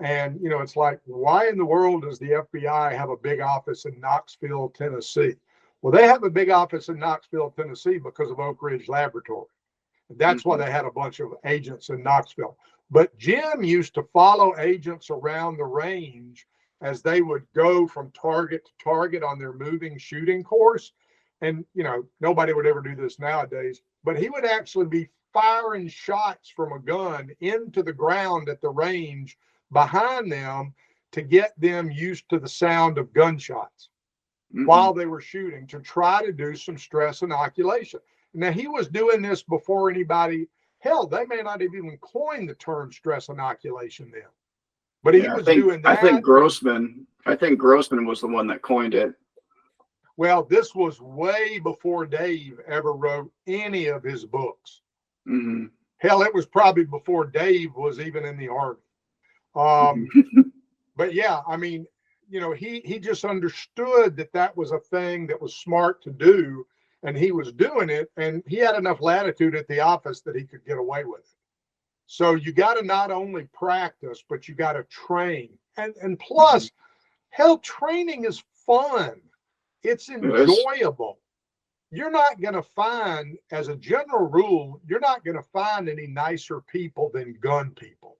Speaker 2: And, it's like, why in the world does the FBI have a big office in Knoxville, Tennessee? Well, they have a big office in Knoxville, Tennessee because of Oak Ridge Laboratory. That's why they had a bunch of agents in Knoxville. But Jim used to follow agents around the range as they would go from target to target on their moving shooting course. And, nobody would ever do this nowadays, but he would actually be firing shots from a gun into the ground at the range behind them to get them used to the sound of gunshots while they were shooting, to try to do some stress inoculation. Now, he was doing this before anybody, hell, they may not have even coined the term stress inoculation then. But he was doing that.
Speaker 1: I think Grossman was the one that coined it.
Speaker 2: Well, this was way before Dave ever wrote any of his books. Hell, it was probably before Dave was even in the Army. But yeah, I mean, he just understood that was a thing that was smart to do, and he was doing it, and he had enough latitude at the office that he could get away with it. So you got to not only practice, but you got to train. And plus, hell, training is fun. It's enjoyable. You're not going to find, as a general rule, you're not going to find any nicer people than gun people.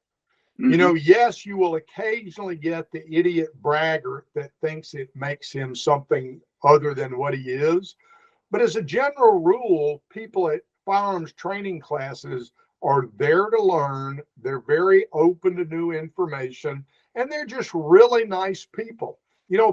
Speaker 2: Yes, you will occasionally get the idiot braggart that thinks it makes him something other than what he is. But as a general rule, people at firearms training classes are there to learn. They're very open to new information, and they're just really nice people.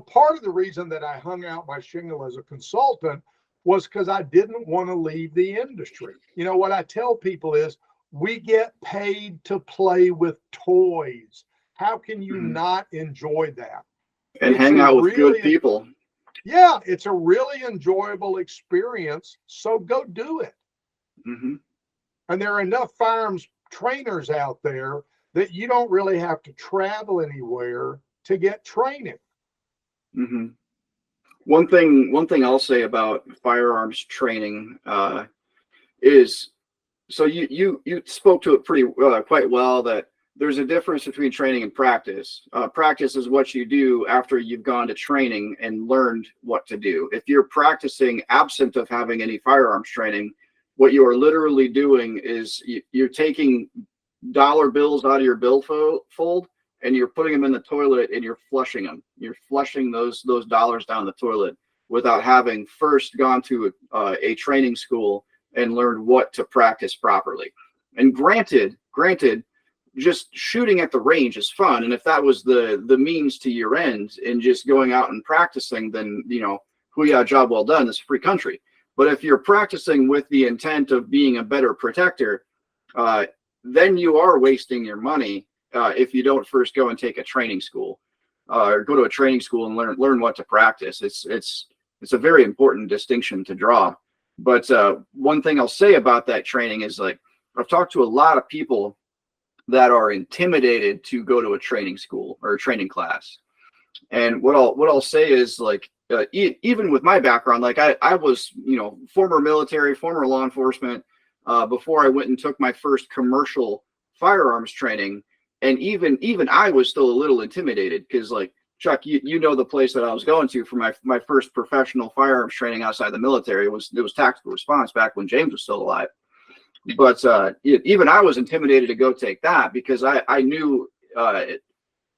Speaker 2: Part of the reason that I hung out my shingle as a consultant was because I didn't want to leave the industry. What I tell people is, we get paid to play with toys. How can you not enjoy that?
Speaker 1: And hang out with good people.
Speaker 2: Yeah, it's a really enjoyable experience. So go do it. And there are enough firearms trainers out there that you don't really have to travel anywhere to get training.
Speaker 1: One thing I'll say about firearms training is, so you spoke to it pretty quite well, that there's a difference between training and practice. Practice is what you do after you've gone to training and learned what to do. If you're practicing absent of having any firearms training, what you are literally doing is you're taking dollar bills out of your billfold and you're putting them in the toilet and you're flushing them. You're flushing those dollars down the toilet without having first gone to a training school and learned what to practice properly. And granted, just shooting at the range is fun. And if that was the means to your end and just going out and practicing, then, hoo-yah, job well done. It's a free country. But if you're practicing with the intent of being a better protector, then you are wasting your money if you don't first go and take a training school or go to a training school and learn what to practice. It's a very important distinction to draw. But one thing I'll say about that training is, like, I've talked to a lot of people that are intimidated to go to a training school or a training class. And what I'll say is, like, even with my background, like I was, former military, former law enforcement, before I went and took my first commercial firearms training. And even I was still a little intimidated because, like, Chuck, you know the place that I was going to for my first professional firearms training outside the military. It was tactical response back when James was still alive. But even I was intimidated to go take that because I knew I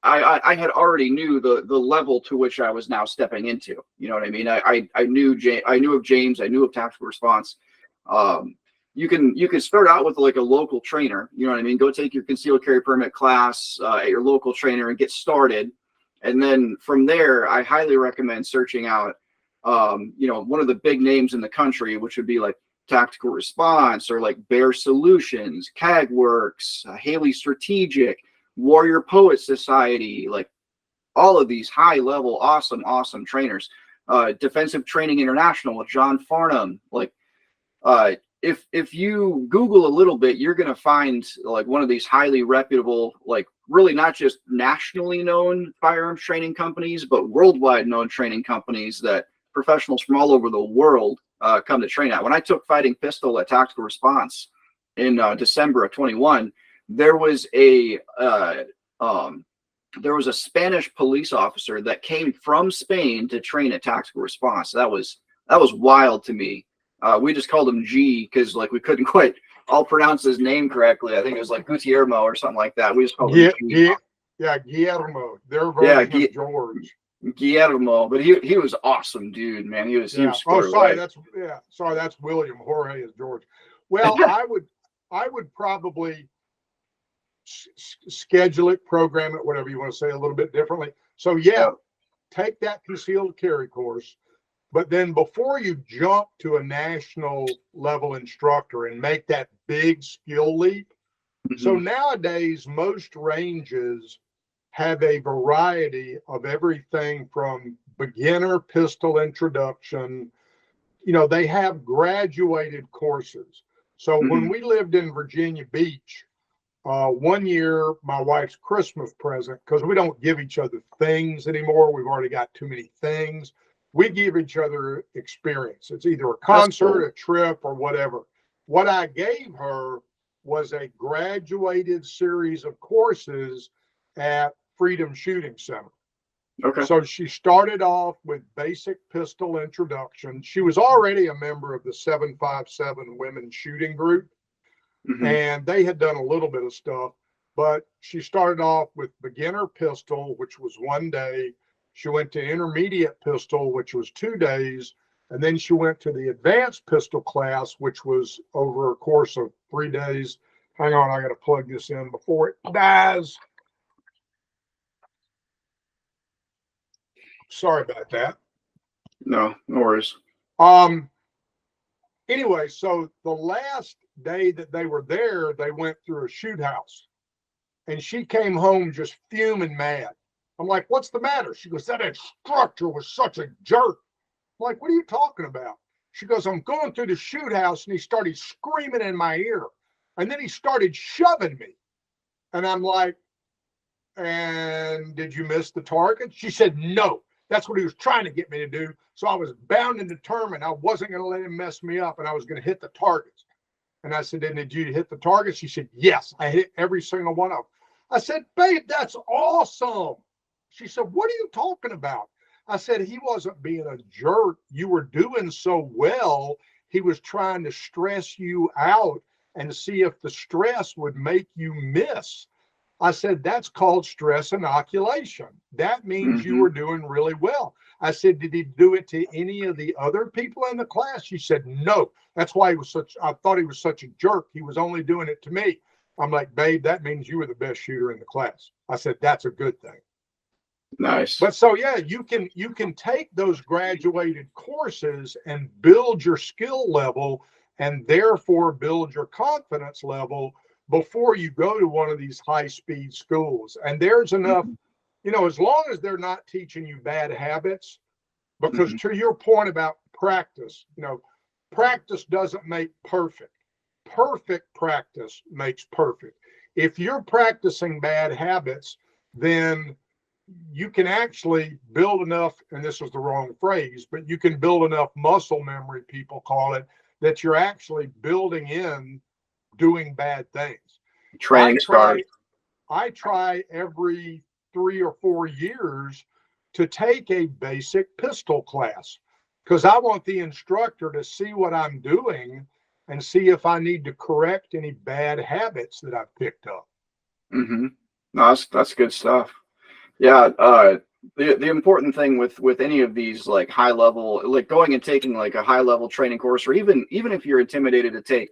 Speaker 1: had already knew the level to which I was now stepping into. You know what I mean? I knew of James. I knew of tactical response. You can start out with like a local trainer. You know what I mean? Go take your concealed carry permit class at your local trainer and get started. And then from there, I highly recommend searching out, one of the big names in the country, which would be like Tactical Response or like Bear Solutions, CAGWorks, Haley Strategic, Warrior Poet Society, like all of these high level, awesome trainers. Defensive Training International with John Farnham. Like, if you Google a little bit, you're going to find like one of these highly reputable, like really not just nationally known firearms training companies, but worldwide known training companies that professionals from all over the world come to train at. When I took fighting pistol at Tactical Response in December of 21, there was a Spanish police officer that came from Spain to train at Tactical Response. That was wild to me. We just called him G because like we couldn't quite all pronounce his name correctly. I think it was like Gutiermo or something like that. We just called him G.
Speaker 2: Yeah, Guillermo. Their version of George.
Speaker 1: Guillermo, but he was awesome, dude. Man, he was.
Speaker 2: Oh, sorry, that's William. Jorge is George. Well, I would probably schedule it, program it, whatever you want to say, a little bit differently. So take that concealed carry course, but then before you jump to a national level instructor and make that big skill leap. So nowadays, most ranges have a variety of everything from beginner pistol introduction. You know, they have graduated courses. So when we lived in Virginia Beach, one year, my wife's Christmas present, because we don't give each other things anymore. We've already got too many things. We give each other experience. It's either a concert, a trip, or whatever. What I gave her was a graduated series of courses at Freedom Shooting Center.
Speaker 1: Okay.
Speaker 2: So she started off with basic pistol introduction. She was already a member of the 757 women shooting group. And they had done a little bit of stuff, but she started off with beginner pistol, which was 1 day. She went to intermediate pistol, which was 2 days. And then she went to the advanced pistol class, which was over a course of 3 days. Hang on, I got to plug this in before it dies. Sorry about that.
Speaker 1: No worries.
Speaker 2: Anyway, so the last day that they were there, they went through a shoot house, and she came home just fuming mad. I'm like, what's the matter? She goes, that instructor was such a jerk. I'm like, what are you talking about? She goes, I'm going through the shoot house, and he started screaming in my ear, and then he started shoving me. And I'm like, and did you miss the target? She said, no. That's what he was trying to get me to do. So I was bound and determined I wasn't going to let him mess me up, and I was going to hit the targets. And I said, did you hit the targets? She said, yes, I hit every single one of them. I said, babe, that's awesome. She said, what are you talking about? I said, he wasn't being a jerk. You were doing so well. He was trying to stress you out and see if the stress would make you miss. I said, that's called stress inoculation. That means you were doing really well. I said, did he do it to any of the other people in the class? She said, no. That's why I thought he was such a jerk. He was only doing it to me. I'm like, babe, that means you were the best shooter in the class. I said, that's a good thing.
Speaker 1: Nice.
Speaker 2: But so, yeah, you can take those graduated courses and build your skill level and therefore build your confidence level before you go to one of these high-speed schools. And there's enough, you know, as long as they're not teaching you bad habits, because to your point about practice, you know, practice doesn't make perfect. Perfect practice makes perfect. If you're practicing bad habits, then you can actually build enough, and this is the wrong phrase, but you can build enough muscle memory, people call it, that you're actually building in doing bad things.
Speaker 1: Training scars.
Speaker 2: I try every 3 or 4 years to take a basic pistol class because I want the instructor to see what I'm doing and see if I need to correct any bad habits that I've picked up.
Speaker 1: No, that's good stuff. Yeah. The important thing with any of these like high level, like going and taking like a high level training course, or even if you're intimidated to take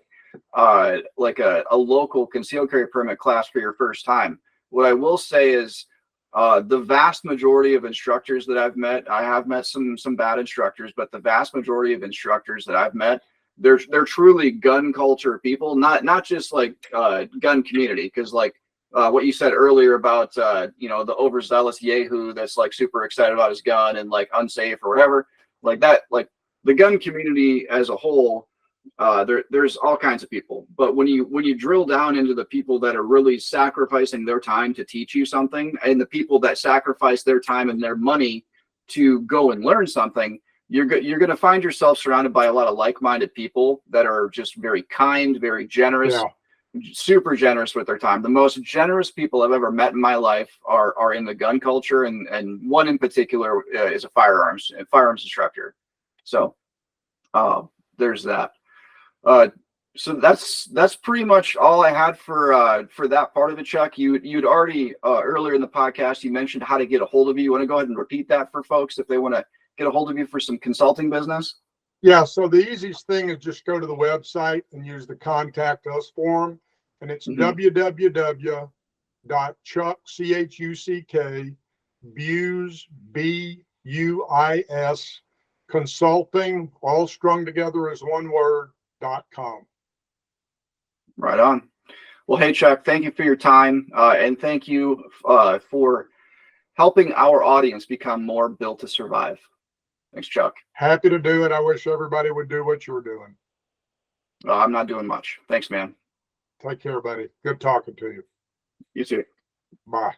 Speaker 1: like a local concealed carry permit class for your first time, what I will say is the vast majority of instructors that I've met, I have met some bad instructors, but the vast majority of instructors that I've met, they're truly gun culture people, not just like gun community, because like what you said earlier about you know, the overzealous yahoo that's like super excited about his gun and like unsafe or whatever. like that, like the gun community as a whole, there's all kinds of people, but when you drill down into the people that are really sacrificing their time to teach you something, and the people that sacrifice their time and their money to go and learn something, you're going to find yourself surrounded by a lot of like-minded people that are just very kind, very generous, super generous with their time. The most generous people I've ever met in my life are in the gun culture, and one in particular is a firearms instructor. So there's that. So that's pretty much all I had for that part of it, Chuck. You'd already earlier in the podcast you mentioned how to get a hold of you. You want to go ahead and repeat that for folks if they want to get a hold of you for some consulting business?
Speaker 2: Yeah, so the easiest thing is just go to the website and use the contact us form, and it's www.chuck BUIS consulting, all strung together as one word, .com.
Speaker 1: Right on. Well, hey, Chuck, thank you for your time, and thank you for helping our audience become more built to survive. Thanks, Chuck.
Speaker 2: Happy to do it. I wish everybody would do what you're doing.
Speaker 1: I'm not doing much. Thanks, man.
Speaker 2: Take care, buddy. Good talking to you.
Speaker 1: You too.
Speaker 2: Bye.